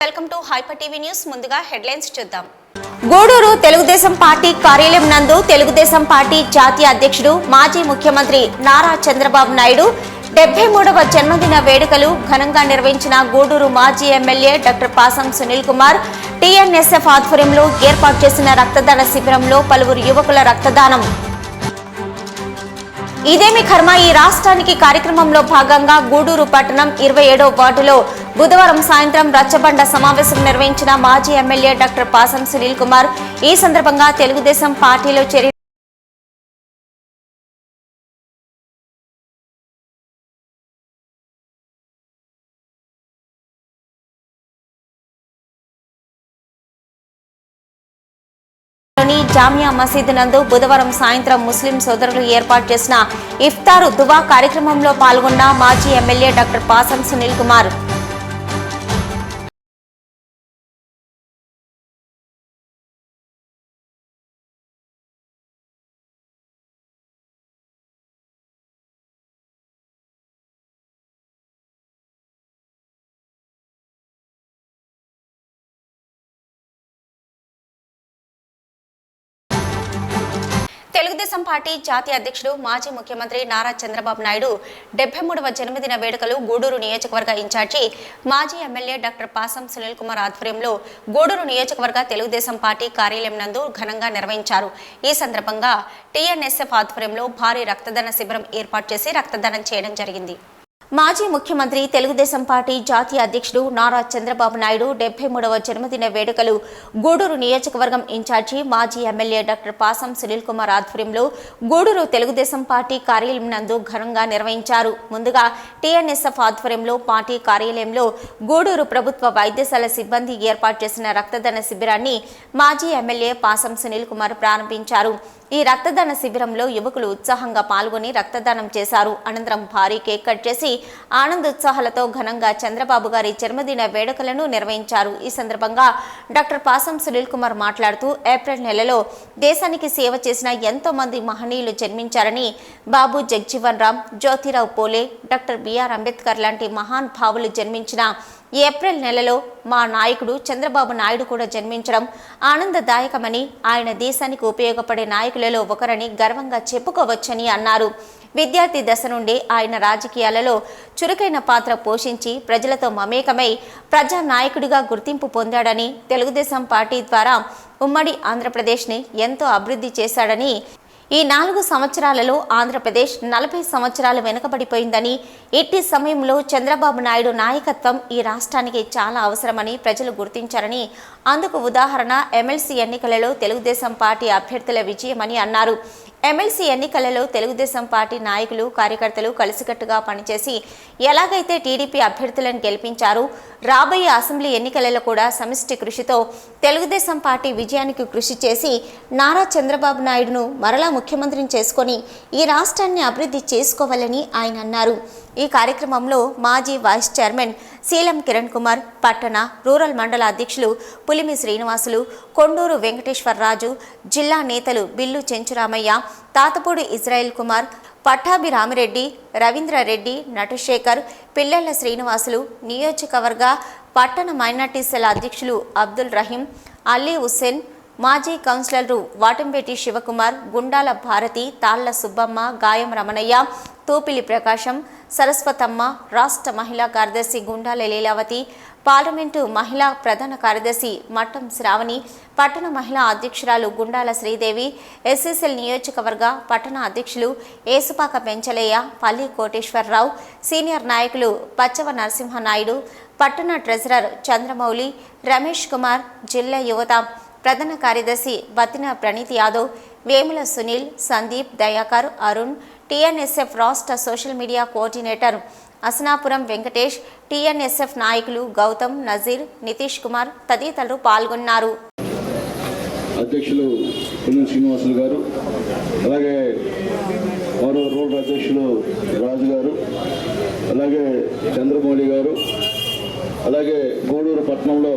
Welcome to hyper TV news. ముందుగా headlines చూద్దాం. Gudur Telugu Desam party కార్యాలయం నందు తెలుగుదేశం పార్టీ జాతీయ అధ్యక్షుడు మాజీ ముఖ్యమంత్రి నారా చంద్రబాబు నాయుడు 73వ జన్మదిన వేడుకలు ఘనంగా నిర్వహించిన గూడూరు మాజీ MLA doctor Pasam Sunil Kumar TNSF ఆధ్వర్యంలో ఏర్పాటు చేసిన రక్తదాన శిబిరంలో పలువురు యువకుల రక్తదానం. ఇదేమి కర్మ ఈ రాష్ట్రానికి కార్యక్రమంలో భాగంగా గూడూరు పట్టణం 27వ వార్డులో బుధవారం సాయంత్రం రచ్చబండ సమావేశం నిర్వహించిన మాజీ ఎమ్మెల్యే డాక్టర్ పాసం సునీల్ కుమార్ ఈ సందర్భంగా తెలుగుదేశం పార్టీలో చేరి జామియా మసీదు నందు బుధవారం సాయంత్రం ముస్లిం సోదరులు ఏర్పాటు చేసిన ఇఫ్తారు దువా కార్యక్రమంలో పాల్గొన్న మాజీ MLA doctor Pasam Sunil Kumar Telugu Desam party జాతీయ అధ్యక్షుడు మాజీ ముఖ్యమంత్రి నారా చంద్రబాబు నాయుడు 73వ జన్మదిన వేడుకలు గూడూరు నియోజకవర్గ ఇన్ఛార్జి మాజీ ఎమ్మెల్యే డాక్టర్ పాసం సునీల్ కుమార్ ఆధ్వర్యంలో గూడూరు నియోజకవర్గ తెలుగుదేశం పార్టీ కార్యాలయం నందు ఘనంగా నిర్వహించారు. ఈ సందర్భంగా టీఎన్ఎస్ఎఫ్ ఆధ్వర్యంలో భారీ రక్తదాన శిబిరం ఏర్పాటు చేసి రక్తదానం చేయడం జరిగింది. మాజీ ముఖ్యమంత్రి తెలుగుదేశం పార్టీ జాతీయ అధ్యక్షుడు నారా చంద్రబాబు నాయుడు 73వ జన్మదిన వేడుకలు గూడూరు నియోజకవర్గం ఇన్ఛార్జి మాజీ ఎమ్మెల్యే డాక్టర్ పాసం సునీల్ కుమార్ ఆధ్వర్యంలో గూడూరు తెలుగుదేశం పార్టీ కార్యాలయం నందు ఘనంగా నిర్వహించారు. ముందుగా టీఎన్ఎస్ఎఫ్ ఆధ్వర్యంలో పార్టీ కార్యాలయంలో గూడూరు ప్రభుత్వ వైద్యశాల సిబ్బంది ఏర్పాటు చేసిన రక్తదాన శిబిరాన్ని మాజీ ఎమ్మెల్యే పాసం సునీల్ కుమార్ ప్రారంభించారు. ఈ రక్తదాన శిబిరంలో యువకులు ఉత్సాహంగా పాల్గొని రక్తదానం చేశారు. అనంతరం భారీ కేక్ కట్ చేసి ఆనందోత్సాహాలతో ఘనంగా చంద్రబాబు గారి జన్మదిన వేడుకలను నిర్వహించారు. ఈ సందర్భంగా డాక్టర్ పాసం సునీల్ కుమార్ మాట్లాడుతూ ఏప్రిల్ నెలలో దేశానికి సేవ చేసిన ఎంతో మంది మహనీయులు జన్మించారని, బాబు జగ్జీవన్ రామ్, జ్యోతిరావు పూలే, డాక్టర్ బిఆర్ అంబేద్కర్ లాంటి మహాన్ భావులు జన్మించిన ఏప్రిల్ నెలలో మా నాయకుడు చంద్రబాబు నాయుడు కూడా జన్మించడం ఆనందదాయకమని, ఆయన దేశానికి ఉపయోగపడే నాయకులలో ఒకరని గర్వంగా చెప్పుకోవచ్చని అన్నారు. విద్యార్థి దశ నుండి ఆయన రాజకీయాలలో చురుకైన పాత్ర పోషించి ప్రజలతో మమేకమై ప్రజా నాయకుడిగా గుర్తింపు పొందాడని, తెలుగుదేశం పార్టీ ద్వారా ఉమ్మడి ఆంధ్రప్రదేశ్ని ఎంతో అభివృద్ధి చేశాడని, ఈ 4 సంవత్సరాలలో ఆంధ్రప్రదేశ్ 40 సంవత్సరాలు వెనుకబడిపోయిందని, ఇట్టి సమయంలో చంద్రబాబు నాయుడు నాయకత్వం ఈ రాష్ట్రానికి చాలా అవసరమని ప్రజలు గుర్తించారని, అందుకు ఉదాహరణ ఎమ్మెల్సీ ఎన్నికలలో తెలుగుదేశం పార్టీ అభ్యర్థుల విజయమని అన్నారు. ఎమ్మెల్సీ ఎన్నికలలో తెలుగుదేశం పార్టీ నాయకులు, కార్యకర్తలు కలిసికట్టుగా పనిచేసి ఎలాగైతే టీడీపీ అభ్యర్థులను గెలిపించారు, రాబోయే అసెంబ్లీ ఎన్నికలలో కూడా సమిష్టి కృషితో తెలుగుదేశం పార్టీ విజయానికి కృషి చేసి నారా చంద్రబాబు నాయుడును మరలా ముఖ్యమంత్రిని చేసుకొని ఈ రాష్ట్రాన్ని అభివృద్ధి చేసుకోవాలని ఆయన అన్నారు. ఈ కార్యక్రమంలో మాజీ వైస్ చైర్మన్ శీలం కిరణ్ కుమార్, పట్టణ రూరల్ మండల అధ్యక్షులు పులిమి శ్రీనివాసులు, కొండూరు వెంకటేశ్వరరాజు, జిల్లా నేతలు బిల్లు చెంచురామయ్య, తాతపూడి ఇజ్రాయిల్ కుమార్, పట్టాభి రామిరెడ్డి, రవీంద్రారెడ్డి, నటశేఖర్, పిల్లెళ్ల శ్రీనివాసులు, నియోజకవర్గ పట్టణ మైనార్టీ సెల్ అధ్యక్షులు అబ్దుల్ రహీం, అలీ హుస్సేన్, మాజీ కౌన్సిలర్లు వాటంపేటి శివకుమార్, గుండాల భారతి, తాళ్ల సుబ్బమ్మ, గాయం రమణయ్య, తూపిలి ప్రకాశం, సరస్వతమ్మ, రాష్ట్ర మహిళా కార్యదర్శి గుండాల లీలావతి, పార్లమెంటు మహిళా ప్రధాన కార్యదర్శి మట్టం శ్రావణి, పట్టణ మహిళా అధ్యక్షురాలు గుండాల శ్రీదేవి, ఎస్ఎస్ఎల్ నియోజకవర్గ పట్టణ అధ్యక్షులు ఏసుపాక పెంచలయ్య, పల్లి కోటేశ్వరరావు, సీనియర్ నాయకులు పచ్చవ నరసింహనాయుడు, పట్టణ ట్రెజరర్ చంద్రమౌళి, రమేష్ కుమార్, జిల్లా యువత ప్రధాన కార్యదర్శి బతిన ప్రణీత్ యాదవ్, వేముల సునీల్, సందీప్, దయాకర్, అరుణ్, టీఎన్ఎస్ఎఫ్ రాష్ట్ర social media coordinator Asanapuram Venkatesh, TNSF నాయకులు గౌతమ్, నజీర్, నితీష్ కుమార్ తదితరులు పాల్గొన్నారు. అధ్యక్షులు పులిమి శ్రీనివాసులు గారు, అలాగే మరో రూరల్ అధ్యక్షులు రాజు గారు, అలాగే చంద్రమౌళి గారు, అలాగే గూడూరు పట్టణంలో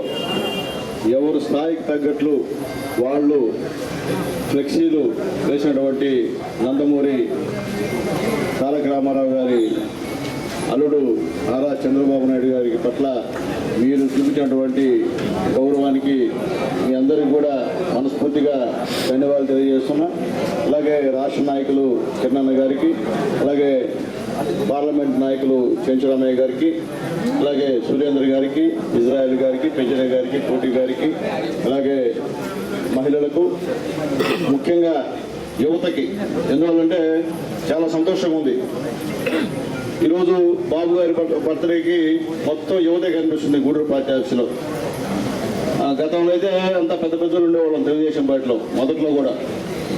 ఎవరు స్థాయికి తగ్గట్లు వాళ్ళు ఫ్లెక్సీలు వేసినటువంటి నందమూరి తారక రామారావు గారి అల్లుడు నారా చంద్రబాబు నాయుడు గారి పట్ల మీరు చూపించినటువంటి గౌరవానికి మీ అందరికీ కూడా మనస్ఫూర్తిగా ధన్యవాదాలు తెలియజేస్తున్నా. అలాగే రాష్ట్ర నాయకులు కిరణ్ గారికి, అలాగే పార్లమెంట్ నాయకులు చెంచురామయ్య గారికి, అలాగే సురేంద్ర గారికి, ఇజ్రాయెల్ గారికి, పెంచన గారికి, కోటి గారికి, అలాగే మహిళలకు, ముఖ్యంగా యువతకి. ఎందువల్లంటే చాలా సంతోషంగా ఉంది. ఈరోజు బాబు గారి బర్త్డేకి మొత్తం యువతే కనిపిస్తుంది గూడూరు పార్టీ ఆఫీసులో. గతంలో అయితే అంతా పెద్ద పెద్దలు ఉండేవాళ్ళం తెలుగుదేశం పార్టీలో మొదట్లో కూడా.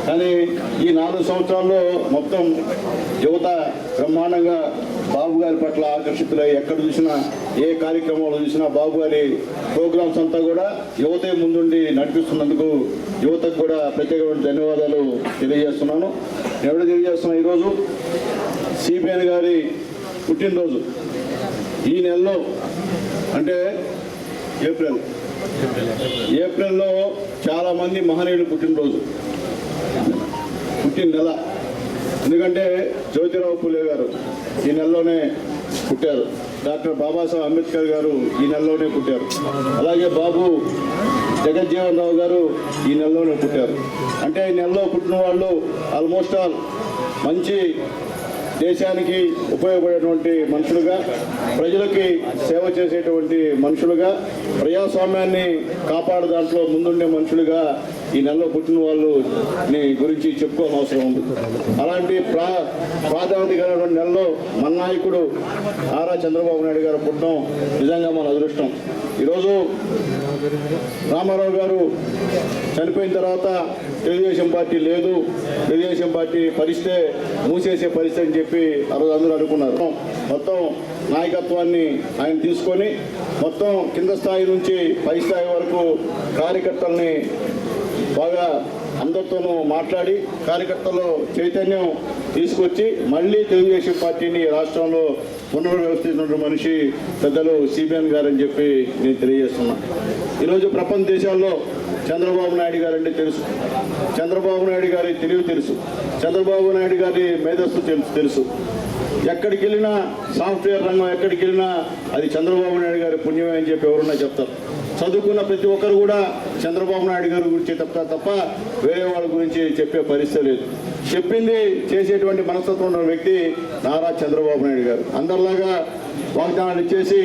కానీ ఈ 4 సంవత్సరాల్లో మొత్తం యువత బ్రహ్మాండంగా బాబు గారి పట్ల ఆకర్షితులై ఎక్కడ చూసినా, ఏ కార్యక్రమాలు చూసినా బాబు గారి ప్రోగ్రామ్స్ అంతా కూడా యువతే ముందుండి నడిపిస్తున్నందుకు యువతకు కూడా ప్రత్యేకమైన ధన్యవాదాలు తెలియజేస్తున్నాను. ఎవరు తెలియజేస్తున్నా, ఈరోజు సిబిఎన్ గారి పుట్టినరోజు. ఈ నెలలో అంటే ఏప్రిల్లో చాలామంది మహనీయులు పుట్టిన నెల. ఎందుకంటే జ్యోతిరావు పూలే గారు ఈ నెలలోనే పుట్టారు, డాక్టర్ బాబాసాహెబ్ అంబేద్కర్ గారు ఈ నెలలోనే పుట్టారు, అలాగే బాబు జగజ్జీవన్ రావు గారు ఈ నెలలోనే పుట్టారు. అంటే ఈ నెలలో పుట్టిన వాళ్ళు ఆల్మోస్ట్ ఆల్ మంచి దేశానికి ఉపయోగపడేటువంటి మనుషులుగా, ప్రజలకి సేవ చేసేటువంటి మనుషులుగా, ప్రజాస్వామ్యాన్ని కాపాడే దాంట్లో ముందుండే మనుషులుగా ఈ నెలలో పుట్టిన వాళ్ళని గురించి చెప్పుకోవాల్సిన అవసరం ఉంది. అలాంటి ప్రాధాన్యత కలిగినటువంటి నెలలో మన నాయకుడు నారా చంద్రబాబు నాయుడు గారు పుట్టడం నిజంగా మన అదృష్టం. ఈరోజు రామారావు గారు చనిపోయిన తర్వాత తెలుగుదేశం పార్టీ లేదు, తెలుగుదేశం పార్టీ పరిస్థితే మూసేసే పరిస్థితి అని చెప్పి ఆ రోజు అందరూ అనుకున్నారు. మొత్తం నాయకత్వాన్ని ఆయన తీసుకొని మొత్తం కింద స్థాయి నుంచి పై స్థాయి వరకు కార్యకర్తల్ని బాగా అందరితోనూ మాట్లాడి కార్యకర్తల్లో చైతన్యం తీసుకొచ్చి మళ్ళీ తెలుగుదేశం పార్టీని రాష్ట్రంలో పునర్వ్యవస్థించిన మనిషి పెద్దలు సిబిఎన్ గారు అని చెప్పి నేను తెలియజేస్తున్నా. ఈరోజు ప్రపంచ దేశాల్లో చంద్రబాబు నాయుడు గారు అంటే తెలుసు, చంద్రబాబు నాయుడు గారి తెలివి తెలుసు, చంద్రబాబు నాయుడు గారి మేధస్సు తెలుసు. ఎక్కడికి వెళ్ళినా సాఫ్ట్వేర్ రంగం ఎక్కడికి వెళ్ళినా అది చంద్రబాబు నాయుడు గారి పుణ్యమే అని చెప్పి ఎవరున్నా చెప్తారు. చదువుకున్న ప్రతి ఒక్కరు కూడా చంద్రబాబు నాయుడు గారి గురించి చెప్తారు తప్ప వేరే వాళ్ళ గురించి చెప్పే పరిస్థితి లేదు. చెప్పింది చేసేటువంటి మనస్తత్వం ఉన్న వ్యక్తి నారా చంద్రబాబు నాయుడు గారు. అందరిలాగా వాగ్దానాలు ఇచ్చేసి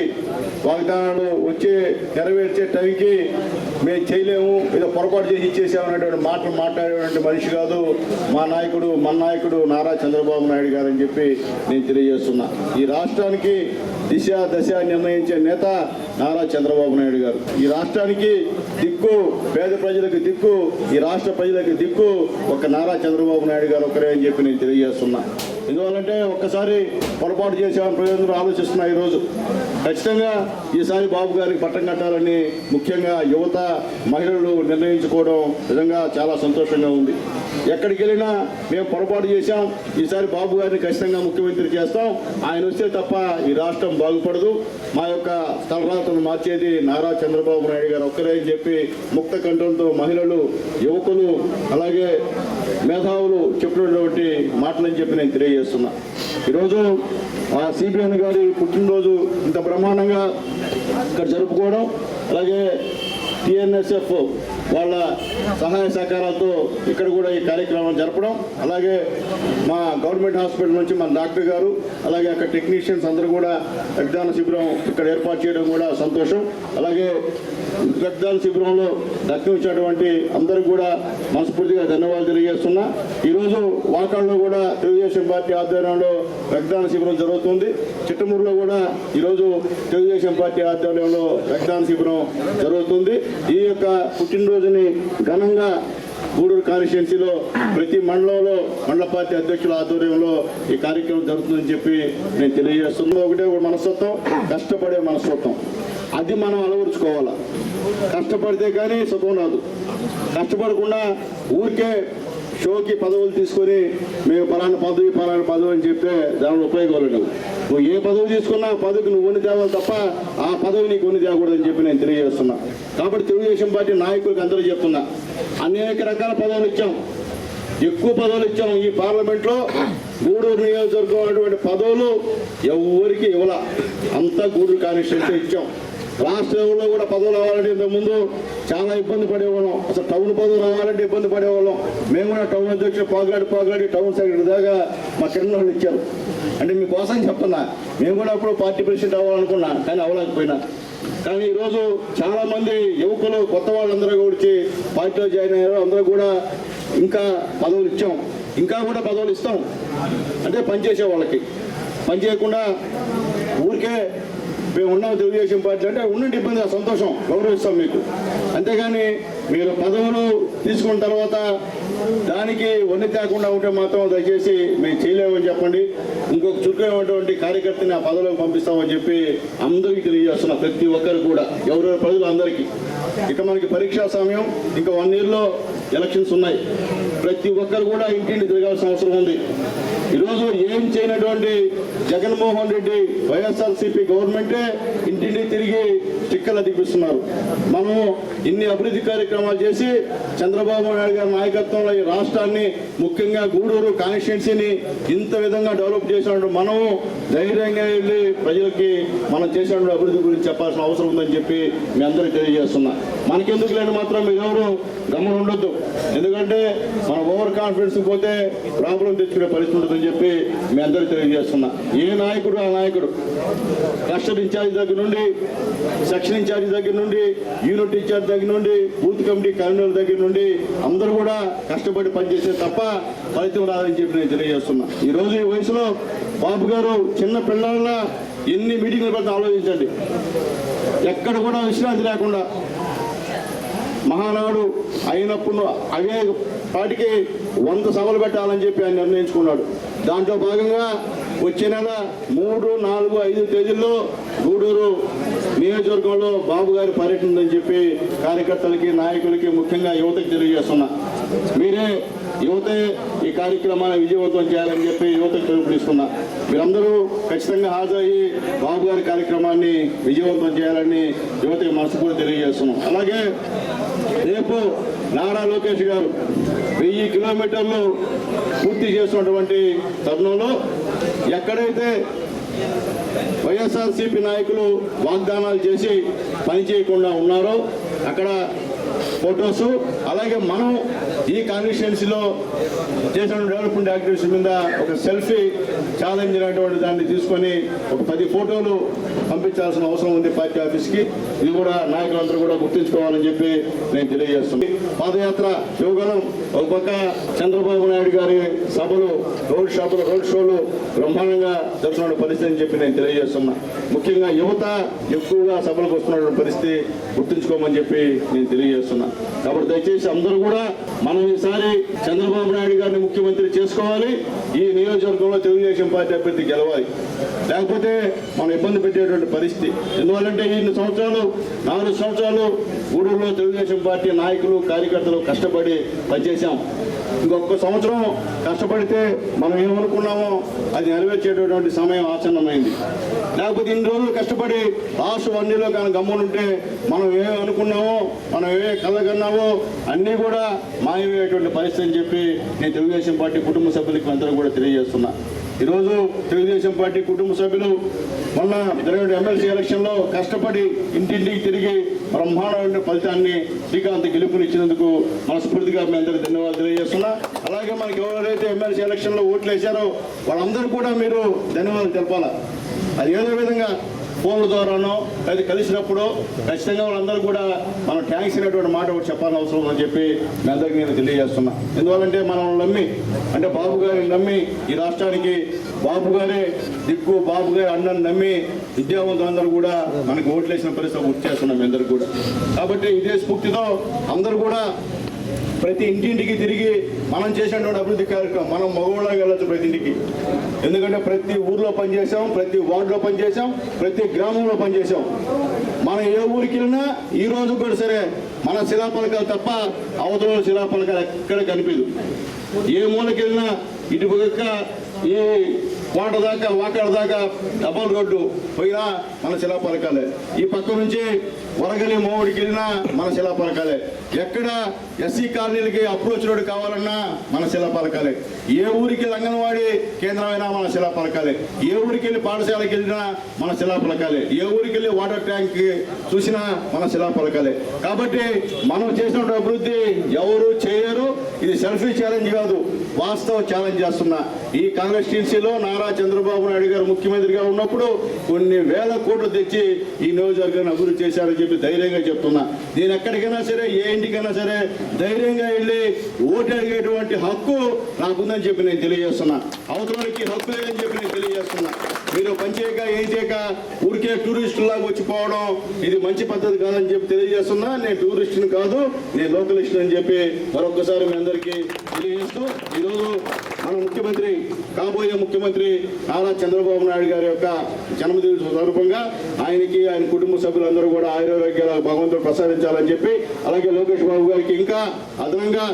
వాగ్దానాలు వచ్చే నెరవేర్చే టైంకి మేము చేయలేము, ఏదో పొరపాటు చేసి ఇచ్చేసామనేటువంటి మాటలు మాట్లాడేటువంటి మనిషి కాదు మన నాయకుడు నారా చంద్రబాబు నాయుడు గారు అని చెప్పి నేను తెలియజేస్తున్నా. ఈ రాష్ట్రానికి దిశ దశ నిర్ణయించే నేత నారా చంద్రబాబు నాయుడు గారు. ఈ రాష్ట్రానికి దిక్కు, పేద ప్రజలకు దిక్కు, ఈ రాష్ట్ర ప్రజలకు దిక్కు ఒక నారా చంద్రబాబు నాయుడు గారు ఒకరే అని చెప్పి నేను తెలియజేస్తున్నా. ఎందువల్లంటే ఒక్కసారి పొరపాటు చేసామని ప్రజలందరూ ఆలోచిస్తున్నా. ఈరోజు ఖచ్చితంగా ఈసారి బాబు గారికి పట్టం కట్టాలని ముఖ్యంగా యువత, మహిళలు నిర్ణయించుకోవడం నిజంగా చాలా సంతోషంగా ఉంది. ఎక్కడికి వెళ్ళినా మేము పొరపాటు చేశాం, ఈసారి బాబు గారిని ఖచ్చితంగా ముఖ్యమంత్రి చేస్తాం, ఆయన వస్తే తప్ప ఈ రాష్ట్రం బాగుపడదు, మా యొక్క తలరాతను మార్చేది నారా చంద్రబాబు నాయుడు గారు ఒక్కరే అని చెప్పి ముక్త కంఠంతో మహిళలు, యువకులు, అలాగే మేధావులు చెప్పినటువంటి మాటలని చెప్పి నేను తెలియజేస్తున్నా. ఈరోజు ఆ సిబిఎన్ గారి పుట్టినరోజు ఇంత బ్రహ్మాండంగా ఇక్కడ జరుపుకోవడం, అలాగే టిఎన్ఎస్ఎఫ్ వాళ్ళ సహాయ సహకారాలతో ఇక్కడ కూడా ఈ కార్యక్రమం జరపడం, అలాగే మా గవర్నమెంట్ హాస్పిటల్ నుంచి మన డాక్టర్ గారు, అలాగే అక్కడ టెక్నీషియన్స్ అందరూ కూడా రక్తదాన శిబిరం ఇక్కడ ఏర్పాటు చేయడం కూడా సంతోషం. అలాగే రక్తదాన శిబిరంలో రక్తం ఇచ్చినటువంటి అందరూ కూడా మనస్ఫూర్తిగా ధన్యవాదాలు తెలియజేస్తున్నా. ఈరోజు వాకాళ్ళలో కూడా తెలుగుదేశం పార్టీ ఆధ్వర్యంలో రక్తదాన శిబిరం జరుగుతుంది. చిట్టమూరులో కూడా ఈరోజు తెలుగుదేశం పార్టీ ఆధ్వర్యంలో రక్తదాన శిబిరం జరుగుతుంది. ఈ యొక్క పుట్టినరోజుని ఘనంగా గూడూరు కాన్స్టిట్యున్సీలో ప్రతి మండలంలో మండల పార్టీ అధ్యక్షుల ఆధ్వర్యంలో ఈ కార్యక్రమం జరుగుతుందని చెప్పి నేను తెలియజేస్తున్నాను. ఒకటే మనస్తత్వం, కష్టపడే మనస్తత్వం, అది మనం అలవరుచుకోవాలా. కష్టపడితే కానీ సుఖం రాదు. కష్టపడకుండా ఊరికే షోకి పదవులు తీసుకొని మేము పలానా పదవి అని చెప్తే దానిలో ఉపయోగాలు ఉండవు. నువ్వు ఏ పదవి తీసుకున్నా పదవికి నువ్వు కొన్ని తేవాలి తప్ప ఆ పదవి నీకు కొన్ని తేకూడదని చెప్పి నేను తెలియజేస్తున్నా. కాబట్టి తెలుగుదేశం పార్టీ నాయకులకు అందరూ చెప్తున్నా, అనేక రకాల పదవులు ఇచ్చాం, ఎక్కువ పదవులు ఇచ్చాం. ఈ పార్లమెంట్లో గూడూరు నియోజకవర్గం అటువంటి పదవులు ఎవరికి ఇవ్వాల, అంతా గూడూరు కాన్స్టిట్యూన్సీ ఇచ్చాం. రాష్ట్ర లెవెల్లో కూడా పదవులు రావాలంటే ఇంతకుముందు చాలా ఇబ్బంది పడేవాళ్ళం. అసలు టౌన్ పదవులు రావాలంటే ఇబ్బంది పడేవాళ్ళం. మేము కూడా టౌన్ అధ్యక్షుడు పాకులాడి టౌన్ సెక్రటరీ దాకా మా కింద వాళ్ళు ఇచ్చారు. అంటే మీకోసం చెప్తున్నా, మేము కూడా అప్పుడు పార్టీ ప్రెసిడెంట్ అవ్వాలనుకున్నా, కానీ అవ్వలేకపోయినా. కానీ ఈరోజు చాలా మంది యువకులు కొత్త వాళ్ళందరూ కూడా వచ్చి పార్టీలో జాయిన్ అయ్యారు. అందరూ కూడా ఇంకా పదవులు ఇచ్చాం, ఇంకా కూడా పదవులు ఇస్తాం. అంటే పనిచేసే వాళ్ళకి, పని చేయకుండా ఊరికే మేము ఉన్నాం తెలుగుదేశం పార్టీ అంటే ఉండండి, ఇబ్బంది సంతోషం, గౌరవిస్తాం మీకు. అంతేగాని మీరు పదవులు తీసుకున్న తర్వాత దానికి వన్ని తేకుండా ఉంటే మాత్రం దయచేసి మేము చేయలేమని చెప్పండి. ఇంకొక చురుకైనటువంటి కార్యకర్తని ఆ పదవులకు పంపిస్తామని చెప్పి అందరికీ తెలియజేస్తున్నా, ప్రతి ఒక్కరు కూడా, ఎవరెవరి ప్రజలు అందరికీ. ఇక మనకి పరీక్షా సమయం, ఇంకా 1 yearలో ఎలక్షన్స్ ఉన్నాయి. ప్రతి ఒక్కరు కూడా ఇంటింటి తిరగాల్సిన అవసరం ఉంది. ఈరోజు ఏం చేయనటువంటి జగన్మోహన్ రెడ్డి వైఎస్ఆర్సీపీ గవర్నమెంటే ఇంటింటి తిరిగి స్టిక్కర్లు దిగిస్తున్నారు. మనం ఇన్ని అభివృద్ధి కార్యక్రమాలు చేసి చంద్రబాబు నాయుడు గారి నాయకత్వంలో ఈ రాష్ట్రాన్ని, ముఖ్యంగా గూడూరు కాన్స్టిట్యున్సీని ఇంత విధంగా డెవలప్ చేసినట్టు మనము ధైర్యంగా వెళ్ళి ప్రజలకి మనం చేసినటువంటి అభివృద్ధి గురించి చెప్పాల్సిన అవసరం ఉందని చెప్పి మీ అందరికీ తెలియజేస్తున్నా. మనకెందుకు లేని మాత్రం మీరెవరు గమనం ఉండొద్దు. ఎందుకంటే మనం ఓవర్ కాన్ఫిడెన్స్ పోతే ప్రాబ్లం తెచ్చుకునే పరిస్థితి ఉంటుందని చెప్పి మీ అందరికీ తెలియజేస్తున్నా. ఏ నాయకుడు ఆ నాయకుడు, క్లస్టర్ ఇన్ఛార్జ్ దగ్గర నుండి, సెక్షన్ ఇన్ఛార్జ్ దగ్గర నుండి, యూనిట్ ఇన్ఛార్జ్ దగ్గర నుండి, బూత్ కమిటీ కన్వీనర్ దగ్గర నుండి అందరూ కూడా కష్టపడి పనిచేసే తప్ప ఫలితం రాదని చెప్పి నేను తెలియజేస్తున్నా. ఈరోజు ఈ వయసులో బాబు గారు చిన్న పిల్లల ఎన్ని మీటింగ్లు పెడతా ఆలోచించండి. ఎక్కడ కూడా విశ్రాంతి లేకుండా మహానాడు అయినప్పుడు అవే పాటికి 100 సభలు పెట్టాలని చెప్పి ఆయన నిర్ణయించుకున్నాడు. దాంట్లో భాగంగా వచ్చే నెల 3, 4, 5 తేదీల్లో గూడూరు నియోజకవర్గంలో బాబు గారి పర్యటన ఉందని చెప్పి కార్యకర్తలకి, నాయకులకి, ముఖ్యంగా యువతకి తెలియజేస్తున్నా. మీరే యువతే ఈ కార్యక్రమాన్ని విజయవంతం చేయాలని చెప్పి యువతకు పిలుపునిస్తున్నా. మీరందరూ ఖచ్చితంగా హాజరయ్యి బాబు గారి కార్యక్రమాన్ని విజయవంతం చేయాలని యువతకి మనస్ఫూర్తిగా తెలియజేస్తున్నాం. అలాగే రేపు నారా లోకేష్ గారు 1000 కిలోమీటర్లు పూర్తి చేస్తున్నటువంటి తరుణంలో ఎక్కడైతే వైఎస్ఆర్సీపీ నాయకులు వాగ్దానాలు చేసి పని చేయకుండా ఉన్నారో అక్కడ ఫొటోస్, అలాగే మనం ఈ కాన్స్టిట్యున్సీలో చేసిన డెవలప్మెంట్ యాక్టివిటీస్ మీద ఒక సెల్ఫీ ఛాలెంజ్ అనేటువంటి దాన్ని తీసుకొని ఒక 10 ఫోటోలు పంపించాల్సిన అవసరం ఉంది పార్టీ ఆఫీస్కి. ఇది కూడా నాయకులందరూ కూడా గుర్తుంచుకోవాలని చెప్పి నేను తెలియజేస్తున్నాను. పాదయాత్ర యువగలం ఒక పక్క చంద్రబాబు నాయుడు గారి సభలు, రోడ్ షోలు బ్రహ్మాండంగా జరుగుతున్న పరిస్థితి అని చెప్పి నేను తెలియజేస్తున్నా. ముఖ్యంగా యువత ఎక్కువగా సభలకు వస్తున్నటువంటి పరిస్థితి గుర్తుంచుకోమని చెప్పి నేను తెలియజేస్తున్నా. కాబట్టి దయచేసి అందరూ కూడా మనం ఈసారి చంద్రబాబు నాయుడు గారిని ముఖ్యమంత్రి చేసుకోవాలి. ఈ నియోజకవర్గంలో తెలుగుదేశం పార్టీ అభ్యర్థి గెలవాలి. లేకపోతే మనం ఇబ్బంది పెట్టేటువంటి పరిస్థితి. ఎందువల్లంటే ఈ 4 సంవత్సరాలు గూడూరులో తెలుగుదేశం పార్టీ నాయకులు, కార్యకర్తలు కష్టపడి పనిచేశాం. ఇంకొక సంవత్సరం కష్టపడితే మనం ఏమనుకున్నామో అది నెరవేర్చేటటువంటి సమయం ఆసన్నమైంది. లేకపోతే ఇన్ని రోజులు కష్టపడి లాస్ట్ 1 yearలో కానీ గమ్మునుంటే మనం ఏమి అనుకున్నామో, మనం ఏ కలగన్నామో అన్నీ కూడా మాయమయ్యేటువంటి పరిస్థితి అని చెప్పి నేను తెలుగుదేశం పార్టీ కుటుంబ సభ్యులకి అందరూ కూడా తెలియజేస్తున్నా. ఈరోజు తెలుగుదేశం పార్టీ కుటుంబ సభ్యులు మొన్న జరిగిన ఎమ్మెల్సీ ఎలక్షన్లో కష్టపడి ఇంటింటికి తిరిగి బ్రహ్మాండమైన ఫలితాన్ని శ్రీకాంత్ గెలుపునిచ్చినందుకు మనస్ఫూర్తిగా మీ అందరికీ ధన్యవాదాలు తెలియజేస్తున్నా. అలాగే మనకి ఎవరైతే ఎమ్మెల్సీ ఎలక్షన్లో ఓట్లు వేశారో వాళ్ళందరూ కూడా మీరు ధన్యవాదాలు తెలపాలా. అది ఏదో విధంగా ఫోన్ల ద్వారానో అది కలిసినప్పుడు ఖచ్చితంగా వాళ్ళందరూ కూడా మనం ట్యాంక్స్ అనేటువంటి మాట ఒకటి చెప్పాలని అవసరం అని చెప్పి మీ అందరికీ నేను తెలియజేస్తున్నా. ఎందువల్లంటే మనం నమ్మి, అంటే బాబు గారిని నమ్మి ఈ రాష్ట్రానికి బాబు గారే దిక్కు, బాబు గారి అన్నని నమ్మి విద్యావంతులందరూ కూడా మనకు ఓట్లు వేసిన పరిస్థితి గుర్తు చేస్తున్నాం మీ అందరూ కూడా. కాబట్టి ఇదే స్ఫూర్తితో అందరూ కూడా ప్రతి ఇంటింటికి తిరిగి మనం చేసినటువంటి అభివృద్ధి కార్యక్రమం మనం మగవాళ్ళగా వెళ్ళొచ్చు ప్రతి ఇంటికి. ఎందుకంటే ప్రతి ఊర్లో పనిచేసాం, ప్రతి వార్డులో పనిచేసాం, ప్రతి గ్రామంలో పనిచేసాం. మనం ఏ ఊరికి వెళ్ళినా ఈ రోజు కూడా సరే మన శిలాఫలకాలు తప్ప అవతల శిలాఫలకాలు ఎక్కడ కనిపించదు. ఏ మూలకి వెళ్ళినా ఇటు పక్క ఈ కోట దాకా వాకాడ దాకా డబల్ రోడ్డు పోయినా మన శిలాఫలకాలే. ఈ పక్క నుంచి వరగలి మోడికి వెళ్ళినా మన శిలాఫలకాలే. ఎక్కడ ఎస్సీ కాలనీలకి అప్రోచ్ రోడ్డు కావాలన్నా మన శిలాఫలకాలే. ఏ ఊరికి అంగన్వాడీ కేంద్రమైనా మన శిలాఫలకాలే. ఏ ఊరికి వెళ్ళి పాఠశాలకి వెళ్ళినా మన శిలాఫలకాలే. ఏ ఊరికి వెళ్ళి వాటర్ ట్యాంక్ చూసినా మన శిలాఫలకాలే. కాబట్టి మనం చేసినటువంటి అభివృద్ధి ఎవరు చేయరు. ఇది సెల్ఫీ ఛాలెంజ్ కాదు, వాస్తవ ఛాలెంజ్ చేస్తున్నా. ఈ కాన్స్టిట్యున్సీలో నారా చంద్రబాబు నాయుడు గారు ముఖ్యమంత్రిగా ఉన్నప్పుడు కొన్ని వేల కోట్లు తెచ్చి ఈ నియోజకవర్గాన్ని అభివృద్ధి చేశారని చెప్పి ధైర్యంగా చెప్తున్నా. నేను ఎక్కడికైనా సరే, ఏ ఇంటికైనా సరే ధైర్యంగా వెళ్ళి ఓటు అడిగేటువంటి హక్కు నాకుందని చెప్పి నేను తెలియజేస్తున్నా. అవతలకి హక్కు లేదని చెప్పి నేను తెలియజేస్తున్నా. మీరు పనిచేయక ఏం చేయక ఊరికే టూరిస్టులాగా వచ్చిపోవడం ఇది మంచి పద్ధతి కాదని చెప్పి తెలియజేస్తున్నా. నేను టూరిస్టుని కాదు, నేను లోకలిస్ట్ అని చెప్పి మరొకసారి మీ అందరికీ తెలియజేస్తూ, ఈరోజు మన ముఖ్యమంత్రి, కాబోయే ముఖ్యమంత్రి నారా చంద్రబాబు నాయుడు గారి యొక్క జన్మదిన సందర్భంగా ఆయనకి, ఆయన కుటుంబ సభ్యులందరూ కూడా ఆయురారోగ్యాల భగవంతుడు ప్రసాదించాలని చెప్పి, అలాగే లోకేష్ బాబు గారికి ఇంకా అదనంగా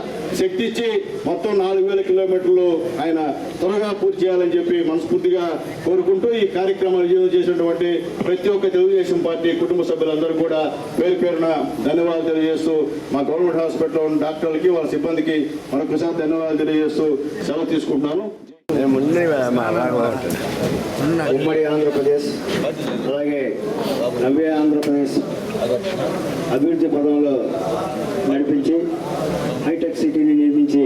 శక్తి ఇచ్చి మొత్తం 4000 కిలోమీటర్లు ఆయన త్వరగా పూర్తి చేయాలని చెప్పి మనస్ఫూర్తిగా కోరుకుంటూ, ఈ కార్యక్రమాలు విజయం చేసినటువంటి ప్రతి ఒక్క తెలుగుదేశం పార్టీ కుటుంబ సభ్యులందరూ కూడా పేరు పేరున ధన్యవాదాలు తెలియజేస్తూ, మా గవర్నమెంట్ హాస్పిటల్లో ఉన్న డాక్టర్లకి, వాళ్ళ సిబ్బందికి మరొకసారి ధన్యవాదాలు తెలియజేస్తూ సెలవు తీసుకుంటున్నాను. ఉమ్మడి ఆంధ్రప్రదేశ్ అలాగే నవ్య ఆంధ్రప్రదేశ్ అభివృద్ధి పదంలో నడిపించి హైటెక్ సిటీని నిర్మించి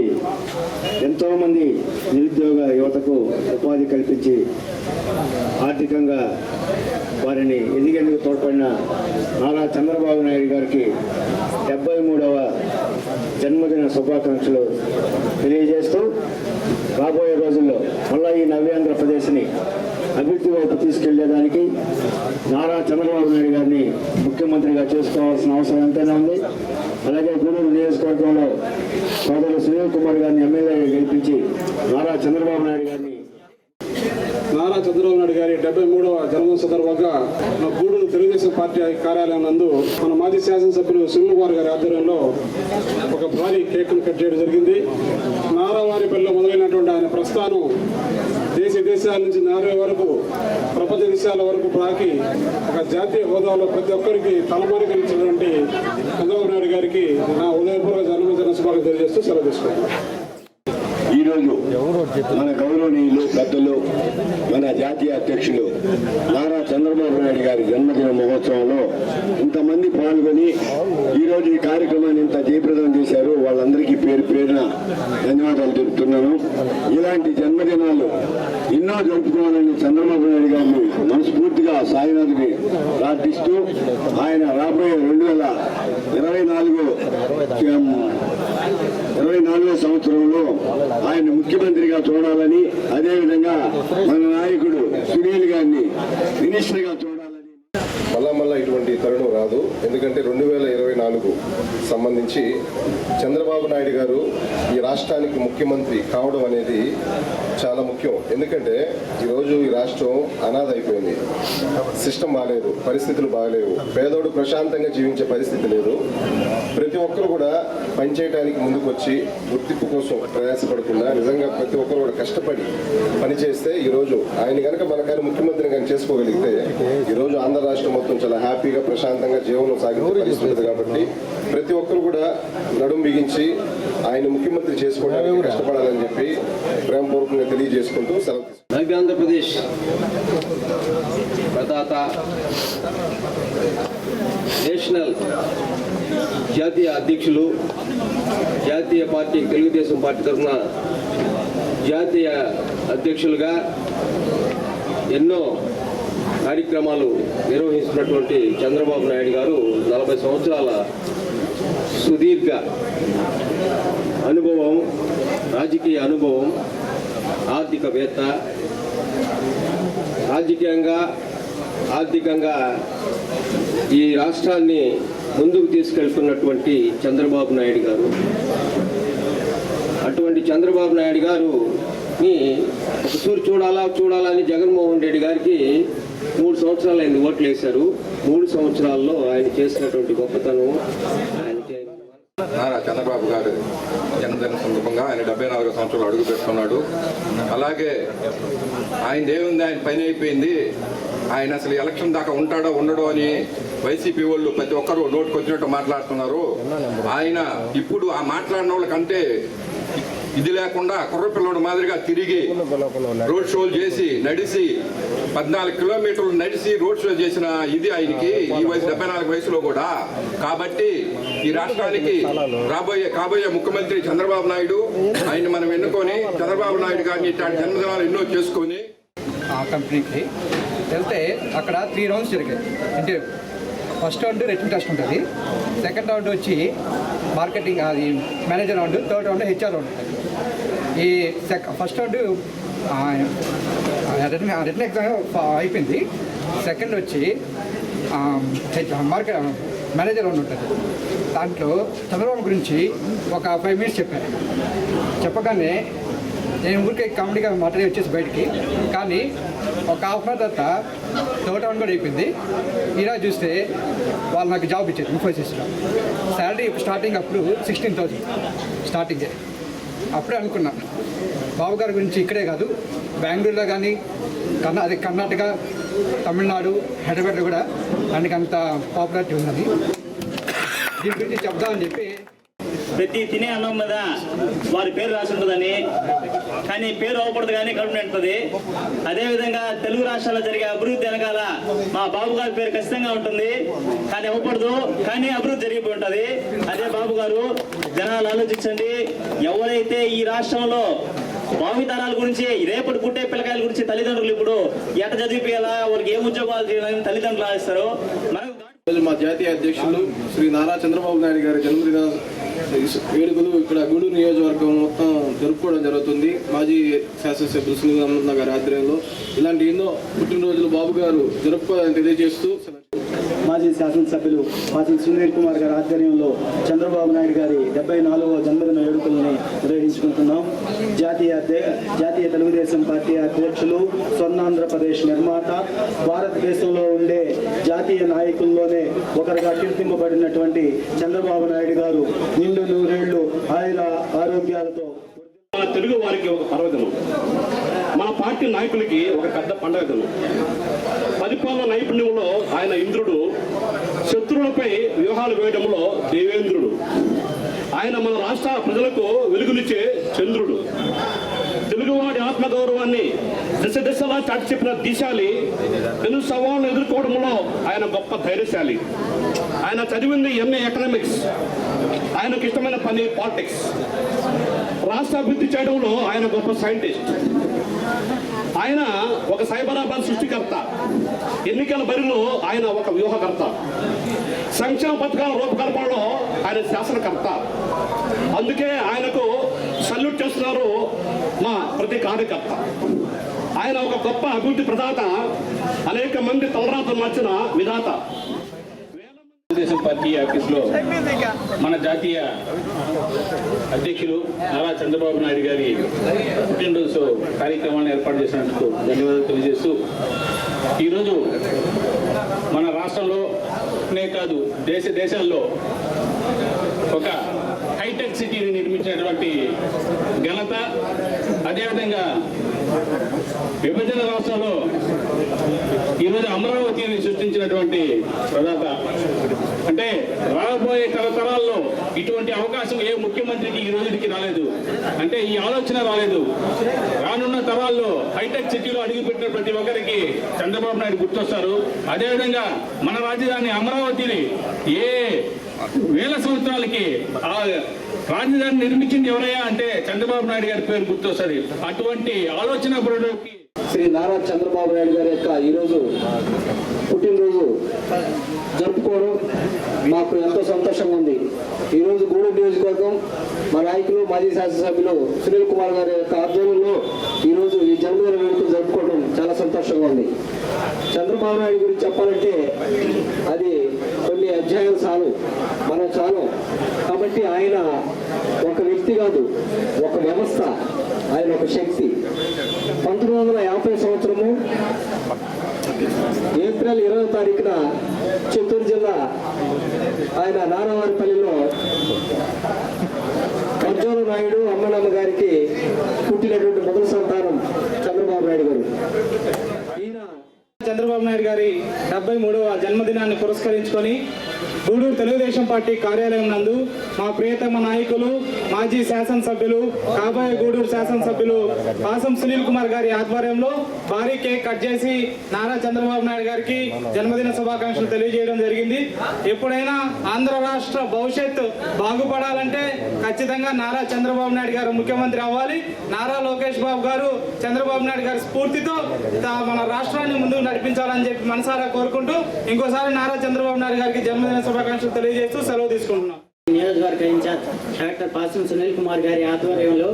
ఎంతోమంది నిరుద్యోగ యువతకు ఉపాధి కల్పించి ఆర్థికంగా వారిని ఎదిగేందుకు తోడ్పడిన నారా చంద్రబాబు నాయుడు గారికి 73వ జన్మదిన శుభాకాంక్షలు తెలియజేస్తూ, రాబోయే రోజుల్లో మళ్ళా ఈ నవ్య ఆంధ్రప్రదేశ్ని అభివృద్ధి వైపు తీసుకెళ్లేదానికి నారా చంద్రబాబు నాయుడు గారిని ముఖ్యమంత్రిగా చేసుకోవాల్సిన అవసరం ఎంతైనా ఉంది. అలాగే గూడూరు నియోజకవర్గంలో సోదరుడు సునీల్ కుమార్ గారిని ఎమ్మెల్యేగా గెలిపించి నారా చంద్రబాబు నాయుడు గారిని నారా చంద్రబాబు నాయుడు గారి 73వ జన్మదిన సందర్భంగా మన గూడూరు తెలుగుదేశం పార్టీ కార్యాలయం నందు మన మాజీ శాసనసభ్యులు సునీల్ కుమార్ గారి ఆధ్వర్యంలో ఒక భారీ కేక్ను కట్ చేయడం జరిగింది. నారావారిపల్లిలో మొదలైనటువంటి ఆయన ప్రస్థానం దేశాల నుంచి నార్వే వరకు, ప్రపంచ దేశాల వరకు ప్రాకి ఒక జాతీయ హోదాలో ప్రతి ఒక్కరికి తలమానికరించినటువంటి చంద్రబాబు నాయుడు గారికి నా ఉదయపూర్వక జన్మదిన శుభాకాంక్షలు తెలియజేస్తూ సెలవు తీసుకుంటున్నాను. ఈరోజు మన గౌరవనీయులు పెద్దలు, మన జాతీయ అధ్యక్షులు నారా చంద్రబాబు నాయుడు గారి జన్మదిన మహోత్సవంలో ఇంతమంది పాల్గొని ఈరోజు ఈ కార్యక్రమాన్ని ఇంత జయప్రదం చేశారు. వాళ్ళందరికీ పేరు పేరున ధన్యవాదాలు తెలుపుతున్నాను. ఇలాంటి జన్మదినాలు ఎన్నో జరుపుకోవాలని చంద్రబాబు నాయుడు గారిని మనస్ఫూర్తిగా సాయినాథుని ప్రార్థిస్తూ, ఆయన రాబోయే 2024వ సంవత్సరంలో ఆయన ముఖ్యమంత్రిగా చూడాలని, అదేవిధంగా మన నాయకుడు సునీల్ గారిని మినిస్టర్గా చూడాలని. మళ్ళా ఇటువంటి తరుణం రాదు. ఎందుకంటే 2024 సంబంధించి చంద్రబాబు నాయుడు గారు ఈ రాష్ట్రానికి ముఖ్యమంత్రి కావడం అనేది చాలా ముఖ్యం. ఎందుకంటే ఈరోజు ఈ రాష్ట్రం అనాథ అయిపోయింది. సిస్టమ్ బాగాలేదు, పరిస్థితులు బాగాలేవు, పేదోడు ప్రశాంతంగా జీవించే పరిస్థితి లేదు. ప్రతి ఒక్కరు కూడా పనిచేయడానికి ముందుకు వచ్చి గుర్తింపు కోసం ప్రయాసపడకుండా నిజంగా ప్రతి ఒక్కరు కూడా కష్టపడి పనిచేస్తే ఈరోజు ఆయన కనుక మనకైనా ముఖ్యమంత్రిని కనుక చేసుకోగలిగితే ఈరోజు ఆంధ్ర రాష్ట్రం మొత్తం చాలా హ్యాపీగా ప్రశాంతంగా జీవనం సాగించే పరిస్థితి. కాబట్టి ప్రతి ఒక్కరు కూడా నడుం బిగించి ఆయన ముఖ్యమంత్రి చేసుకోవడానికి కష్టపడాలని చెప్పి ప్రేమపూర్వకంగా తెలియజేసుకుంటూ సెలవు తీసుకుంటాం. నవ్య ఆంధ్రప్రదేశ్ ప్రదాత, నేషనల్ జాతీయ అధ్యక్షులు, జాతీయ పార్టీ తెలుగుదేశం పార్టీ తరఫున జాతీయ అధ్యక్షులుగా ఎన్నో కార్యక్రమాలు నిర్వహిస్తున్నటువంటి చంద్రబాబు నాయుడు గారు 40 సంవత్సరాల సుదీర్ఘ అనుభవం, రాజకీయ అనుభవం, ఆర్థికవేత్త, ఆర్థికంగా ఈ రాష్ట్రాన్ని ముందుకు తీసుకెళ్తున్నటువంటి చంద్రబాబు నాయుడు గారు. అటువంటి చంద్రబాబు నాయుడు గారుని ఒకసారి చూడాలని జగన్మోహన్ రెడ్డి గారికి 3 సంవత్సరాలు ఆయన ఓట్లు వేశారు. 3 సంవత్సరాల్లో ఆయన చేసినటువంటి గొప్పతనం, ఆయన నారా చంద్రబాబు గారు జన్మదిన సందర్భంగా ఆయన 74వ సంవత్సరంలో అడుగు పెడుతున్నాడు. అలాగే ఆయన దేవుంది, ఆయన పని అయిపోయింది. ఆయన అసలు ఎలక్షన్ దాకా ఉంటాడో ఉండడో అని వైసీపీ వాళ్ళు ప్రతి ఒక్కరూ నోటుకు వచ్చినట్టు మాట్లాడుతున్నారు. ఆయన ఇప్పుడు ఆ మాట్లాడిన వాళ్ళకంటే ఇది లేకుండా కుర్రపిల్లడు మాదిరిగా తిరిగి రోడ్ షోలు చేసి నడిచి 14 కిలోమీటర్లు నడిచి రోడ్ షో చేసిన ఇది ఆయనకి ఈ వయసు 74 వయసులో కూడా. కాబట్టి ఈ రాష్ట్రానికి కాబోయే ముఖ్యమంత్రి చంద్రబాబు నాయుడు, ఆయన మనం ఎన్నుకొని చంద్రబాబు నాయుడు గారిని ఇట్లాంటి జన్మదినాలు ఎన్నో చేసుకొని ఆ కంపెనీకి వెళ్తే అక్కడ 3 రౌండ్స్ జరిగాయి. అంటే ఫస్ట్ రౌండ్ రిటర్న్ టెస్ట్ ఉంటుంది, సెకండ్ రౌండ్ వచ్చి మార్కెటింగ్ అది manager round, third round HR round ఉంటుంది. ఈ ఫస్ట్ రౌండ్ రిటర్న్ ఎగ్జామ్ అయిపోయింది. సెకండ్ వచ్చి మేనేజర్ రౌండ్ ఉంటుంది. దాంట్లో చంద్రబాబు గురించి ఒక 5 మినిట్స్ చెప్పాను. చెప్పగానే నేను ఊరికే కామెడీగా మాట్లాడి వచ్చేసి బయటికి, కానీ ఒక హాఫ్ అన్ అవర్ తర్వాత థర్డ్ రౌండ్ కూడా అయిపోయింది. ఇలా చూస్తే వాళ్ళు నాకు జాబ్ ఇచ్చారు ఇన్ఫోసిస్లో. శాలరీ స్టార్టింగ్ అప్పుడు 16,000 స్టార్టింగే. అప్పుడే అనుకున్నా బాబు గారి గురించి ఇక్కడే కాదు, బెంగళూరులో కానీ కర్ణాటక, తమిళనాడు, హైదరాబాద్లో కూడా ఆయనకి అంత పాపులారిటీ ఉన్నది. దీని గురించి చెప్దామని చెప్పి ప్రతి తినే అన్నం మీద వారి పేరు రాసి ఉంటుందని, కానీ పేరు అవ్వకూడదు కానీ కడుపు నిండుతుంది. అదేవిధంగా తెలుగు రాష్ట్రాల్లో జరిగే అభివృద్ధి వెనకాల మా బాబు గారి పేరు ఖచ్చితంగా ఉంటుంది, కానీ అవ్వకూడదు, కానీ అభివృద్ధి జరిగిపోయి ఉంటుంది. అదే బాబు గారు. జనాలు ఆలోచించండి, ఎవరైతే ఈ రాష్ట్రంలో భావితరాల గురించి, రేపటి పుట్టే పిల్లకాయల గురించి తల్లిదండ్రులు ఇప్పుడు ఎట చదివిపోయేలా, వాళ్ళకి ఏ ఉద్యోగాలు చేయాలని తల్లిదండ్రులు ఆలోచిస్తారు. మనకు మా జాతీయ అధ్యక్షులు శ్రీ నారా చంద్రబాబు నాయుడు గారి జన్మదిన వేడుకలు ఇక్కడ గూడూరు నియోజకవర్గం మొత్తం జరుపుకోవడం జరుగుతుంది. మాజీ శాసనసభ్యులు సునీల్ గారి ఆధ్వర్యంలో ఇలాంటి ఎన్నో పుట్టినరోజులు బాబు గారు జరుపుకోవాలని తెలియజేస్తూ, మాజీ శాసనసభ్యులు మాజీ సునీల్ కుమార్ గారి ఆధ్వర్యంలో చంద్రబాబు నాయుడు గారి 74వ జన్మదిన వేడుకల్ని నిర్వహించుకుంటున్నాం. జాతీయ తెలుగుదేశం పార్టీ అధ్యక్షులు, స్వర్ణాంధ్రప్రదేశ్ నిర్మాత, భారతదేశంలో ఉండే జాతీయ నాయకుల్లోనే ఒకరిగా కీర్తింపబడినటువంటి చంద్రబాబు నాయుడు గారు నిండు 100 ఏళ్లు ఆయుర ఆరోగ్యాలతో మన తెలుగు వారికి ఒక పర్వదినం, మన పార్టీ నాయకులకి ఒక పెద్ద పండుగ దినం. పరిపాలన నైపుణ్యంలో ఆయన ఇంద్రుడు, శత్రువులపై వ్యూహాలు వేయడంలో దేవేంద్రుడు. ఆయన మన రాష్ట్ర ప్రజలకు వెలుగునిచ్చే చంద్రుడు. తెలుగువాడి ఆత్మగౌరవాన్ని దిశలా చాటి చెప్పిన దిశాలి. ఎన్నో సవాళ్ళను ఎదుర్కోవడంలో ఆయన గొప్ప ధైర్యశాలి. ఆయన చదివింది MA ఎకనామిక్స్, ఆయనకు ఇష్టమైన పని పాలిటిక్స్. రాష్ట్ర అభివృద్ధి చేయడంలో ఆయన గొప్ప సైంటిస్ట్. ఆయన ఒక సైబరాబాద్ సృష్టికర్త. ఎన్నికల బరిలో ఆయన ఒక వ్యూహకర్త. సంక్షేమ పథకాల రూపకల్పనలో ఆయన శాసనకర్త. అందుకే ఆయనకు సల్యూట్ చేస్తున్నారు మా ప్రతి కార్యకర్త. ఆయన ఒక గొప్ప అభివృద్ధి ప్రదాత, అనేక మంది తలరాతలు మార్చిన విధాత. తెలుగుదేశం పార్టీ ఆఫీసులో మన జాతీయ అధ్యక్షులు నారా చంద్రబాబు నాయుడు గారి పుట్టినరోజు కార్యక్రమాన్ని ఏర్పాటు చేసినందుకు ధన్యవాదాలు తెలియజేస్తూ, ఈరోజు మన రాష్ట్రంలోనే కాదు దేశాల్లో ఒక హైటెక్ సిటీని నిర్మించినటువంటి ఘనత, అదేవిధంగా విభజన రాష్ట్రంలో ఈరోజు అమరావతిని సృష్టించినటువంటి ప్రదాత. అంటే రాబోయే తరతరాల్లో ఇటువంటి అవకాశం ఏ ముఖ్యమంత్రికి ఈ రోజుకి రాలేదు. అంటే ఈ ఆలోచన రాలేదు. రానున్న తరాల్లో హైటెక్ సిటీలో అడుగుపెట్టిన ప్రతి ఒక్కరికి చంద్రబాబు నాయుడు గుర్తొస్తారు. అదేవిధంగా మన రాజధాని అమరావతిని ఏ వేల సంవత్సరాలకి ఆ రాజధాని నిర్మించింది ఎవరయ్యా అంటే చంద్రబాబు నాయుడు గారి పేరు గుర్తొస్తుంది. అటువంటి ఆలోచన శ్రీ నారా చంద్రబాబు నాయుడు గారి యొక్క ఈరోజు పుట్టినరోజు జరుపుకోవడం మాకు ఎంతో సంతోషంగా ఉంది. ఈరోజు గూడూరు నియోజకవర్గం మా నాయకులు మాజీ శాసనసభ్యులు సునీల్ కుమార్ గారి యొక్క ఆధ్వర్యంలో ఈరోజు ఈ జన్మదిన వేడుకలు జరుపుకోవడం చాలా సంతోషంగా ఉంది. చంద్రబాబు నాయుడు గురించి చెప్పాలంటే అది కొన్ని అధ్యాయాలు చాలు. కాబట్టి ఆయన ఒక వ్యక్తి కాదు, ఒక వ్యవస్థ. ఆయన ఒక శక్తి. 1950 సంవత్సరము ఏప్రిల్ 20వ తారీఖున చిత్తూరు జిల్లా ఆయన నారావారిపల్లిలో అర్జున నాయుడు అమ్మనమ్మ గారికి పుట్టినటువంటి మొదటి సంతానం చంద్రబాబు నాయుడు గారు. చంద్రబాబు నాయుడు గారి 73వ జన్మదినాన్ని పురస్కరించుకొని గూడూరు తెలుగుదేశం పార్టీ కార్యాలయం నందు మా ప్రియతమ నాయకులు మాజీ శాసనసభ్యులు కాబోయే గూడూరు శాసనసభ్యులు పాసం సునీల్ కుమార్ గారి ఆధ్వర్యంలో భారీ కేక్ కట్ చేసి నారా చంద్రబాబు నాయుడు గారికి జన్మదిన శుభాకాంక్షలు తెలియజేయడం జరిగింది. ఎప్పుడైనా ఆంధ్ర రాష్ట్ర భవిష్యత్తు బాగుపడాలంటే ఖచ్చితంగా నారా చంద్రబాబు నాయుడు గారు ముఖ్యమంత్రి అవ్వాలి. నారా లోకేష్ బాబు గారు చంద్రబాబు నాయుడు గారి స్ఫూర్తితో మన రాష్ట్రాన్ని ముందుకు నడిపించాలని చెప్పి మనసారా కోరుకుంటూ ఇంకోసారి నారా చంద్రబాబు నాయుడు గారికి జన్మదిన శుభాకాంక్షలు తెలియజేస్తూ సెలవు తీసుకుంటున్నాం. నియోజకవర్గ ఇన్ఛార్జ్ డాక్టర్ పాసం సునీల్ కుమార్ గారి ఆధ్వర్యంలో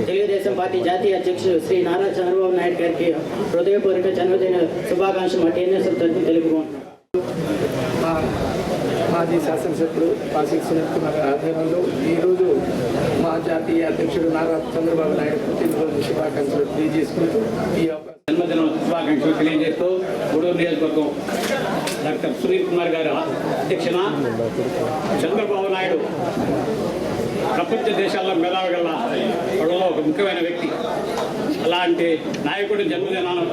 తెలుగుదేశం పార్టీ జాతీయ అధ్యక్షుడు శ్రీ నారా చంద్రబాబు నాయుడు గారికి హృదయపూర్వక జన్మదిన శుభాకాంక్షలు మా టీఎన్ఎస్ తరఫున తెలుపుకుంటున్నాం. మాజీ శాసనసభ్యుడు పాసం సునీల్ కుమార్ గారి ఆధ్వర్యంలో ఈరోజు మా జాతీయ అధ్యక్షుడు నారా చంద్రబాబు నాయుడు పుట్టినరోజు శుభాకాంక్షలు తెలియజేసుకుంటూ ఈ జన్మదిన శుభాకాంక్షలు తెలియజేస్తూ గూడూరు నియోజకవర్గం డాక్టర్ సునీల్ కుమార్ గారి అధ్యక్షన చంద్రబాబు నాయుడు ప్రపంచ దేశాల్లో మేధావిగల వాళ్ళలో ఒక ముఖ్యమైన వ్యక్తి. అలాంటి నాయకుడి జన్మదినాన్ని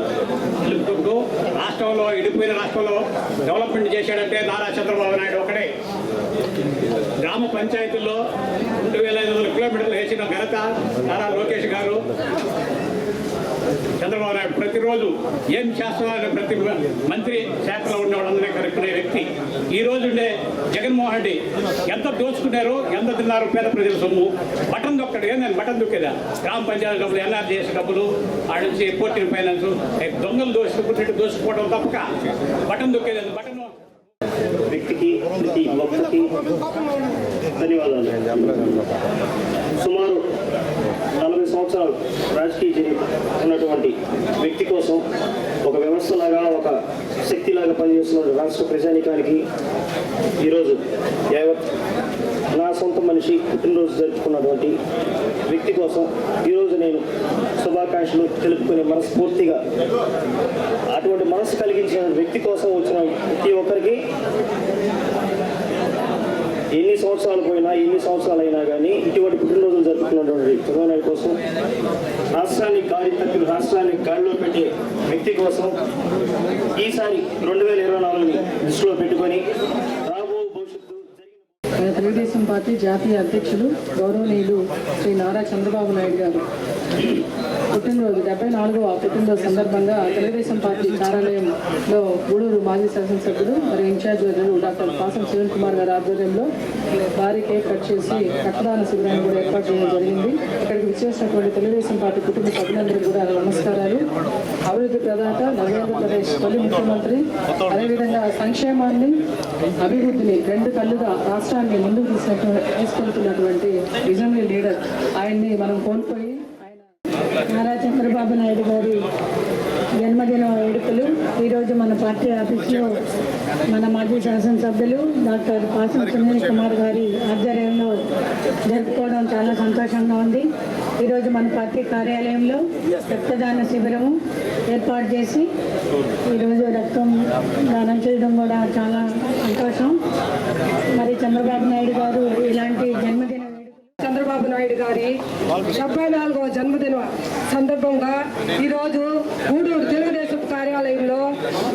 తెలుపుకుంటూ రాష్ట్రంలో ఇడిపోయిన రాష్ట్రంలో డెవలప్మెంట్ చేశాడంటే నారా చంద్రబాబు నాయుడు ఒకడే. గ్రామ పంచాయతీల్లో 2500 కిలోమీటర్లు వేసిన ఘనత నారా లోకేష్ గారు. చంద్రబాబు నాయుడు ప్రతిరోజు ఏం చేస్తున్నారని ప్రతి మంత్రి శాఖలో ఉండే వాళ్ళందరినీ కనుక్కునే వ్యక్తి. ఈ రోజు ఉండే జగన్మోహన్ రెడ్డి ఎంత దోచుకున్నారు, ఎంత తిన్నారు పేద ప్రజల సొమ్ము. బటన్ దొక్కడు ఏందని బటన్ దొక్కేదా? గ్రామ పంచాయతీ డబ్బులు, ఎన్ఆర్జీఎస్ డబ్బులు, ఆడ నుంచి పోర్టింగ్ ఫైనాన్స్ దొంగలు దోచుకోవడం తప్పక బటన్ దొక్కేది. బటన్ వ్యక్తికి ప్రతి భక్తుకి ధన్యవాదాలు. సుమారు 40 సంవత్సరాలు రాజకీయ చరిత్ర ఉన్నటువంటి వ్యక్తి కోసం ఒక వ్యవస్థలాగా, ఒక శక్తిలాగా పనిచేస్తున్న రాష్ట్ర ప్రజానీకానికి ఈరోజు యావత్ నా సొంత మనిషి పుట్టినరోజు జరుపుకున్నటువంటి వ్యక్తి కోసం ఈరోజు నేను శుభాకాంక్షలు తెలుపుకునే మనస్ఫూర్తిగా అటువంటి మనసు కలిగించిన వ్యక్తి కోసం వచ్చిన ప్రతి ఒక్కరికి ఎన్ని సంవత్సరాలు పోయినా, ఎన్ని సంవత్సరాలు అయినా కానీ ఇటువంటి పుట్టినరోజులు జరుపుకున్నటువంటి చంద్రబాబు కోసం, రాష్ట్రాన్ని గాడిలో పెట్టే వ్యక్తి కోసం ఈసారి 2024ని దృష్టిలో పెట్టుకొని రాబో భవిష్యత్తు తెలుగుదేశం పార్టీ జాతీయ అధ్యక్షులు గౌరవనీయులు శ్రీ నారా చంద్రబాబు నాయుడు గారు పుట్టినరోజు 74వ పుట్టినరోజు సందర్భంగా తెలుగుదేశం పార్టీ కార్యాలయంలో గూడూరు మాజీ శాసనసభ్యుడు మరియు ఇన్ఛార్జ్ డాక్టర్ పాసం సునీల్ కుమార్ గారి ఆధ్వర్యంలో భారీ కేక్ కట్ చేసి రక్తదాన శిబిరాన్ని కూడా ఏర్పాటు చేయడం జరిగింది. ఇక్కడికి విచ్చేసినటువంటి తెలుగుదేశం పార్టీ కుటుంబ సభ్యులందరికీ కూడా నమస్కారాలు. అభివృద్ధి ప్రదాత, నరేంద్రప్రదేశ్ తొలి ముఖ్యమంత్రి, అదేవిధంగా సంక్షేమాన్ని, అభివృద్ధిని రెండు కళ్ళుగా రాష్ట్రాన్ని ముందుకు తీసుకెళ్తున్నటువంటి విజనరీ లీడర్ ఆయన్ని మనం కోల్పోయి నారా చంద్రబాబు నాయుడు గారి జన్మదిన వేడుకలు ఈరోజు మన పార్టీ ఆఫీసులో మన మాజీ శాసనసభ్యులు డాక్టర్ పాసం సునీల్ కుమార్ గారి ఆధ్వర్యంలో జరుపుకోవడం చాలా సంతోషంగా ఉంది. ఈరోజు మన పార్టీ కార్యాలయంలో రక్తదాన శిబిరము ఏర్పాటు చేసి ఈరోజు రక్తం దానం చేయడం కూడా చాలా సంతోషం. మరి చంద్రబాబు నాయుడు గారు ఇలాంటి జన్మదిన చంద్రబాబు నాయుడు గారి 74వ జన్మదిన సందర్భంగా ఈరోజు గూడూరు తెలుగుదేశం కార్యాలయంలో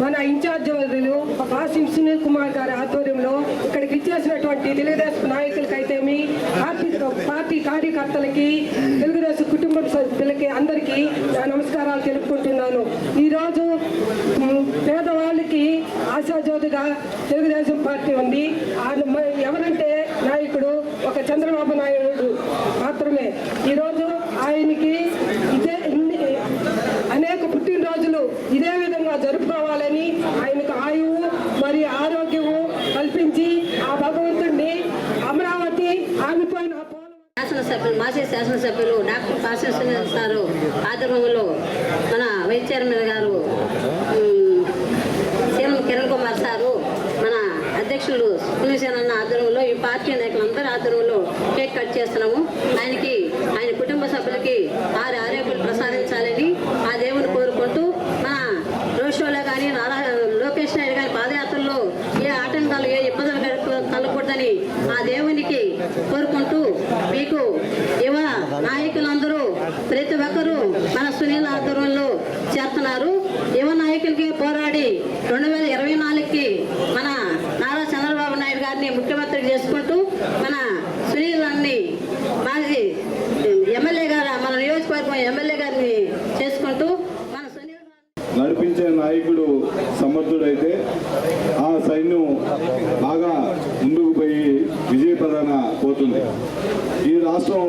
మన ఇన్ఛార్జీలు పాసం సునీల్ కుమార్ గారి ఆధ్వర్యంలో ఇక్కడికి ఇచ్చేసినటువంటి తెలుగుదేశం నాయకులకైతేమి, పార్టీ కార్యకర్తలకి, తెలుగుదేశం కుటుంబ సభ్యులకి అందరికీ నమస్కారాలు తెలుపుకుంటున్నాను. ఈరోజు పేదవాళ్ళకి ఆశాజ్యోతిగా తెలుగుదేశం పార్టీ ఉంది. ఎవరంటే నాయకుడు ఒక చంద్రబాబు నాయుడు మాత్రమే. ఈరోజు ఆయనకి అనేక పుట్టినరోజులు ఇదే విధంగా జరుపుకోవాలని ఆయనకు ఆయువు మరియు ఆరోగ్యము కల్పించి ఆ భగవంతుడిని అమరావతి ఆగిపోయిన మాజీ శాసనసభ్యులు డాక్టర్ పాసం సునీల్ సారు ఆధ్వర్యంలో మన వైస్ చైర్మన్ గారు సీఎం కిరణ్ కుమార్ సారు, మన అధ్యక్షులు పులిసేనన్న ఆధ్వర్యంలో ఈ పార్టీ నాయకులందరి ఆధ్వర్యంలో కేక్ కట్ చేస్తున్నాము. ఆయన కుటుంబ సభ్యులకి ఆరోగ్యాలు ప్రసాదించాలని ఆ దేవుని కోరుకుంటూ మన రోడ్ షోలో కానీ ఒక్కరు మన సునీల్ ఆధ్వర్యంలో చేస్తున్నారు. యువ నాయకులకి పోరాడి 2024కి మన నారా చంద్రబాబు నాయుడు గారిని ముఖ్యమంత్రి చేసుకుంటూ మన సునీల్ అన్ని మాజీ ఎమ్మెల్యే గారు మన నియోజకవర్గం ఎమ్మెల్యే గారిని చేసుకుంటూ మన సునీల్ నడిపించే నాయకుడు సమర్థుడైతే ఆ సైన్యం బాగా ముందుకు పోయి విజయపదాన పోతుంది. ఈ రాష్ట్రం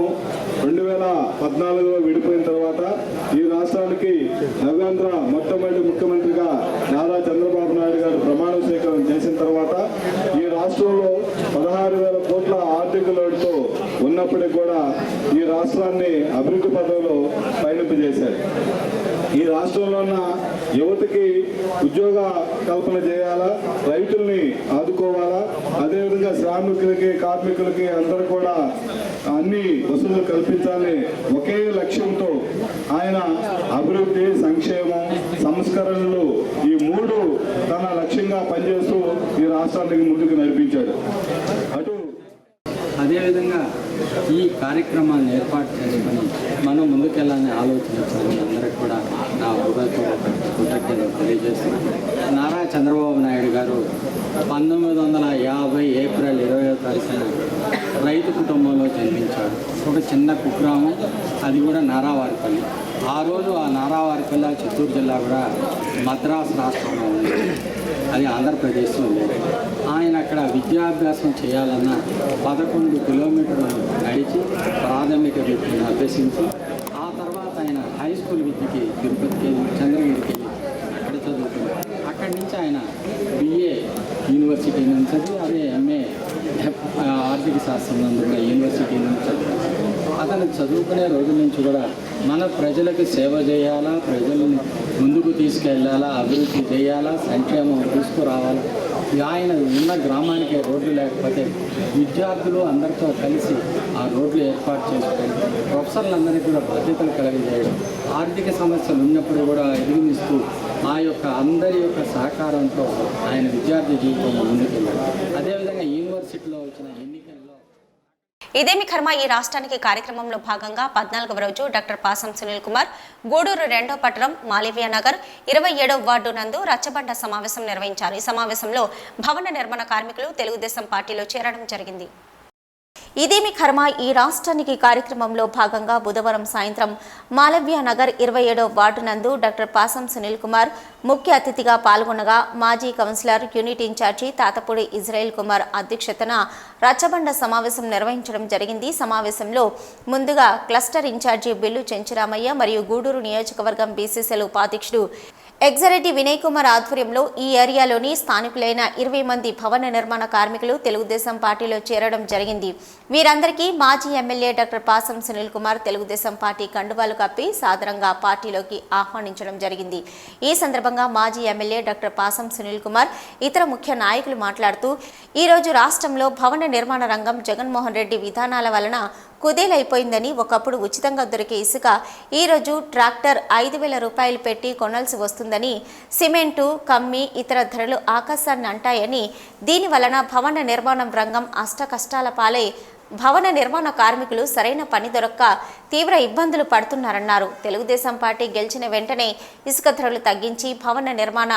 2014లో విడిపోయిన తర్వాత ఈ రాష్ట్రానికి నవ్యాంధ్ర మొట్టమొదటి ముఖ్యమంత్రిగా నారా చంద్రబాబు నాయుడు గారు ప్రమాణ స్వీకారం చేసిన తర్వాత ఈ రాష్ట్రంలో 16,000 కోట్ల ఆర్థిక లోటుతో ఉన్నప్పటికీ కూడా ఈ రాష్ట్రాన్ని అభివృద్ధి పథంలో పయనింపజేశారు. ఈ రాష్ట్రంలో ఉన్న యువతకి ఉద్యోగ కల్పన చేయాలా, రైతుల్ని ఆదుకోవాలా, అదేవిధంగా శ్రామికులకి కార్మికులకి అందరూ కూడా అన్ని వసతులు కల్పించాలని ఒకే లక్ష్యంతో ఆయన అభివృద్ధి, సంక్షేమం, సంస్కరణలు ఈ 3 తన లక్ష్యంగా పనిచేస్తూ ఈ రాష్ట్రానికి ముందుకు నడిపించాడు. అదేవిధంగా ఈ కార్యక్రమాన్ని ఏర్పాటు చేసుకొని మనం ముందుకెళ్ళాలని ఆలోచించాలని అందరికి కూడా నా హృదయపూర్వక కృతజ్ఞతలు తెలియజేస్తున్నాను. నారా చంద్రబాబు నాయుడు గారు 1950 ఏప్రిల్ 20వ తారీఖున రైతు కుటుంబంలో జన్మించాడు. ఒక చిన్న కుగ్రామం, అది కూడా నారావారిపల్లి. ఆ రోజు ఆ నారావారిపల్లి చిత్తూరు జిల్లా కూడా మద్రాసు రాష్ట్రంలో ఉంది, అది ఆంధ్రప్రదేశ్లో లేదు. ఆయన అక్కడ విద్యాభ్యాసం చేయాలన్న 11 కిలోమీటర్లు నడిచి ప్రాథమిక విద్యను అభ్యసించి ఆ తర్వాత ఆయన హై స్కూల్ విద్యకి తిరుపతికి వెళ్ళి చంద్రగిరికి వెళ్ళి అక్కడ చదువుకున్నారు. అక్కడి నుంచి ఆయన BA యూనివర్సిటీ నుంచి అదే MA ఆర్థిక శాస్త్రం నందు కూడా యూనివర్సిటీ నుంచి చదివారు. అతను చదువుకునే రోజుల నుంచి కూడా మన ప్రజలకు సేవ చేయాలా, ప్రజల్ని ముందుకు తీసుకెళ్ళాలా, అభివృద్ధి చేయాలా, సంక్షేమం తీసుకురావాలా. ఆయన ఉన్న గ్రామానికి రోడ్లు లేకపోతే విద్యార్థులు అందరితో కలిసి ఆ రోడ్లు ఏర్పాటు చేసుకొని ప్రొఫెసర్లందరికీ కూడా బాధ్యతలు కలగజేయడం, ఆర్థిక సమస్యలు ఉన్నప్పుడు కూడా ఎదిగిస్తూ ఆ యొక్క అందరి యొక్క సహకారంతో ఆయన విద్యార్థి జీవితం ముందుకెళ్ళాడు. అదేవిధంగా యూనివర్సిటీలో వచ్చిన ఎన్నికల్లో ఇదేమి కర్మ ఈ రాష్ట్రానికి కార్యక్రమంలో భాగంగా 14వ రోజు డాక్టర్ పాసం సునీల్ కుమార్ గూడూరు 2వ పట్టణం మాలివియా నగర్ 27వ వార్డు నందు రచ్చబండ సమావేశం నిర్వహించారు. ఈ సమావేశంలో భవన నిర్మాణ కార్మికులు తెలుగుదేశం పార్టీలో చేరడం జరిగింది. ఇదేమి కర్మ ఈ రాష్ట్రానికి కార్యక్రమంలో భాగంగా బుధవారం సాయంత్రం మాలవ్య నగర్ 27వ వార్డు నందు డాక్టర్ పాసం సునీల్ కుమార్ ముఖ్య అతిథిగా పాల్గొనగా మాజీ councillor unit incharge Tatapudi Israel Kumar అధ్యక్షతన రచ్చబండ సమావేశం నిర్వహించడం జరిగింది. సమావేశంలో ముందుగా క్లస్టర్ ఇన్ఛార్జి బిల్లు చెంచురామయ్య మరియు గూడూరు నియోజకవర్గం BCCL ఉపాధ్యక్షుడు ఎగ్జరెడ్డి వినయ్ కుమార్ ఆధ్వర్యంలో ఈ ఏరియాలోని స్థానికులైన 20 మంది భవన నిర్మాణ కార్మికులు తెలుగుదేశం పార్టీలో చేరడం జరిగింది. వీరందరికీ మాజీ MLA doctor Pasam Sunil Kumar Telugu Desam party కండువాలు కప్పి సాదరంగా పార్టీలోకి ఆహ్వానించడం జరిగింది. ఈ సందర్భంగా మాజీ ఎమ్మెల్యే డాక్టర్ పాసం సునీల్ కుమార్ ఇతర ముఖ్య నాయకులు మాట్లాడుతూ ఈరోజు రాష్ట్రంలో భవన నిర్మాణ రంగం జగన్మోహన్ రెడ్డి విధానాల వలన కుదేలైపోయిందని, ఒకప్పుడు ఉచితంగా దొరికే ఇసుక ఈరోజు ట్రాక్టర్ 5,000 రూపాయలు పెట్టి కొనాల్సి వస్తుందని, సిమెంటు, కమ్మి ఇతర ధరలు ఆకాశాన్ని అంటాయని, దీని వలన భవన నిర్మాణం రంగం అష్టకష్టాల పాలై భవన నిర్మాణ కార్మికులు సరైన పని దొరక్క తీవ్ర ఇబ్బందులు పడుతున్నారన్నారు. తెలుగుదేశం పార్టీ గెలిచిన వెంటనే ఇసుక ధరలు తగ్గించి భవన నిర్మాణ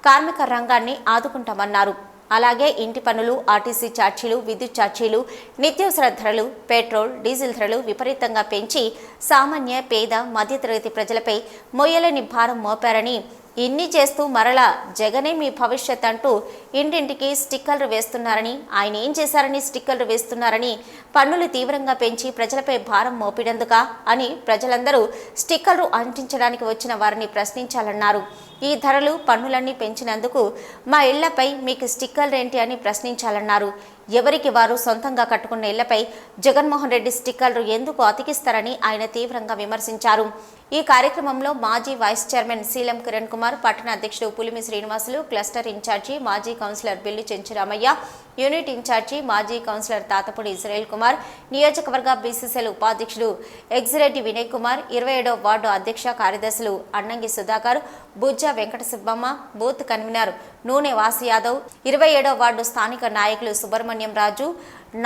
కార్మిక రంగాన్ని ఆదుకుంటామన్నారు. అలాగే ఇంటి పన్నులు, ఆర్టీసీ ఛార్జీలు, విద్యుత్ ఛార్జీలు, నిత్యావసర ధరలు, పెట్రోల్, డీజిల్ ధరలు విపరీతంగా పెంచి సామాన్య, పేద, మధ్యతరగతి ప్రజలపై మొయ్యలేని భారం మోపారని, ఇన్ని చేస్తూ మరలా జగనే మీ భవిష్యత్ అంటూ ఇంటింటికి స్టిక్కర్లు వేస్తున్నారని, ఆయన ఏం చేశారని స్టిక్కర్లు వేస్తున్నారని, పన్నులు తీవ్రంగా పెంచి ప్రజలపై భారం మోపినందుక అని ప్రజలందరూ స్టిక్కర్లు అంటించడానికి వచ్చిన వారిని ప్రశ్నించాలన్నారు. ఈ ధరలు, పన్నులన్నీ పెంచినందుకు మా ఇళ్లపై మీకు స్టిక్కర్లు ఏంటి అని ప్రశ్నించాలన్నారు. ఎవరికి వారు సొంతంగా కట్టుకున్న ఇళ్లపై జగన్మోహన్ రెడ్డి స్టిక్కర్లు ఎందుకు అతికిస్తారని ఆయన తీవ్రంగా విమర్శించారు. ఈ కార్యక్రమంలో మాజీ వైస్ చైర్మన్ శీలం కిరణ్ కుమార్, పట్టణ అధ్యక్షుడు పులిమి శ్రీనివాసులు, క్లస్టర్ ఇన్ఛార్జి మాజీ councillor Billu Chenchuramaiah, unit incharge మాజీ కౌన్సిలర్ తాతపూడి ఇజ్రాయిల్ కుమార్, నియోజకవర్గ BCCL ఉపాధ్యక్షుడు ఎగ్జిరెడ్డి వినయ్ కుమార్, 27వ వార్డు అధ్యక్ష కార్యదర్శులు Annangi Sudhakar, Bujja Venkata Subbamma, booth convener Nune Vasi Yadav, 27వ ward స్థానిక నాయకులు సుబ్రహ్మణ్యం రాజు,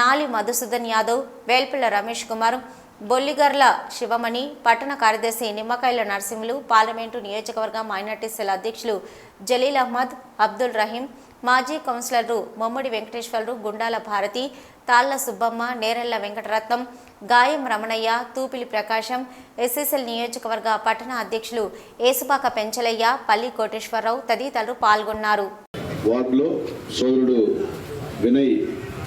నాలి మధుసూదన్ యాదవ్, వేల్పిల్ల రమేష్ కుమార్, బొల్లిగర్ల శివమణి, పట్టణ కార్యదర్శి నిమ్మకాయల నరసింహులు, పార్లమెంటు నియోజకవర్గ మైనార్టీ సెల్ అధ్యక్షులు జలీల్ అహ్మద్, అబ్దుల్ రహీం, మాజీ కౌన్సిలర్లు మొమ్మడి వెంకటేశ్వర్లు, గుండాల భారతి, తాళ్ల సుబ్బమ్మ, నేరెళ్ల వెంకటరత్నం, గాయం రమణయ్య, తూపిలి ప్రకాశం, ఎస్ఎస్ఎల్ నియోజకవర్గ పట్టణ అధ్యక్షులు ఏసుపాక పెంచలయ్య, పల్లి కోటేశ్వరరావు తదితరులు పాల్గొన్నారు. వార్డులో సోదరుడు వినయ్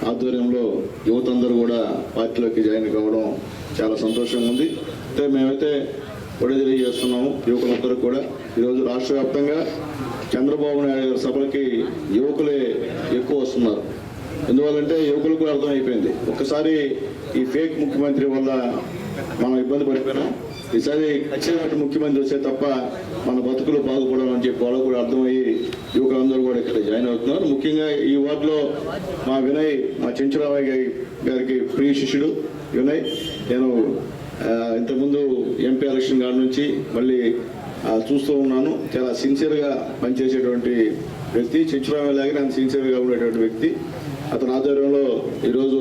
ఆధ్వర్యంలో యువతందరూ కూడా పార్టీలోకి జాయిన్ కావడం చాలా సంతోషంగా ఉంది. అయితే మేమైతే ఒడిదిరి చేస్తున్నాము యువకులందరూ కూడా. ఈరోజు రాష్ట్ర వ్యాప్తంగా చంద్రబాబు నాయుడు గారి సభలకి యువకులే ఎక్కువ వస్తున్నారు. ఎందువల్లంటే యువకులకు కూడా అర్థమైపోయింది, ఒక్కసారి ఈ ఫేక్ ముఖ్యమంత్రి వల్ల మనం ఇబ్బంది పడిపోయినా ఈసారి ఖచ్చితంగా ముఖ్యమంత్రి వస్తే తప్ప మన బతుకులు బాగుపడడం అని చెప్పి వాళ్ళకు కూడా అర్థమయ్యి యువకులందరూ కూడా ఇక్కడ జాయిన్ అవుతున్నారు. ముఖ్యంగా ఈ వార్డులో మా వినయ్, మా చెంచురామయ్య గారికి ప్రియ శిష్యుడు వినయ్. నేను ఇంతకుముందు ఎంపీ ఎలక్షన్ కాడ నుంచి మళ్ళీ చూస్తూ ఉన్నాను. చాలా సిన్సియర్గా పనిచేసేటువంటి వ్యక్తి, చెంచురామయ్య లాగా నేను సిన్సియర్గా ఉండేటువంటి వ్యక్తి. అతని ఆధ్వర్యంలో ఈరోజు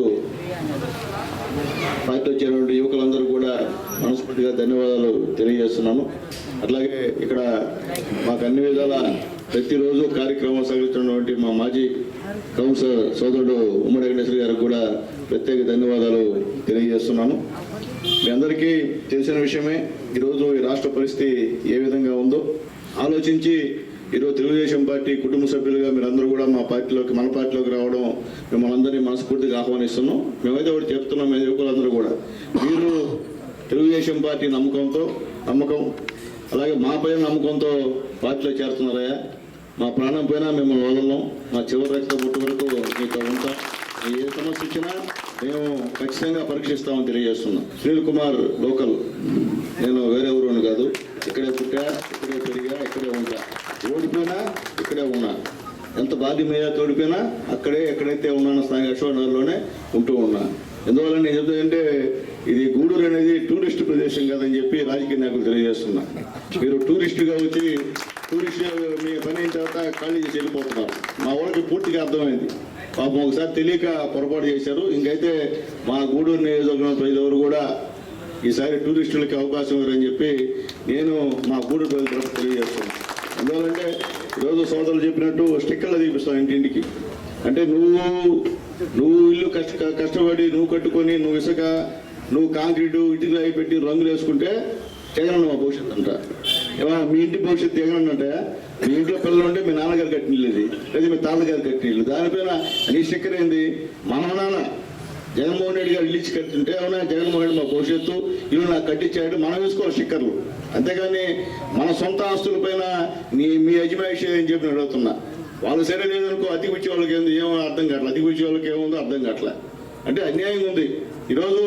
పార్టీ వచ్చేటువంటి యువకులందరూ కూడా మనస్ఫూర్తిగా ధన్యవాదాలు తెలియజేస్తున్నాను. అట్లాగే ఇక్కడ మాకు అన్ని విధాల ప్రతిరోజు కార్యక్రమం సాగిస్తున్నటువంటి మా మాజీ కౌన్సిలర్ సోదరుడు ఉమ్మడి వెంకటేశ్వర గారికి కూడా ప్రత్యేక ధన్యవాదాలు తెలియజేస్తున్నాను. మీ అందరికీ తెలిసిన విషయమే, ఈరోజు ఈ రాష్ట్ర పరిస్థితి ఏ విధంగా ఉందో ఆలోచించి ఈరోజు తెలుగుదేశం పార్టీ కుటుంబ సభ్యులుగా మీరందరూ కూడా మన పార్టీలోకి రావడం మిమ్మల్ని అందరినీ మనస్ఫూర్తిగా ఆహ్వానిస్తున్నాం. మేమైతే ఒకటి చెప్తున్నాం, మేము యువకులందరూ కూడా మీరు తెలుగుదేశం పార్టీ నమ్మకం అలాగే మా పైన నమ్మకంతో పార్టీలో చేరుతున్నారయ్యా. మా ప్రాణం పైన మిమ్మల్ని వదలం, మా చివరి రక్త పుట్టు వరకు మీకు ఉంటాం. ఏ సమస్య ఇచ్చినా మేము ఖచ్చితంగా పరీక్షిస్తామని తెలియజేస్తున్నాం. సునీల్ కుమార్ లోకల్, నేను వేరే ఊరు కాదు, ఇక్కడే పుట్టా, ఇక్కడే పెరిగా, ఇక్కడే ఉంటా. ఓడిపోయినా ఇక్కడే ఉన్నా, ఎంత బాధ్య మీద తోడిపోయినా అక్కడే ఎక్కడైతే ఉన్నానో స్థానిక అశోకనగర్లోనే ఉంటూ ఉన్నా. ఎందువల్ల నేను చెప్తానంటే ఇది గూడూరు అనేది టూరిస్ట్ ప్రదేశం కాదని చెప్పి రాజకీయ నాయకులు తెలియజేస్తున్నా. మీరు టూరిస్టుగా వచ్చి మీ పని అయిన తర్వాత ఖాళీ చేసి వెళ్ళిపోతున్నారు. మా వాళ్ళకి పూర్తిగా అర్థమైంది. పాపం ఒకసారి తెలియక పొరపాటు చేశారు. ఇంకైతే మా గూడూరు నియోజకవర్గం ప్రజలెవరు కూడా ఈసారి టూరిస్టులకి అవకాశం ఇవ్వరని చెప్పి నేను మా గూడూరు ప్రజలకు తెలియజేస్తున్నాను. ఎందువల్లంటే ఈరోజు సోదరులు చెప్పినట్టు స్టిక్కర్లు తీపిస్తాం ఇంటింటికి. అంటే నువ్వు ఇల్లు కష్టపడి నువ్వు కట్టుకొని నువ్వు ఇసుక నువ్వు కాంక్రీటు ఇటుక పెట్టి రంగులు వేసుకుంటే జగనన్న మా భవిష్యత్తు అంట. మీ ఇంటి భవిష్యత్తు జగనన్న అంటే మీ ఇంట్లో పిల్లలు ఉంటే మీ నాన్నగారు కట్టిన ఇల్లు ఇది, లేదా మీ తాతగారు కట్టిన ఇల్లు. దానిపైన నీ స్టిక్కర్ ఏంది? మన నాన్న జగన్మోహన్ రెడ్డి గారు ఇల్లు ఇచ్చి కట్టింటే అవునా జగన్మోహన్ రెడ్డి మా భవిష్యత్తు ఇల్లు నాకు కట్టించాడు మనం వేసుకోవాలి స్టిక్కర్లు. అంతేగాని మన సొంత ఆస్తుల పైన మీ యజమాయిషి అని చెప్పి అడుగుతున్నా. వాళ్ళు సరే లేదనుకో, అతికి వచ్చే వాళ్ళకి ఏంది ఏమో అర్థం కావట్లేదు, అతికి వచ్చే వాళ్ళకి ఏముందో అర్థం కావట్లే. అంటే అన్యాయం ఉంది. ఈరోజు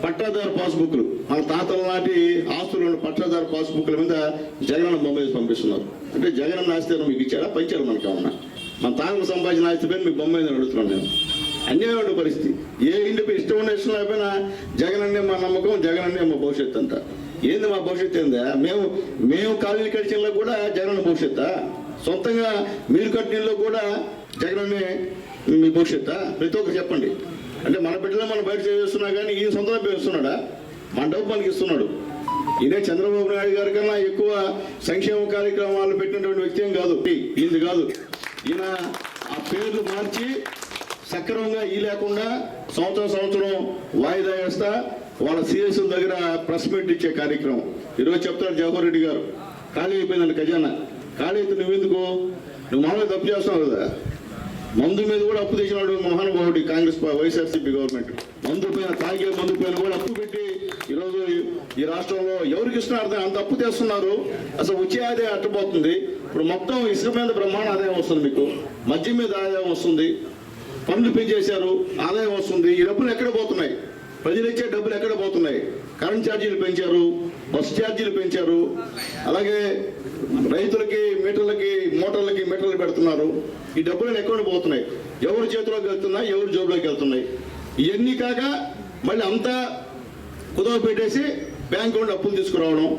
పట్టాదారు పాస్బుక్లు, మన తాతల నాటి ఆస్తులు పట్టాదారు పాస్బుక్ల మీద జగనన్న బొమ్మ వేసి పంపిస్తున్నారు. అంటే జగనన్న ఆస్తి మీకు ఇచ్చారా, పంచారు మనకి ఏమన్నా? మన తాతలు సంపాదించిన ఆస్తి పైన మీకు బొమ్మ ఏదని అడుగుతున్నాను నేను. అన్యాయమైన పరిస్థితి. ఏ ఇంటిపై ఇష్టం ఉన్న ఇష్టం లేకపోయినా జగనన్నే మా నమ్మకం, జగనన్నే మా భవిష్యత్తు అంట. ఏంది మా భవిష్యత్తు ఏందా? మేము కాలనీ కడిచిలో కూడా జగనన్న భవిష్యత్తా? సొంతంగా మీరు కట్టినలో కూడా జగనన్నే మీ భవిష్యత్తా? ప్రతి ఒక్కరు చెప్పండి. అంటే మన బిడ్డలో మనం బయట చేస్తున్నా కానీ ఈయన సొంతంగా పేరుస్తున్నాడా? మన డబ్బు మనకి ఇస్తున్నాడు. ఈయనే చంద్రబాబు నాయుడు గారి కన్నా ఎక్కువ సంక్షేమ కార్యక్రమాలు పెట్టినటువంటి వ్యక్తి ఏం కాదు, ఈయనది కాదు. ఈయన ఆ పేర్లు మార్చి సక్రమంగా ఈ లేకుండా సంవత్సరం వాయిదా వేస్తా వాళ్ళ సిఎస్ దగ్గర ప్రెస్ మీట్ ఇచ్చే కార్యక్రమం. ఈరోజు చెప్తాడు జవహర్ రెడ్డి గారు, ఖాళీ అయిపోయిందండి ఖజానా. ఖాళీ అయితే నువ్వెందుకు? నువ్వు మామూలుగా తప్పు చేస్తున్నావు కదా. మందు మీద కూడా అప్పు తెచ్చినాడు మహానుభావుడి కాంగ్రెస్ వైఎస్ఆర్సీపీ గవర్నమెంట్. మందు పైన తాగే మందు పైన కూడా అప్పు పెట్టి ఈరోజు ఈ రాష్ట్రంలో ఎవరికి ఇస్తున్నారు అంత అప్పు తెస్తున్నారు. అసలు వచ్చే ఆదాయం అట్టబోతుంది. ఇప్పుడు మొత్తం ఇసుక మీద బ్రహ్మాండ ఆదాయం వస్తుంది, మీకు మద్యం మీద ఆదాయం వస్తుంది, పన్నులు పెంచేశారు, ఆదాయం వస్తుంది. ఈ డబ్బులు ఎక్కడ పోతున్నాయి? ప్రజలు ఇచ్చే డబ్బులు ఎక్కడ పోతున్నాయి? కరెంట్ ఛార్జీలు పెంచారు, బస్సు ఛార్జీలు పెంచారు, అలాగే రైతులకి మోటార్లకి మీటర్లు పెడుతున్నారు. ఈ డబ్బులు ఎక్కడ పోతున్నాయి? ఎవరి చేతిలోకి వెళ్తున్నాయి, ఎవరి జోబులోకి వెళ్తున్నాయి? ఇవన్నీ కాక మళ్ళీ అంతా కుదవ పెట్టేసి బ్యాంకు నుండి అప్పులు తీసుకురావడం.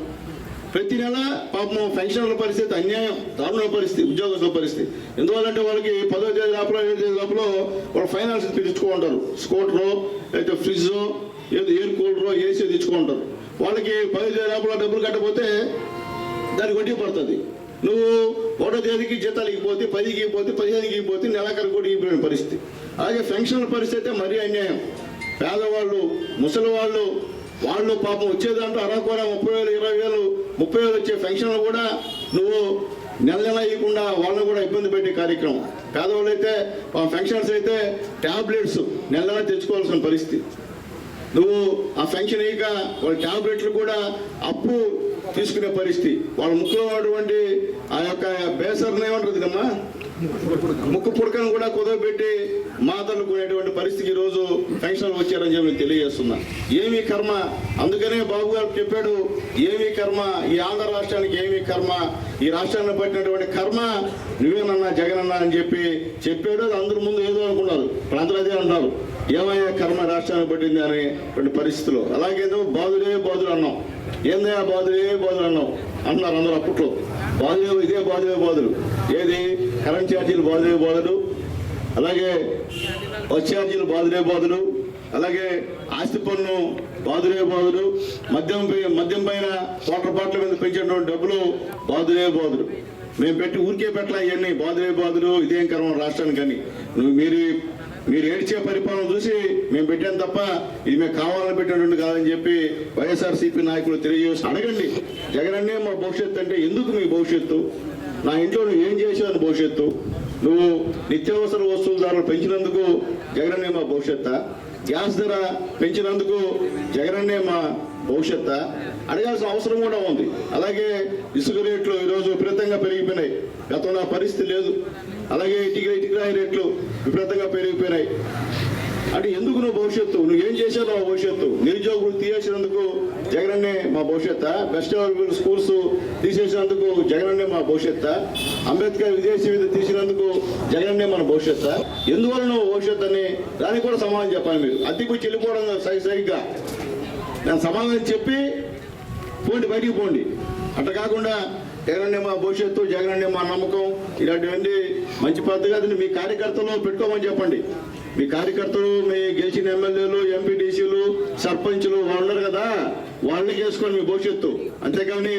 ప్రతి నెల పాపం పెన్షన్ల పరిస్థితి అన్యాయం, దారుణ పరిస్థితి, ఉద్యోగస్తుల పరిస్థితి. ఎందువల్లంటే వాళ్ళకి 10వ తేదీ లోపల 7వ తేదీ లోపల వాళ్ళు ఫైనాన్స్ పిలుచుకుంటారు. స్కూటరు, అయితే ఫ్రిడ్జ్, ఏదో ఎయిర్ కూలరో ఏసీ తెచ్చుకుంటారు. వాళ్ళకి 10 లోపల డబ్బులు కట్టకపోతే దానికి వడ్డీ పడుతుంది. నువ్వు 1వ తేదీకి జీతాలు ఇగిపోతే 10కి ఇగిపోతే 15కి ఇగిపోతే నెలాఖరు కూడా ఇగిపోయిన పరిస్థితి. అలాగే పెన్షన్ల పరిస్థితి అయితే మరీ అన్యాయం. పేదవాళ్ళు, ముసలి వాళ్ళు పాపం వచ్చేదంటూ అరకొర 30,000, 20,000, 30,000 వచ్చే పెన్షన్లు కూడా నువ్వు నెల ఇవ్వకుండా వాళ్ళని కూడా ఇబ్బంది పెట్టే కార్యక్రమం. పేదవాళ్ళు అయితే పెన్షన్స్ అయితే ట్యాబ్లెట్స్ నెల తెచ్చుకోవాల్సిన పరిస్థితి. నువ్వు ఆ పెన్షన్ ఇక వాళ్ళ ట్యాబ్లెట్లు కూడా అప్పు తీసుకునే పరిస్థితి. వాళ్ళ ముక్కులో ఉన్నటువంటి ఆ యొక్క బేసర్ని ఏమంటుంది కమ్మా, ముక్కు పుడకను కూడా కుదవబెట్టి మాతలు కొనేటువంటి పరిస్థితికి ఈరోజు పెన్షన్లు వచ్చారని చెప్పి తెలియజేస్తున్నా. ఏమీ కర్మ, అందుకనే బాబు గారు చెప్పాడు, ఏమీ కర్మ ఈ ఆంధ్ర రాష్ట్రానికి, ఏమీ కర్మ ఈ రాష్ట్రాన్ని పట్టినటువంటి కర్మ నువ్వేనన్నా జగనన్నా అని చెప్పాడు. అందరి ముందు ఏదో అనుకున్నారు, ప్రాంతాలు అదే అంటారు, ఏమయ్యా కర్మ రాష్ట్రానికి పట్టింది అనేటువంటి పరిస్థితులు. అలాగేదో బాధులే అన్నాం, ఏందయ్యా బాధులే అన్నాం అంటున్నారు అందరూ అప్పట్లో. బాధులే ఇదే బాధులు, ఏది కరెంట్ ఛార్జీలు బాధులు, అలాగే బస్ ఛార్జీలు బాధులు, అలాగే ఆస్తి పన్ను బాధులు, మద్యం పైన వాటర్ బాటిల్ మీద పెంచేటువంటి డబ్బులు బాధులు. మేము పెట్టి ఊరికే పెట్టలా ఇవన్నీ బాధులు, ఇదేం కర్మ రాష్ట్రానికి అని. మీరు ఏడ్చే పరిపాలన చూసి మేము పెట్టాను తప్ప ఇది మేము కావాలని పెట్టినటువంటి కాదని చెప్పి వైఎస్ఆర్సీపీ నాయకులు తెలియజేసి అడగండి. జగనన్నే మా భవిష్యత్తు అంటే ఎందుకు మీ భవిష్యత్తు? నా ఇంట్లో నువ్వు ఏం చేసావు భవిష్యత్తు? నువ్వు నిత్యావసర వస్తువుల ధరలు పెంచినందుకు జగనన్నే మా భవిష్యత్తా? గ్యాస్ ధర పెంచినందుకు జగనన్నే మా భవిష్యత్తా? అడగాల్సిన అవసరం కూడా ఉంది. అలాగే ఇసుక రేట్లు ఈరోజు విపరీతంగా పెరిగిపోయినాయి, గతంలో పరిస్థితి లేదు. అలాగే ఇటుకరాయి రేట్లు విపరీతంగా పెరిగిపోయినాయి. అంటే ఎందుకు నువ్వు భవిష్యత్తు? నువ్వు ఏం చేశావు నా భవిష్యత్తు? నిరుద్యోగులు తీసేసినందుకు జగనన్నే మా భవిష్యత్తా? బెస్ట్ అవైలబుల్ స్కూల్స్ తీసేసినందుకు జగనన్నే మా భవిష్యత్తా? అంబేద్కర్ విదేశీ విద్య తీసినందుకు జగనన్నే మన భవిష్యత్తా? ఎందువల్ల నువ్వు భవిష్యత్తు అని దానికి కూడా సమాధానం చెప్పాలి. మీరు అద్దెకు చెల్లిపోవడం సరిగ్గా నేను సమాధానం చెప్పి పోండి, బయటికి పోండి. అట్లా కాకుండా జగనన్నే మా భవిష్యత్తు, జగనన్నే మా నమ్మకం, ఇలాంటివన్నీ మంచి పద్ధతి కాదని మీ కార్యకర్తలు పెట్టుకోమని చెప్పండి. మీ కార్యకర్తలు, మీ గెలిచిన ఎమ్మెల్యేలు, ఎంపీటీసీలు, సర్పంచులు వాళ్ళు ఉన్నారు కదా, వాళ్ళని చేసుకోండి మీ భవిష్యత్తు. అంతేకాని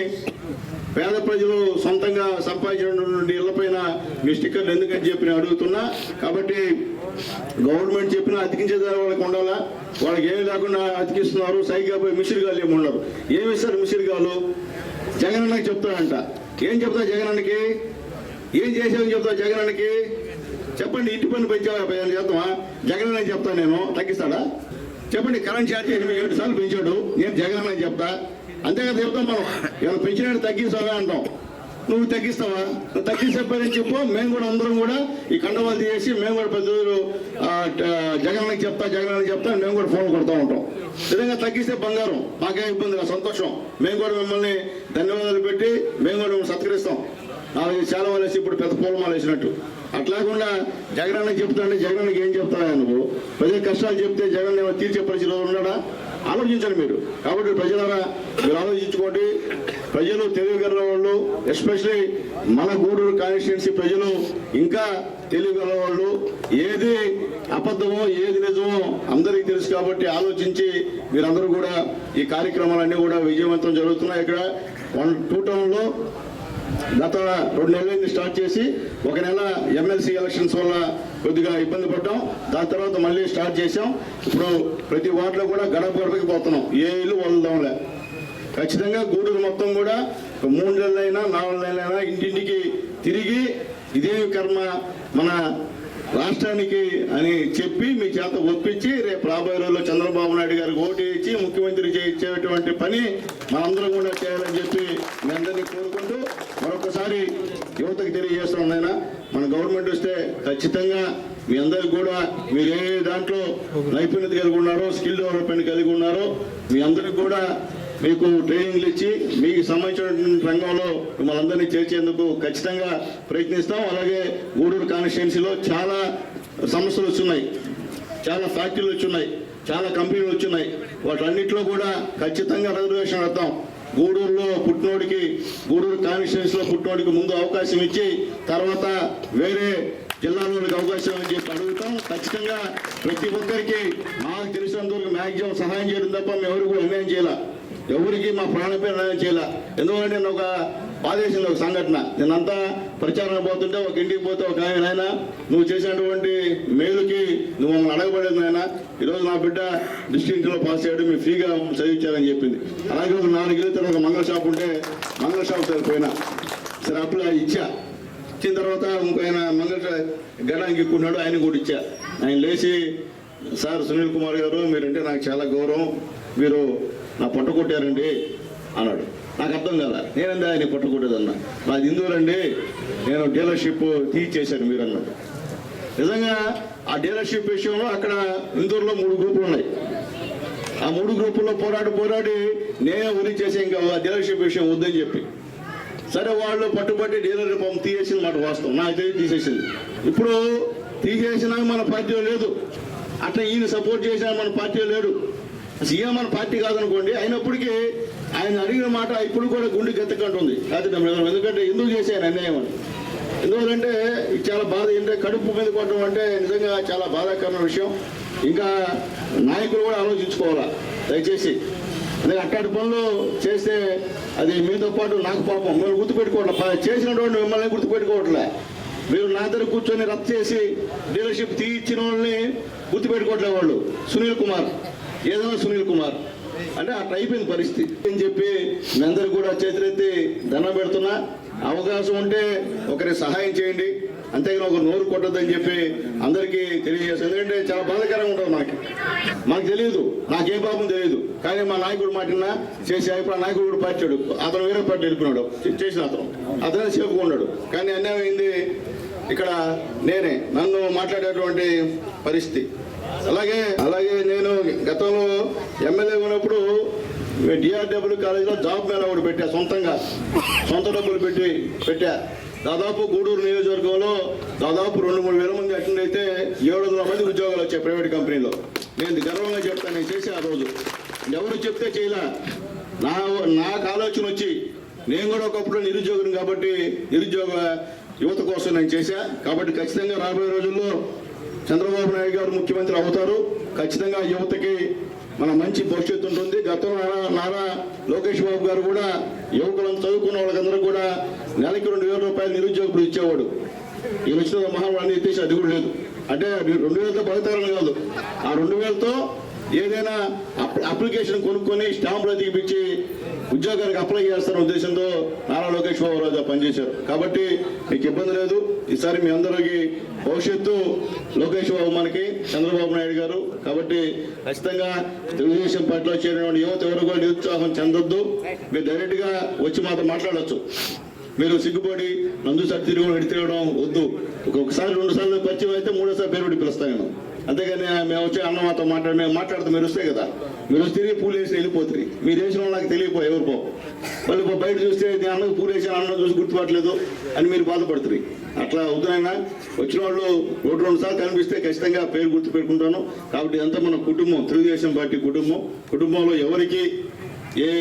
పేద ప్రజలు సొంతంగా సంపాదించినటువంటి ఇళ్లపైన మీ స్టిక్కర్లు ఎందుకని చెప్పి నేను అడుగుతున్నా. కాబట్టి గవర్నమెంట్ చెప్పినా అతికించే ధర వాళ్ళకి ఉండాలా? వాళ్ళకి ఏమి లేకుండా అతికిస్తున్నారు. సైగా పోయి మిషిరిగాలు ఏమి ఉండరు. ఏమి ఇస్తారు మిషిరిగాలు? జగనన్నకి చెప్తాడంట. ఏం చెప్తా జగనన్నకి? ఏం చేసావని చెప్తా జగనన్నకి? చెప్పండి. ఇంటి పన్ను పెంచావా? చేద్దామా? జగనన్నకి చెప్తా నేను, తగ్గిస్తాడా? చెప్పండి. కరెంట్ ఛార్జీ 7 సార్లు పెంచాడు, నేను జగనన్నకి చెప్తా. అంతే కదా చెప్తాం మనం. ఏమైనా పెంచినట్టు తగ్గిస్తావా అంటాం. నువ్వు తగ్గిస్తావా? నువ్వు తగ్గిస్తే చెప్పు. మేము కూడా అందరం కూడా ఈ కండవాళ్ళు తీసేసి మేము కూడా పెద్ద జగనన్నకి చెప్తా మేము కూడా ఫోన్ కొడతా ఉంటాం. నిజంగా తగ్గిస్తే బంగారం, మాకేం ఇబ్బంది, సంతోషం. మేము కూడా మిమ్మల్ని ధన్యవాదాలు పెట్టి మేము కూడా మిమ్మల్ని సత్కరిస్తాం. 4 చాలా వేసి ఇప్పుడు పెద్ద పూలమాల వేసినట్టు. అట్లాకుండా జగనన్నకి చెప్తాంటే జగనన్నకి ఏం చెప్తావా నువ్వు? ప్రజల కష్టాలు చెప్తే జగన్ ఏమైనా తీర్చే పరిస్థితిలో ఉన్నాడా? ఆలోచించండి మీరు. కాబట్టి ప్రజలారా మీరు ఆలోచించుకోండి. ప్రజలు తెలివిగల వాళ్ళు, ఎస్పెషలీ మన గూడూరు కాన్స్టిట్యున్సీ ప్రజలు ఇంకా తెలివిగల వాళ్ళు. ఏది అబద్ధమో ఏది నిజమో అందరికీ తెలుసు. కాబట్టి ఆలోచించి మీరందరూ కూడా ఈ కార్యక్రమాలన్నీ కూడా విజయవంతం జరుగుతున్నాయి. ఇక్కడ 2 టౌన్లో గత 2 నెలలైంది స్టార్ట్ చేసి, 1 నెల ఎమ్మెల్సీ ఎలక్షన్స్ వల్ల కొద్దిగా ఇబ్బంది పడ్డాం. దాని తర్వాత మళ్ళీ స్టార్ట్ చేసాం. ఇప్పుడు ప్రతి వార్డులో కూడా గడపకి పోతున్నాం. ఏ ఇల్లు వదలడంలే. ఖచ్చితంగా గూడూరు మొత్తం కూడా 3 నెలలైనా 4 నెలలైనా ఇంటింటికి తిరిగి ఇదేమి కర్మ మన రాష్ట్రానికి అని చెప్పి మీ చేత ఒప్పించి రేపు రాబోయే రోజుల్లో చంద్రబాబు నాయుడు గారికి ఓటు ఇచ్చి ముఖ్యమంత్రి చేయించేటువంటి పని మనందరం కూడా చేయాలని చెప్పి మీ అందరినీ కోరుకుంటూ మరొకసారి యువతకు తెలియజేస్తున్నాను. మన గవర్నమెంట్ వస్తే ఖచ్చితంగా మీ అందరికి కూడా మీరు ఏ దాంట్లో నైపుణ్యత కలిగి ఉన్నారో, స్కిల్ డెవలప్మెంట్ కలిగి ఉన్నారో మీ అందరికి కూడా మీకు ట్రైనింగ్లు ఇచ్చి మీకు సంబంధించిన రంగంలో మిమ్మల్ని అందరినీ చేర్చేందుకు ఖచ్చితంగా ప్రయత్నిస్తాం. అలాగే గూడూరు కాన్స్టిట్యున్సీలో చాలా సమస్యలు వచ్చున్నాయి, చాలా ఫ్యాక్టరీలు వచ్చున్నాయి, చాలా కంపెనీలు వచ్చున్నాయి. వాటన్నిటిలో కూడా ఖచ్చితంగా రిజర్వేషన్ ఇద్దాం. గూడూరులో పుట్టినోడికి, గూడూరు కాన్స్టిట్యూన్సీలో పుట్టినోడికి ముందు అవకాశం ఇచ్చి తర్వాత వేరే జిల్లాలోనికి అవకాశం అని చెప్పి అడుగుతాం. ఖచ్చితంగా ప్రతి ఒక్కరికి మాకు తెలిసినంతవరకు మ్యాక్సిమం సహాయం చేయడం తప్ప మేము ఎవరికి కూడా అన్యాయం చేయాల, ఎవరికి మా ప్రాణపై అన్యాయం చేయాల. ఎందుకంటే నేను ఒక బాధేసింది ఒక సంఘటన. నేనంతా ప్రచారం పోతుంటే ఒక ఇంటికి పోతే ఒక ఆయన నువ్వు చేసినటువంటి మేలుకి నువ్వు మమ్మల్ని అడగబడేది నాయన, ఈరోజు నా బిడ్డ డిస్ట్రిక్ట్లో పాస్ అయ్యాడు, మీరు ఫ్రీగా చదివించారని చెప్పింది. అలాగే ఒక 4 ఏళ్ళ తర్వాత ఒక మంగళ షాప్ ఉంటే మంగళ షాప్ సరిపోయినా సరే అప్పుడు ఇచ్చిన తర్వాత ఇంకో ఆయన మంగళ గడానికి ఎక్కున్నాడు, ఆయన కూడా ఇచ్చా. ఆయన లేచి సార్ సునీల్ కుమార్ గారు మీరంటే నాకు చాలా గౌరవం, మీరు నా పొట్ట కొట్టారండి అన్నాడు. నాకు అర్థం కదా, నేనంటే ఆయన పొట్ట కొట్టేదన్నా, నాది హిందువులండి, నేను డీలర్షిప్ తీసేశాను మీరు అన్నాడు. నిజంగా ఆ డీలర్షిప్ విషయంలో అక్కడ ఇందూరులో 3 గ్రూపులు ఉన్నాయి. ఆ 3 గ్రూపుల్లో పోరాడి నేనే ఉరి చేసి ఇంకా డీలర్షిప్ విషయం వద్దని చెప్పి సరే వాళ్ళు పట్టుబట్టి డీలర్ తీసేసింది మాట వాస్తవం, నాకు తెలియదు తీసేసింది. ఇప్పుడు తీసేసినా మన పార్టీలో లేదు, అట్లా ఈయన సపోర్ట్ చేసినా మన పార్టీలో లేడు. సీఎం మన పార్టీ కాదనుకోండి, అయినప్పటికీ ఆయన అడిగిన మాట ఇప్పుడు కూడా గుండె గెత్తకంటుంది. ఎందుకంటే ఎందుకు చేశాను అన్యాయం అని. ఎందుకంటే చాలా బాధ, ఏంటంటే కడుపు మీద కొట్టడం అంటే నిజంగా చాలా బాధాకరమైన విషయం. ఇంకా నాయకులు కూడా ఆలోచించుకోవాలా దయచేసి. అందుకే అట్టాటి పనులు చేస్తే అది మీతో పాటు నాకు పాపం మీరు గుర్తుపెట్టుకోవట్లే, చేసినటువంటి మిమ్మల్ని గుర్తుపెట్టుకోవట్లే. మీరు నా దగ్గర కూర్చొని రద్దు చేసి డీలర్షిప్ తీయించిన వాళ్ళని గుర్తుపెట్టుకోవట్లే వాళ్ళు. సునీల్ కుమార్ ఏదైనా సునీల్ కుమార్ అంటే అట్లా అయిపోయింది పరిస్థితి అని చెప్పి మీ అందరికి కూడా చేతులెత్తి దండం పెడుతున్నా. అవకాశం ఉంటే ఒకరి సహాయం చేయండి, అంతేగాని ఒక నోరు కొట్టద్దని చెప్పి అందరికీ తెలియజేస్తాను. ఎందుకంటే చాలా బాధాకరంగా ఉంటుంది మాకు తెలియదు, నాకేం పాపం తెలియదు. కానీ మా నాయకుడు మాటిన్నా చేసి ఇప్పుడు నాయకుడు కూడా పార్చాడు, అతను వేరే పార్టీ వెళ్ళిపోయినాడు, చేసిన అతనే సేఫ్గా ఉన్నాడు. కానీ అన్యాయం అయింది ఇక్కడ నేనే, నన్ను మాట్లాడేటువంటి పరిస్థితి. అలాగే నేను గతంలో ఎమ్మెల్యే ఉన్నప్పుడు డిఆర్డబ్ల్యూ కాలేజీలో జాబ్ మేళ ఒకటి పెట్టా, సొంత డబ్బులు పెట్టా. దాదాపు గూడూరు నియోజకవర్గంలో దాదాపు 2-3 వేల మంది అటెండ్ అయితే 700 మంది ఉద్యోగాలు వచ్చాయి ప్రైవేట్ కంపెనీలో. నేను గర్వంగా చెప్తాను, నేను చేసే ఆ రోజు ఎవరు చెప్తే చేయలే, నాకు ఆలోచన వచ్చి నేను కూడా ఒకప్పుడు నిరుద్యోగం కాబట్టి నిరుద్యోగ యువత కోసం నేను చేశా. కాబట్టి ఖచ్చితంగా రాబోయే రోజుల్లో చంద్రబాబు నాయుడు గారు ముఖ్యమంత్రి అవుతారు. ఖచ్చితంగా యువతకి మన మంచి భవిష్యత్తు ఉంటుంది. గతంలో నారా లోకేష్ బాబు గారు కూడా యువకులను చదువుకున్న వాళ్ళకందరూ కూడా నెలకి 2,000 రూపాయలు నిరుద్యోగులు ఇచ్చేవాడు. ఈ వచ్చిన మహావాణి ఎత్తేసి అది కూడా లేదు. అంటే 2,000తో బతుకుతారని కాదు, ఆ 2,000తో ఏదైనా అప్లికేషన్ కొనుక్కొని స్టాంపులు తీపిచ్చి ఉద్యోగానికి అప్లై చేస్తారన్న ఉద్దేశంతో నారా లోకేష్ బాబు రాజు పనిచేశారు. కాబట్టి మీకు ఇబ్బంది లేదు. ఈసారి మీ అందరికీ భవిష్యత్తు లోకేష్ బాబు మనకి చంద్రబాబు నాయుడు గారు. కాబట్టి ఖచ్చితంగా తెలుగుదేశం పార్టీలో చేరిన యువత ఎవరు కూడా నిరుత్సాహం చెందొద్దు. మీరు డైరెక్ట్గా వచ్చి మాతో మాట్లాడవచ్చు. మీరు సిగ్గుపడి నందు సార్ తిరగడం వద్దు. ఒకసారి 2 సార్లు పరిచయం అయితే 3సారి పేరు పెట్టి పిలుస్తాను నేను. అంతేగాని మేము వచ్చి అన్న మాతో మేము మాట్లాడితే మీరు వస్తే కదా, మీరు వస్తే పూలు వేసి వెళ్ళిపోతుంది. మీరు వేసిన నాకు తెలియపోయి ఎవరిపో వాళ్ళు బయట చూస్తే నేను అన్నకు పూలు వేసిన అన్నం చూసి గుర్తుపట్టలేదు అని మీరు బాధపడుతుంది. అట్లా వద్దునైనా వచ్చిన వాళ్ళు 1-2 సార్లు కనిపిస్తే ఖచ్చితంగా పేరు గుర్తు పెట్టుకుంటాను. కాబట్టి ఇదంతా మన కుటుంబం, తెలుగుదేశం పార్టీ కుటుంబంలో ఎవరికి ఏ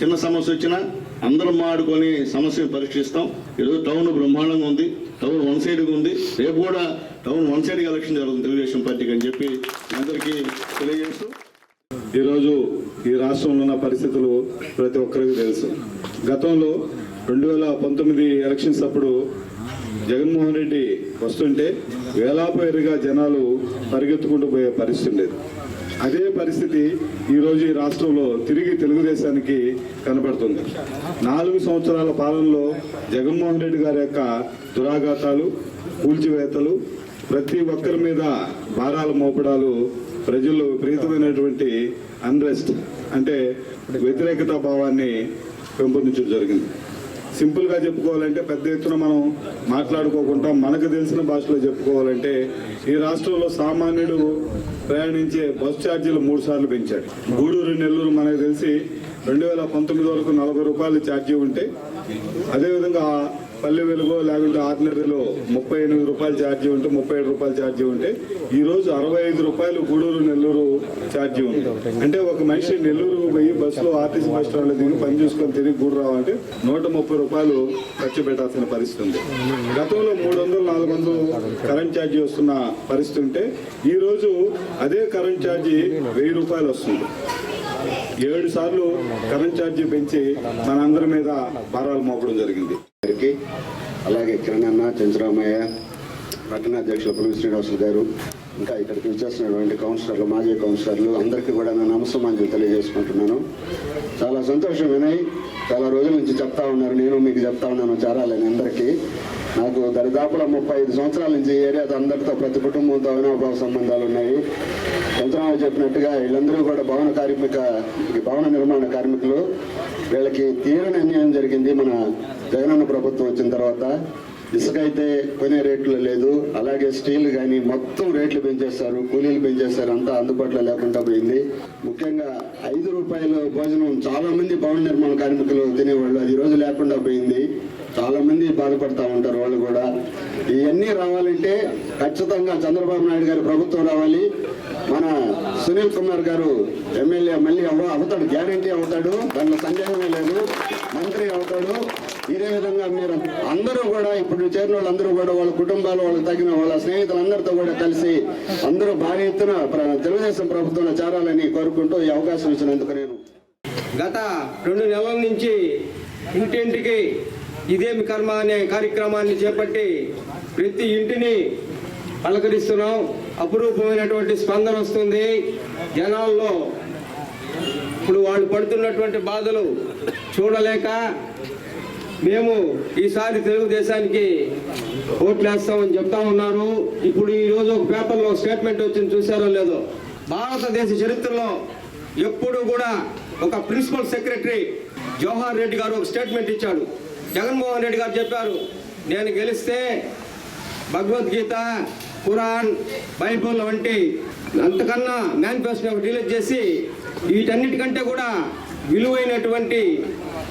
చిన్న సమస్య వచ్చినా అందరం మాడుకొని సమస్యను పరీక్షిస్తాం. ఈరోజు టౌన్ బ్రహ్మాండంగా ఉంది, టౌన్ 1 సైడ్గా ఉంది. రేపు కూడా టౌన్ 1 సైడ్గా ఎలక్షన్ జరుగుతుంది తెలుగుదేశం పార్టీకి అని చెప్పి అందరికీ తెలియజేస్తూ, ఈరోజు ఈ రాష్ట్రంలో ఉన్న పరిస్థితులు ప్రతి ఒక్కరికి తెలుసు. గతంలో 2019 ఎలక్షన్స్ అప్పుడు జగన్మోహన్ రెడ్డి వస్తుంటే వేలాపేరుగా జనాలు పరిగెత్తుకుంటూ పోయే పరిస్థితి లేదు. అదే పరిస్థితి ఈరోజు ఈ రాష్ట్రంలో తిరిగి తెలుగుదేశానికి కనపడుతుంది. 4 సంవత్సరాల పాలనలో జగన్మోహన్ రెడ్డి గారి యొక్క దురాఘాతాలు, కూల్చివేతలు, ప్రతి ఒక్కరి మీద భారాలు మోపడాలు, ప్రజలు విపరీతమైనటువంటి అన్రెస్ట్ అంటే వ్యతిరేకతా భావాన్ని పెంపొందించడం జరిగింది. సింపుల్గా చెప్పుకోవాలంటే పెద్ద ఎత్తున మనం మాట్లాడుకోకుండా మనకు తెలిసిన భాషలో చెప్పుకోవాలంటే ఈ రాష్ట్రంలో సామాన్యుడు ప్రయాణించే బస్ ఛార్జీలు 3 సార్లు పెంచాడు. గూడూరు నెల్లూరు మనకు తెలిసి 2019 వరకు 40 రూపాయలు ఛార్జీ ఉంటే, అదేవిధంగా పల్లె వెలుగో లేకుంటే ఆర్డినరీలో 38 రూపాయలు ఛార్జీ ఉంటే 37 రూపాయలు ఛార్జీ ఉంటే ఈరోజు 65 రూపాయలు గూడూరు నెల్లూరు ఛార్జీ ఉంది. అంటే ఒక మనిషి నెల్లూరు పోయి బస్సులో ఆర్టీసీ బస్ స్టాండ్లో దిగి పని చూసుకొని తిరిగి గూడు రావాలంటే 130 రూపాయలు ఖర్చు పెట్టాల్సిన పరిస్థితి ఉంది. గతంలో 300-400 కరెంట్ ఛార్జీ వస్తున్న పరిస్థితి ఉంటే ఈరోజు అదే కరెంట్ ఛార్జీ 1000 రూపాయలు వస్తుంది. 7 సార్లు కరెంట్ ఛార్జీ పెంచి మనందరి మీద భారాలు మోపడం జరిగింది. అలాగే కిరణ్ చంద్రరామయ్య, పట్టణాధ్యక్షులు పులుగు శ్రీనివాసులు గారు, ఇంకా ఇక్కడికి వచ్చేసినటువంటి కౌన్సిలర్లు, మాజీ కౌన్సిలర్లు అందరికీ కూడా నేను నమస్కారం తెలియజేసుకుంటున్నాను. చాలా సంతోషం వినయ్, చాలా రోజుల నుంచి చెప్తా ఉన్నారు, నేను మీకు చెప్తా ఉన్నాను చేరాలని అందరికీ. నాకు దరిదాపుల 35 సంవత్సరాల నుంచి ఏరియాతో అందరితో ప్రతి కుటుంబంతో అవినాభావ సంబంధాలు ఉన్నాయి. చంద్రరావు చెప్పినట్టుగా వీళ్ళందరూ కూడా భవన నిర్మాణ కార్మికులు. వీళ్ళకి తీరని అన్యాయం జరిగింది మన జగనన్న ప్రభుత్వం వచ్చిన తర్వాత. ఇసుక అయితే కొనే రేట్లు లేదు, అలాగే స్టీల్ కానీ మొత్తం రేట్లు పెంచేస్తారు, కూలీలు పెంచేస్తారు, అంతా అందుబాటులో లేకుండా పోయింది. ముఖ్యంగా 5 రూపాయల భోజనం చాలా మంది భవన నిర్మాణ కార్మికులు తినేవాళ్ళు, అది రోజు లేకుండా పోయింది. చాలా మంది బాధపడతా ఉంటారు వాళ్ళు కూడా. ఇవన్నీ రావాలంటే ఖచ్చితంగా చంద్రబాబు నాయుడు గారి ప్రభుత్వం రావాలి. మన సునీల్ కుమార్ గారు ఎమ్మెల్యే మళ్ళీ అవుతాడు, గ్యారంటీ అవుతాడు, దాంట్లో సందేహమే లేదు, మంత్రి అవుతాడు. ఇదే విధంగా మీరు అందరూ కూడా ఇప్పుడు చేరిన వాళ్ళందరూ కూడా వాళ్ళ కుటుంబాలు, వాళ్ళకి తగిన వాళ్ళ స్నేహితులందరితో కూడా కలిసి అందరూ భారీ ఎత్తున తెలుగుదేశం ప్రభుత్వంలో చేరాలని కోరుకుంటూ ఈ అవకాశం ఇచ్చినందుకు నేను గత 2 నెలల నుంచి ఇంటింటికి ఇదేమి కర్మ అనే కార్యక్రమాన్ని చేపట్టి ప్రతి ఇంటిని పలకరిస్తున్నాం. అపురూపమైనటువంటి స్పందన వస్తుంది జనాల్లో. ఇప్పుడు వాళ్ళు పడుతున్నటువంటి బాధలు చూడలేక మేము ఈసారి తెలుగుదేశానికి ఓట్లేస్తామని చెప్తా ఉన్నారు. ఇప్పుడు ఈరోజు ఒక పేపర్లో స్టేట్మెంట్ వచ్చింది, చూసారో లేదో. భారతదేశ చరిత్రలో ఎప్పుడు కూడా ఒక ప్రిన్సిపల్ సెక్రటరీ జవహర్ రెడ్డి గారు ఒక స్టేట్మెంట్ ఇచ్చాడు. జగన్మోహన్ రెడ్డి గారు చెప్పారు, నేను గెలిస్తే భగవద్గీత, ఖురాన్, బైబుల్ వంటి అంతకన్నా మేనిఫెస్టో రిలీజ్ చేసి వీటన్నిటికంటే కూడా విలువైనటువంటి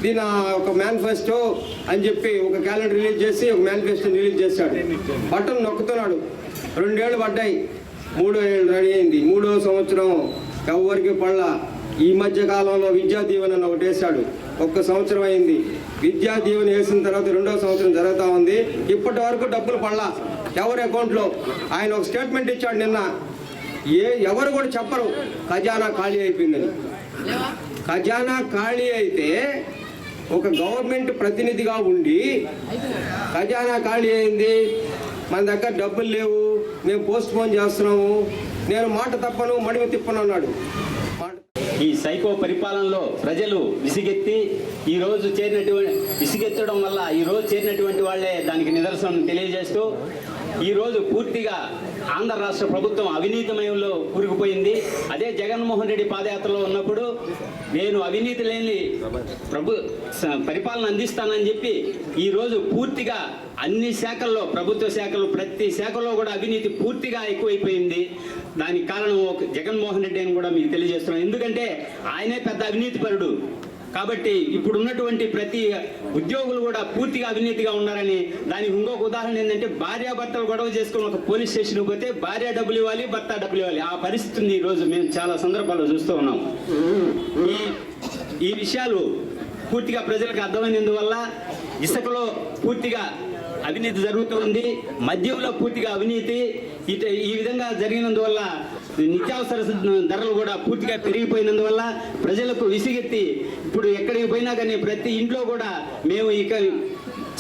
దీని ఒక మేనిఫెస్టో అని చెప్పి ఒక క్యాలెండర్ రిలీజ్ చేసి ఒక మేనిఫెస్టో రిలీజ్ చేశాడు. బటన్ నొక్కుతున్నాడు. 2 ఏళ్ళు పడ్డాయి, 3వ ఏళ్ళు రెడీ అయింది, 3వ సంవత్సరం ఎవరికి పడలా. ఈ మధ్య కాలంలో విద్యా దీవెన ఒకటి వేశాడు, 1 సంవత్సరం అయింది. విద్యా దీవెన వేసిన తర్వాత 2వ సంవత్సరం జరుగుతూ ఉంది. ఇప్పటి వరకు డబ్బులు పడలా ఎవరి అకౌంట్లో. ఆయన ఒక స్టేట్మెంట్ ఇచ్చాడు నిన్న, ఎవరు కూడా చెప్పరు ఖజానా ఖాళీ అయిపోయిందని. ఖజానా ఖాళీ అయితే ఒక గవర్నమెంట్ ప్రతినిధిగా ఉండి ఖజానా ఖాళీ అయింది, మన దగ్గర డబ్బులు లేవు, మేము పోస్ట్ పోన్ చేస్తున్నాము, నేను మాట తప్పను మడిమి తిప్పను అన్నాడు. ఈ సైకో పరిపాలనలో ప్రజలు విసిగెత్తడం వల్ల ఈరోజు చేరినటువంటి వాళ్ళే దానికి నిదర్శనం తెలియజేస్తూ ఈరోజు పూర్తిగా ఆంధ్ర రాష్ట్ర ప్రభుత్వం అవినీతిమయంలో కూరుకుపోయింది. అదే జగన్మోహన్ రెడ్డి పాదయాత్రలో ఉన్నప్పుడు నేను అవినీతి లేని పరిపాలన అందిస్తానని చెప్పి ఈరోజు పూర్తిగా అన్ని శాఖల్లో, ప్రభుత్వ శాఖలు ప్రతి శాఖలో కూడా అవినీతి పూర్తిగా ఎక్కువైపోయింది. దానికి కారణం జగన్మోహన్ రెడ్డి అని కూడా మీకు తెలియజేస్తున్నాను. ఎందుకంటే ఆయనే పెద్ద అవినీతిపరుడు. కాబట్టి ఇప్పుడు ఉన్నటువంటి ప్రతి ఉద్యోగులు కూడా పూర్తిగా అవినీతిగా ఉన్నారని దానికి ఇంకొక ఉదాహరణ ఏంటంటే, భార్యాభర్తలు గొడవ చేసుకుని ఒక పోలీస్ స్టేషన్కి పోతే భార్య డబ్బులు ఇవ్వాలి, భర్త డబ్బులు ఇవ్వాలి. ఆ పరిస్థితి ఉంది ఈరోజు, మేము చాలా సందర్భాల్లో చూస్తూ ఉన్నాం. ఈ విషయాలు పూర్తిగా ప్రజలకు అర్థమైనందువల్ల ఇసుకలో పూర్తిగా అవినీతి జరుగుతుంది, మద్యంలో పూర్తిగా అవినీతి, ఈ విధంగా జరిగినందువల్ల నిత్యావసర ధరలు కూడా పూర్తిగా పెరిగిపోయినందువల్ల ప్రజలకు విసిగెత్తి ఇప్పుడు ఎక్కడికి పోయినా కానీ ప్రతి ఇంట్లో కూడా మేము ఇక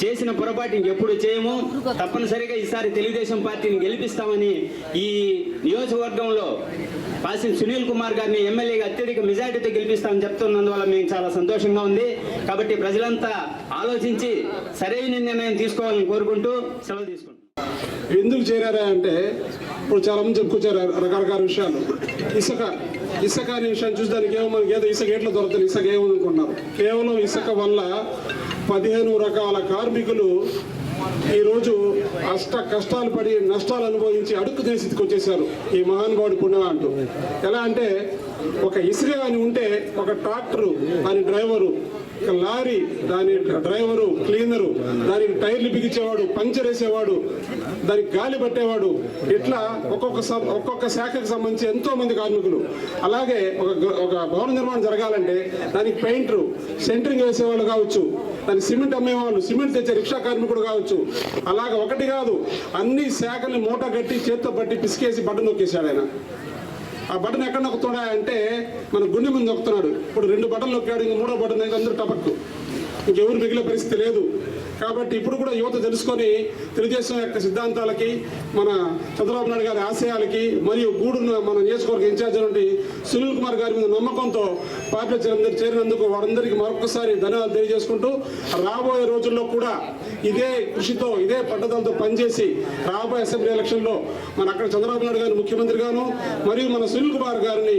చేసిన పొరపాటు ఇంకెప్పుడు చేయము, తప్పనిసరిగా ఈసారి తెలుగుదేశం పార్టీని గెలిపిస్తామని ఈ నియోజకవర్గంలో పాసిం సునీల్ కుమార్ గారిని ఎమ్మెల్యేగా అత్యధిక మెజార్టీతో గెలిపిస్తామని చెప్తున్నందువల్ల మేము చాలా సంతోషంగా ఉంది. కాబట్టి ప్రజలంతా ఆలోచించి సరైన నిర్ణయం తీసుకోవాలని కోరుకుంటూ సెలవు తీసుకుంటాం. ఎందుకు చేరారా అంటే, ఇప్పుడు చాలా మంది చెప్పుకొచ్చారు రకరకాల విషయాలు. ఇసుక అనే విషయాన్ని చూసేదానికి ఏమో మనకి ఏదో ఇసుక ఎట్లా దొరుకుతుంది, ఇసుక ఏమనుకుంటున్నారు. కేవలం ఇసుక వల్ల 15 రకాల కార్మికులు ఈరోజు కష్టాలు పడి నష్టాలు అనుభవించి అడుక్కు స్థితికి వచ్చేసారు ఈ మహానుభావుడి పుణ్యం అంటూ. ఎలా అంటే, ఒక ఇసుక అని ఉంటే ఒక ట్రాక్టరు అని డ్రైవరు లారీ, దాని డ్రైవరు, క్లీనరు, దానికి టైర్లు బిగించేవాడు, పంచర్ వేసేవాడు, దానికి గాలి పట్టేవాడు, ఇట్లా ఒక్కొక్క శాఖకు సంబంధించి ఎంతో మంది కార్మికులు. అలాగే ఒక భవన నిర్మాణం జరగాలంటే దానికి పెయింటరు, సెంటరింగ్ వేసేవాళ్ళు కావచ్చు, దానికి సిమెంట్ అమ్మేవాళ్ళు, సిమెంట్ తెచ్చే రిక్షా కార్మికుడు కావచ్చు. అలాగే ఒకటి కాదు, అన్ని శాఖల్ని మూట కట్టి చేత్తో పట్టి పిసికేసి బటన్ నొక్కేశాడు ఆయన. ఆ బటన్ ఎక్కడ నొక్కుతున్నా అంటే మన గుండె ముందు నొక్కుతున్నాడు. ఇప్పుడు 2 బటన్లు నొక్కాడు, ఇంక 3వ బటన్ అయితే అందరూ టపక్కు, ఇంకెవరు మిగిలిన పరిస్థితి లేదు. కాబట్టి ఇప్పుడు కూడా యువత తెలుసుకొని తెలుగుదేశం యొక్క సిద్ధాంతాలకి, మన చంద్రబాబు నాయుడు గారి ఆశయాలకి, మరియు గూడూరు మన నియోజకవర్గ ఇన్ఛార్జ్ నుండి సునీల్ కుమార్ గారి మీద నమ్మకంతో పార్టీలో చేరినందుకు వారందరికీ మరొకసారి ధన్యవాదాలు తెలియజేసుకుంటూ, రాబోయే రోజుల్లో కూడా ఇదే కృషితో, ఇదే పట్టుదలతో పనిచేసి రాబోయే అసెంబ్లీ ఎలక్షన్లో మన అక్కడ చంద్రబాబు నాయుడు గారిని ముఖ్యమంత్రిగాను, మరియు మన సునీల్ కుమార్ గారిని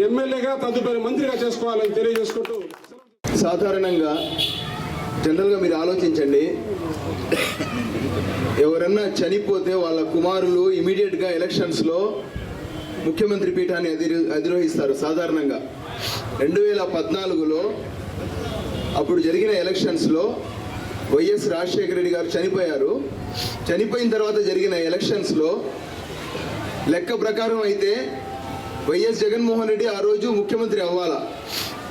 ఎమ్మెల్యేగా, తదుపరి మంత్రిగా చేసుకోవాలని తెలియజేసుకుంటూ, సాధారణంగా జనరల్గా మీరు ఆలోచించండి, ఎవరన్నా చనిపోతే వాళ్ళ కుమారులు ఇమీడియట్గా ఎలక్షన్స్లో ముఖ్యమంత్రి పీఠాన్ని అధిరోహిస్తారు. సాధారణంగా 2014లో అప్పుడు జరిగిన ఎలక్షన్స్లో వైఎస్ రాజశేఖర రెడ్డి గారు చనిపోయారు. చనిపోయిన తర్వాత జరిగిన ఎలక్షన్స్లో లెక్క ప్రకారం అయితే వైఎస్ జగన్మోహన్ రెడ్డి ఆ రోజు ముఖ్యమంత్రి అవ్వాలా.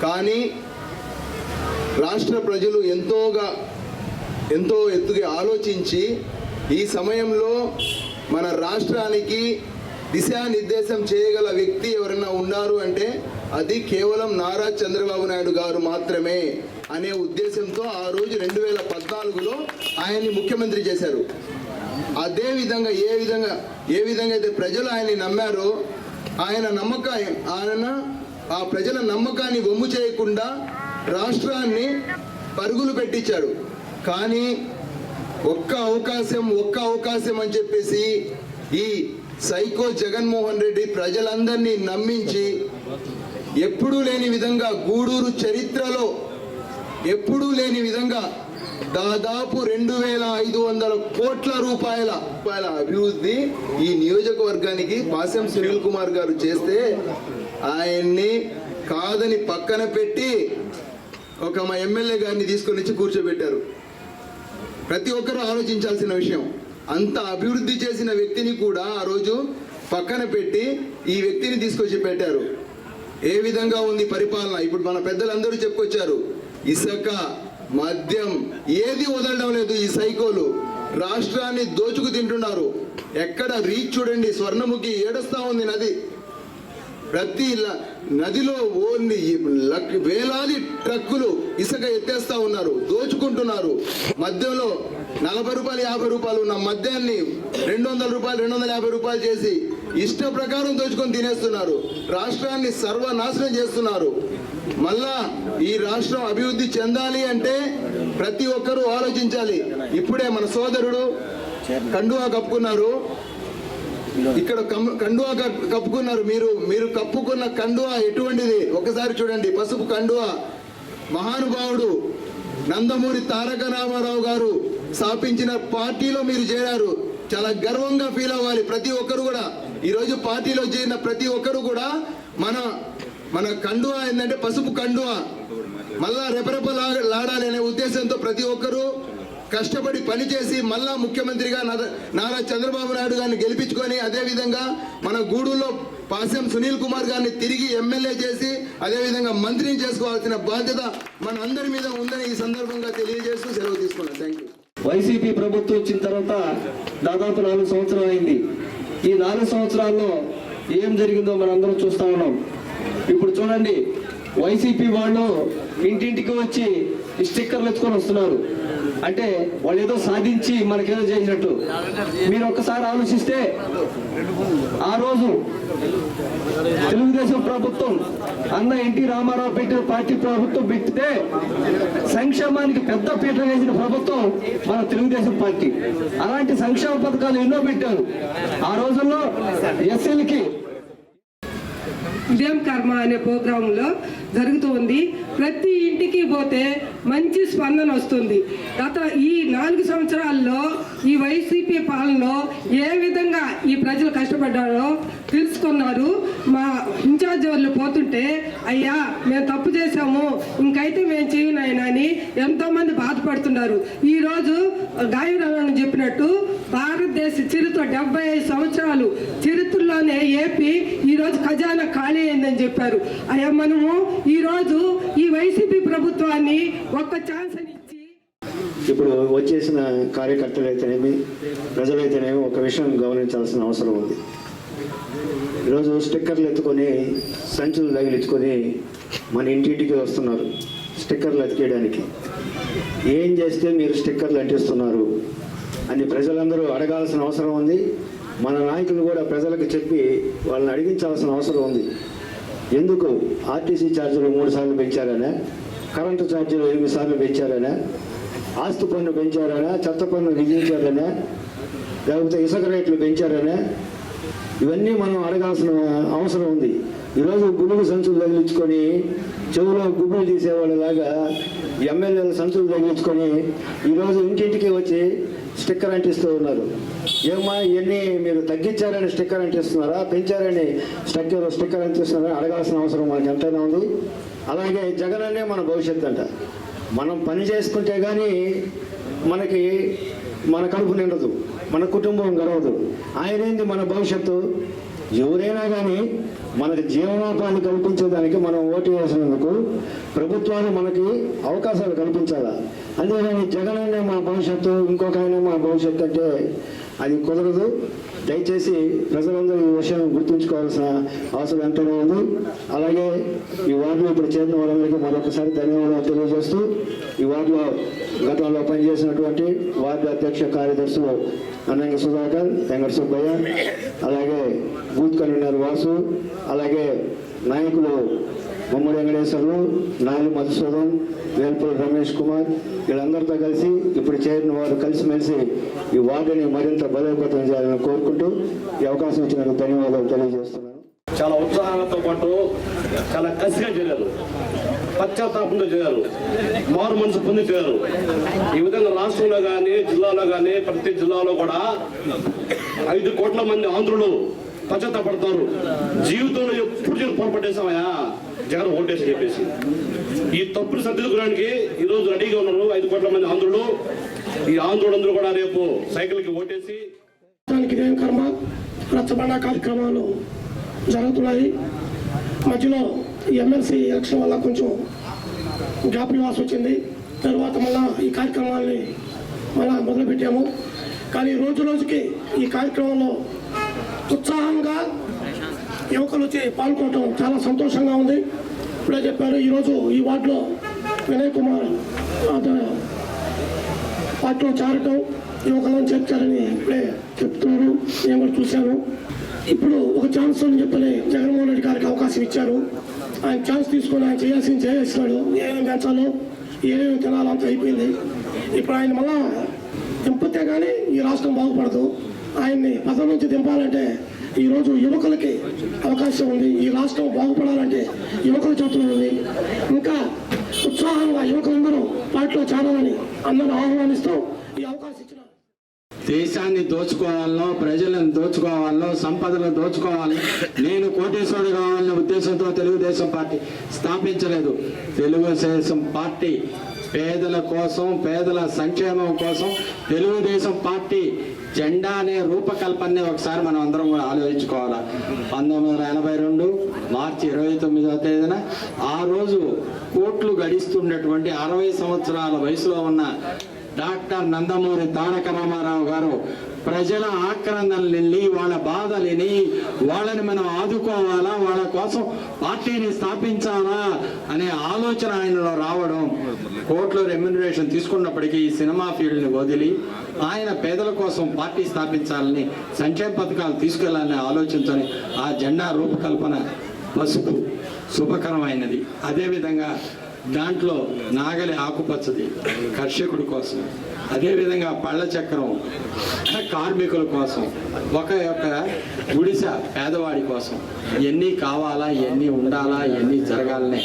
కానీ రాష్ట్ర ప్రజలు ఎంతో ఎత్తుగా ఆలోచించి ఈ సమయంలో మన రాష్ట్రానికి దిశానిర్దేశం చేయగల వ్యక్తి ఎవరైనా ఉన్నారు అంటే అది కేవలం నారా చంద్రబాబు నాయుడు గారు మాత్రమే అనే ఉద్దేశంతో ఆ రోజు 2014లో ఆయన్ని ముఖ్యమంత్రి చేశారు. అదే విధంగా ఏ విధంగా అయితే ప్రజలు ఆయన్ని నమ్మారో ఆయన ఆ ప్రజల నమ్మకాన్ని వమ్ము చేయకుండా రాష్ట్రాన్ని పరుగులు పెట్టించాడు. కానీ ఒక్క అవకాశం అని చెప్పేసి ఈ సైకో జగన్మోహన్ రెడ్డి ప్రజలందరినీ నమ్మించి ఎప్పుడూ లేని విధంగా గూడూరు చరిత్రలో ఎప్పుడూ లేని విధంగా దాదాపు 2,500 కోట్ల రూపాయల అభివృద్ధి ఈ నియోజకవర్గానికి పాసెం సునీల్ కుమార్ గారు చేస్తే ఆయన్ని కాదని పక్కన పెట్టి ఒక మా ఎమ్మెల్యే గారిని తీసుకొని వచ్చి కూర్చోబెట్టారు. ప్రతి ఒక్కరూ ఆలోచించాల్సిన విషయం. అంత అభివృద్ధి చేసిన వ్యక్తిని కూడా ఆ రోజు పక్కన పెట్టి ఈ వ్యక్తిని తీసుకొచ్చి పెట్టారు. ఏ విధంగా ఉంది పరిపాలన? ఇప్పుడు మన పెద్దలందరూ చెప్పుకొచ్చారు, ఇసుక, మద్యం ఏది వదలడం లేదు. ఈ సైకోలు రాష్ట్రాన్ని దోచుకు తింటున్నారు. ఎక్కడ రీచ్ చూడండి, స్వర్ణముఖి ఏడుస్తా ఉంది నది. ప్రతి నదిలో వేలాది ట్రక్కులు ఇసుక ఎత్తేస్తా ఉన్నారు, దోచుకుంటున్నారు. మద్యంలో 40 రూపాయలు 50 రూపాయలు ఉన్న మద్యాన్ని 200 రూపాయలు 250 రూపాయలు చేసి ఇష్ట ప్రకారం దోచుకొని తినేస్తున్నారు. రాష్ట్రాన్ని సర్వనాశనం చేస్తున్నారు. మళ్ళా ఈ రాష్ట్రం అభివృద్ధి చెందాలి అంటే ప్రతి ఒక్కరూ ఆలోచించాలి. ఇప్పుడే మన సోదరుడు కండువా కప్పుకున్నారు, ఇక్కడ కండువా కప్పుకున్నారు. మీరు కప్పుకున్న కండువా ఎటువంటిది ఒకసారి చూడండి. పసుపు కండువా. మహానుభావుడు నందమూరి తారక రామారావు గారు స్థాపించిన పార్టీలో మీరు చేరారు. చాలా గర్వంగా ఫీల్ అవ్వాలి ప్రతి ఒక్కరు కూడా. ఈరోజు పార్టీలో చేరిన ప్రతి ఒక్కరు కూడా మన కండువా ఏంటంటే పసుపు కండువా. మళ్ళా రెపరెపలాడాలి అనే ఉద్దేశంతో ప్రతి ఒక్కరూ కష్టపడి పనిచేసి మళ్ళా ముఖ్యమంత్రిగా నారా చంద్రబాబు నాయుడు గారిని గెలిపించుకొని, అదేవిధంగా మన గూడూరులో పాసెం సునీల్ కుమార్ గారిని తిరిగి ఎమ్మెల్యే చేసి అదేవిధంగా మంత్రిని చేసుకోవాల్సిన బాధ్యత మన అందరి మీద ఉందని ఈ సందర్భంగా తెలియజేస్తూ సెలవు తీసుకున్నాను. Thank you. వైసీపీ ప్రభుత్వం వచ్చిన తర్వాత దాదాపు 4 సంవత్సరాలు అయింది. ఈ 4 సంవత్సరాల్లో ఏం జరిగిందో మనందరం చూస్తా ఉన్నాం. ఇప్పుడు చూడండి, వైసీపీ వాళ్ళు ఇంటింటికి వచ్చి స్టిక్కర్లు ఎత్తుకొని వస్తున్నారు. అంటే వాళ్ళు ఏదో సాధించి మనకేదో చేసినట్టు. మీరు ఒక్కసారి ఆలోచిస్తే ఆ రోజు తెలుగుదేశం ప్రభుత్వం అన్న ఎన్టీ రామారావు పెట్టిన పార్టీ ప్రభుత్వం పెట్టితే సంక్షేమానికి పెద్ద పీట వేసిన ప్రభుత్వం మన తెలుగుదేశం పార్టీ. అలాంటి సంక్షేమ పథకాలు ఎన్నో పెట్టారు. ఆ రోజుల్లో ఎస్సీలకి ఇదేం కర్మ అనే ప్రోగ్రాంలో జరుగుతూ ఉంది. ప్రతి ఇంటికి పోతే మంచి స్పందన వస్తుంది. గత ఈ 4 సంవత్సరాల్లో ఈ వైసీపీ పాలనలో ఏ విధంగా ఈ ప్రజలు కష్టపడ్డారో తెలుసుకున్నారు. మా ఇన్ఛార్జ్ వాళ్ళు పోతుంటే అయ్యా మేము తప్పు చేశాము, ఇంకైతే మేము చేయనాయన అని ఎంతోమంది బాధపడుతున్నారు. ఈరోజు గాయరాలను చెప్పినట్టు భారతదేశ చరిత్ర 75 సంవత్సరాలు చరిత్రలోనే ఏపీ ఈరోజు ఖజానా ఖాళీ అయిందని చెప్పారు. అయ్యా మనము ఈరోజు ఈ వైసీపీ ప్రభుత్వాన్ని ఒక్క ఛాన్స్ అని ఇచ్చి ఇప్పుడు వచ్చేసిన కార్యకర్తలైతేనేమి ప్రజలైతేనేమి ఒక విషయం గమనించాల్సిన అవసరం ఉంది. ఈరోజు స్టిక్కర్లు ఎత్తుకొని సంచులు తగిలించుకొని మన ఇంటింటికి వస్తున్నారు స్టిక్కర్లు అతికేయడానికి. ఏం చేస్తే మీరు స్టిక్కర్లు అంటిస్తున్నారు అని ప్రజలందరూ అడగాల్సిన అవసరం ఉంది. మన నాయకులు కూడా ప్రజలకు చెప్పి వాళ్ళని అడిగించాల్సిన అవసరం ఉంది. ఎందుకు ఆర్టీసీ ఛార్జీలు 3 సార్లు పెంచారనే, కరెంటు ఛార్జీలు 8 సార్లు పెంచారనే, ఆస్తి పన్ను పెంచారనే, చెత్త పన్ను విధించారనే, లేకపోతే ఇసుక రేట్లు పెంచారనే, ఇవన్నీ మనం అడగాల్సిన అవసరం ఉంది. ఈరోజు గుడుగు సంచులు తగిలించుకొని చెవులో గుడ్డులు తీసేవాళ్ళలాగా ఎమ్మెల్యేల సంచులు తగిలించుకొని ఈరోజు ఇంటింటికి వచ్చి స్టిక్కర్ అంటిస్తూ ఉన్నారు. ఏమా ఇవన్నీ మీరు తగ్గించారని స్టిక్కర్ అంటిస్తున్నారా, పెంచారని స్టిక్కర్ అంటిస్తున్నారా అడగాల్సిన అవసరం మనకి ఎంతైనా ఉంది. అలాగే జగన్ అనే మన భవిష్యత్తు అంట. మనం పని చేసుకుంటే కానీ మనకి మన కడుపు నిండదు, మన కుటుంబం గడవదు. ఆయనేంది మన భవిష్యత్తు. ఎవరైనా కానీ మనకి జీవనోపాధి కల్పించేదానికి మనం ఓటు వేసినందుకు ప్రభుత్వాలు మనకి అవకాశాలు కల్పించాలా. అంతేగాని జగన్ అనే మా భవిష్యత్తు, ఇంకొక ఆయన మా భవిష్యత్తు అంటే అది కుదరదు. దయచేసి ప్రజలందరూ ఈ విషయం గుర్తుంచుకోవాల్సిన అవసరం ఎంతైనా ఉంది. అలాగే ఈ వార్డులో ఇప్పుడు చేరిన వాళ్ళందరికీ మరొకసారి ధన్యవాదాలు తెలియజేస్తూ, ఈ వార్డులో గతంలో పనిచేసినటువంటి వార్డు అధ్యక్ష కార్యదర్శులు అన్నంగ సుధాకర్, వెంకట సుబ్బయ్య, అలాగే బూత్ కన్వీనర్ వాసు, అలాగే నాయకులు బొమ్మడి వెంకటేశ్వర్లు, నాయుడు మధుసూదన్, వేల్పూరి రమేష్ కుమార్, వీళ్ళందరితో కలిసి ఇప్పుడు చేరిన వారు కలిసిమెలిసి ఈ వార్డుని మరింత బలోపేతం చేయాలని కోరుకుంటూ ఈ అవకాశం ఇచ్చినందుకు ధన్యవాదాలు తెలియజేస్తున్నాను. చాలా ఉత్సాహంతో పాటు చాలా కసిగా చేరారు, పశ్చాత్తాపంతో చేరారు, మారు మనసు పొంది చేరారు. ఈ విధంగా రాష్ట్రంలో కానీ జిల్లాలో కానీ ప్రతి జిల్లాలో కూడా 5 కోట్ల మంది ఆంధ్రులు పశ్చాత్తాపడతారు. జీవితంలో ఎప్పుడు పొరపట్టేసామయా జగన్ ఓటేసి చెప్పేసి ఈ తప్పులు సర్దిద్దుకోవడానికి ఈరోజు రెడీగా ఉన్నారు 5 కోట్ల మంది ఆంధ్రులు. ఈ ఆంధ్రులందరూ కూడా రేపు సైకిల్కి ఓటేసి ఇదేం కర్మ రచ్చబండ కార్యక్రమాలు జరుగుతున్నాయి. మధ్యలో ఈ ఎమ్మెల్సీ ఎలక్షన్ వల్ల కొంచెం గ్యాప్ ఇవ్వాల్సి వచ్చింది. తర్వాత మళ్ళా ఈ కార్యక్రమాన్ని మళ్ళా మొదలుపెట్టాము. కానీ రోజు రోజుకి ఈ కార్యక్రమంలో ఉత్సాహంగా యువకులు వచ్చి పాల్గొనడం చాలా సంతోషంగా ఉంది. ఇప్పుడే చెప్పారు, ఈరోజు ఈ వార్డులో వినయ్ కుమార్ పార్టీలో చేరటం యువకులను చేర్చారని ఇప్పుడే చెప్తున్నారు. నేను కూడా చూశాను. ఇప్పుడు ఒక ఛాన్స్ అని చెప్పని జగన్మోహన్ రెడ్డి గారికి అవకాశం ఇచ్చారు. ఆయన ఛాన్స్ తీసుకొని ఆయన చేయాల్సింది చేసేస్తున్నాడు. ఏమేమి పెంచాలో ఏమేమి తినాలో అంత అయిపోయింది. ఇప్పుడు ఆయన మళ్ళా దింపితే కానీ ఈ రాష్ట్రం బాగుపడదు. ఆయన్ని పదవి నుంచి దింపాలంటే ఈరోజు యువకులకి అవకాశం ఉంది. ఈ రాష్ట్రం బాగుపడాలంటే యువకుల చేతుల్లో ఉంది. ఇంకా ఉత్సాహంగా యువకులందరూ పార్టీలో చేరాలని అందరూ ఆహ్వానిస్తూ ఈ అవకాశం ఇచ్చిన దేశాన్ని దోచుకోవాలనో, ప్రజలను దోచుకోవాలనో, సంపదను దోచుకోవాలనో, నేను కోటేశ్వరుడు కావాలనే ఉద్దేశంతో తెలుగుదేశం పార్టీ స్థాపించలేదు. తెలుగుదేశం పార్టీ పేదల కోసం, పేదల సంక్షేమం కోసం తెలుగుదేశం పార్టీ జెండా అనే రూపకల్పనని ఒకసారి మనం అందరం కూడా ఆలోచించుకోవాలి. 1982 మార్చి 29వ తేదీన ఆ రోజు కోట్లు గడిస్తున్నటువంటి 60 సంవత్సరాల వయసులో ఉన్న డాక్టర్ నందమూరి తారక రామారావు గారు ప్రజల ఆక్రందనని, వాళ్ళ బాధలని, వాళ్ళని మనం ఆదుకోవాలా, వాళ్ళ కోసం పార్టీని స్థాపించాలా అనే ఆలోచన ఆయనలో రావడం, కోట్ల రెమ్యునరేషన్ తీసుకున్నప్పటికీ ఈ సినిమా ఫీల్డ్ని వదిలి ఆయన పేదల కోసం పార్టీ స్థాపించాలని, సంక్షేమ పథకాలు తీసుకెళ్లాలనే ఆలోచనతోని ఆ జెండా రూపకల్పన పసుపు శుభకరమైనది. అదేవిధంగా దాంట్లో నాగలి ఆకుపచ్చది కర్షకుడి కోసం, అదేవిధంగా పళ్ళ చక్రం కార్మికుల కోసం, ఒక యొక్క గుడిసె పేదవాడి కోసం ఎన్ని కావాలా, ఎన్ని ఉండాలా, ఎన్ని జరగాలనే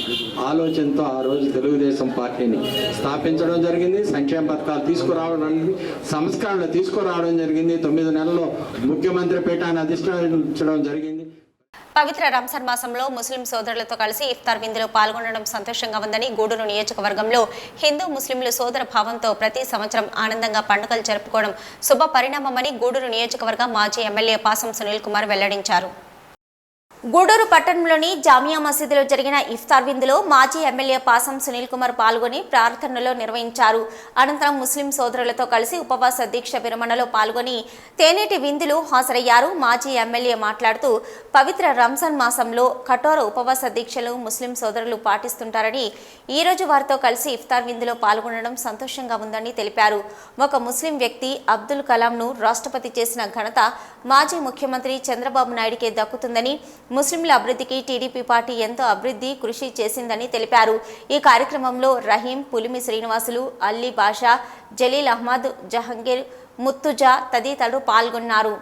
ఆలోచనతో ఆ రోజు తెలుగుదేశం పార్టీని స్థాపించడం జరిగింది. సంక్షేమ పథకాలు తీసుకురావడం, సంస్కరణలు తీసుకురావడం జరిగింది. 9 నెలల్లో ముఖ్యమంత్రి పీఠాన్ని అధిష్ఠించడం జరిగింది. పవిత్ర రంజాన్ మాసంలో ముస్లిం సోదరులతో కలిసి ఇఫ్తార్ విందులో పాల్గొనడం సంతోషంగా ఉందని గూడూరు నియోజకవర్గంలో హిందూ ముస్లింలు సోదర భావంతో ప్రతి సంవత్సరం ఆనందంగా పండుగలు జరుపుకోవడం శుభ పరిణామమని గూడూరు నియోజకవర్గ మాజీ ఎమ్మెల్యే పాసం సునీల్ కుమార్ వెల్లడించారు. గూడూరు పట్టణంలోని జామియా మసీదులో జరిగిన ఇఫ్తార్ విందులో మాజీ ఎమ్మెల్యే పాసం సునీల్ కుమార్ పాల్గొని ప్రార్థనలో నిర్వహించారు. అనంతరం ముస్లిం సోదరులతో కలిసి ఉపవాస దీక్ష విరమణలో పాల్గొని తేనేటి విందులు హాజరయ్యారు. మాజీ ఎమ్మెల్యే మాట్లాడుతూ పవిత్ర రంజాన్ మాసంలో కఠోర ఉపవాస దీక్షలు ముస్లిం సోదరులు పాటిస్తుంటారని, ఈ రోజు వారితో కలిసి ఇఫ్తార్ విందులో పాల్గొనడం సంతోషంగా ఉందని తెలిపారు. ఒక ముస్లిం వ్యక్తి అబ్దుల్ కలాంను రాష్ట్రపతి చేసిన ఘనత మాజీ ముఖ్యమంత్రి చంద్రబాబు నాయుడుకే దక్కుతుందని, ముస్లింల అభివృద్ధికి టీడీపీ పార్టీ ఎంతో అభివృద్ధి కృషి చేసిందని తెలిపారు. ఈ కార్యక్రమంలో రహీం, పులిమి శ్రీనివాసులు, అల్లీ బాషా, జలీల్ అహ్మద్, జహంగీర్, ముత్తుజా తదితరులు పాల్గొన్నారు.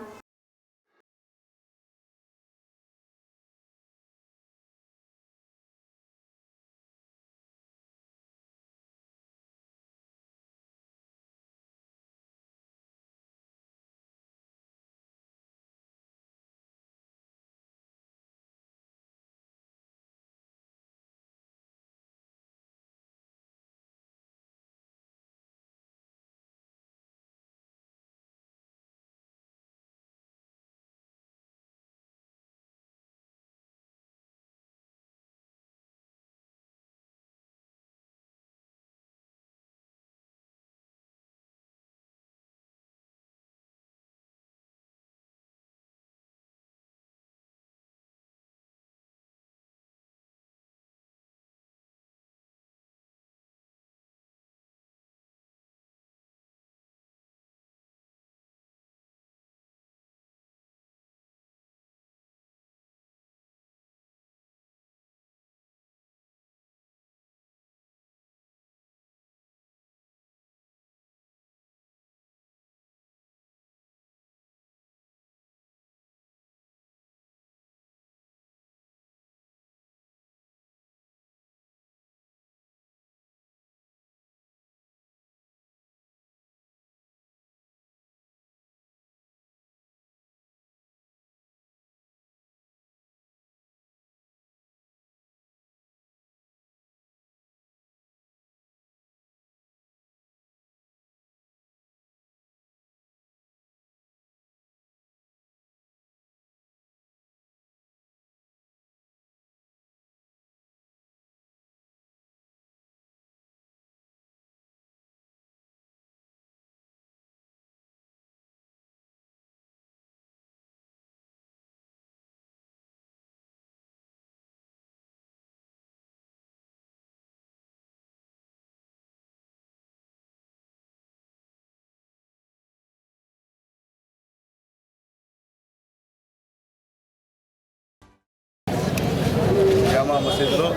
జామా మసీదులో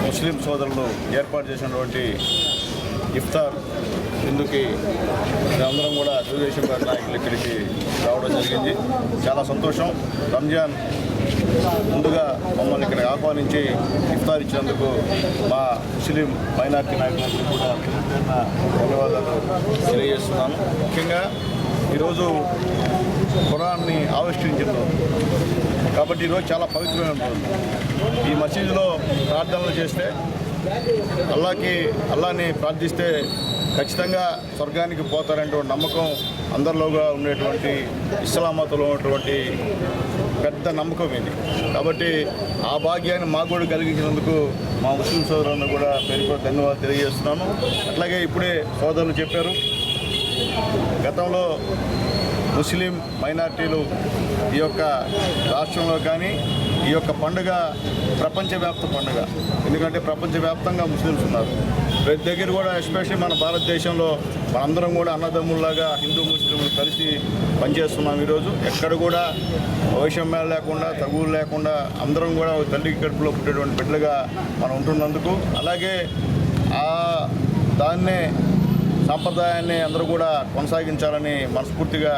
ముస్లిం సోదరులు ఏర్పాటు చేసినటువంటి ఇఫ్తార్ విందుకి మేమందరం కూడా తెలుగుదేశం పార్టీ నాయకులు ఇక్కడికి రావడం జరిగింది. చాలా సంతోషం. రంజాన్ ముందుగా మమ్మల్ని ఇక్కడికి ఆహ్వానించి ఇఫ్తార్ ఇచ్చినందుకు మా ముస్లిం మైనార్టీ నాయకులందరికీ కూడా ధన్యవాదాలు తెలియజేస్తున్నాను. ముఖ్యంగా ఈరోజు ఖురాన్ని ఆవిష్కరించారు కాబట్టి ఈరోజు చాలా పవిత్రమైన రోజు. ఈ మసీదులో ప్రార్థనలు చేస్తే అల్లాని ప్రార్థిస్తే ఖచ్చితంగా స్వర్గానికి పోతారనేటువంటి నమ్మకం అందరిలోగా ఉండేటువంటి ఇస్లాం మతంలో ఉన్నటువంటి పెద్ద నమ్మకం ఇది. కాబట్టి ఆ భాగ్యాన్ని మాకు కూడా కలిగించినందుకు మా ముస్లిం సోదరులను కూడా పేరు ధన్యవాదాలు తెలియజేస్తున్నాను. అట్లాగే ఇప్పుడే సోదరులు చెప్పారు, గతంలో ముస్లిం మైనార్టీలు ఈ యొక్క రాష్ట్రంలో కానీ ఈ యొక్క పండుగ ప్రపంచవ్యాప్త పండుగ. ఎందుకంటే ప్రపంచవ్యాప్తంగా ముస్లిమ్స్ ఉన్నారు. ప్రతి దగ్గర కూడా ఎస్పెషల్లీ మన భారతదేశంలో మనందరం కూడా అన్నదమ్ముల్లాగా హిందూ ముస్లింలు కలిసి పనిచేస్తున్నాం. ఈరోజు ఎక్కడ కూడా వైషమ్యాలు లేకుండా, తగువులు లేకుండా అందరం కూడా తల్లి కడుపులో పుట్టేటువంటి బిడ్డలుగా మనం ఉంటున్నందుకు, అలాగే దాన్నే సాంప్రదాయాన్ని అందరూ కూడా కొనసాగించాలని మనస్ఫూర్తిగా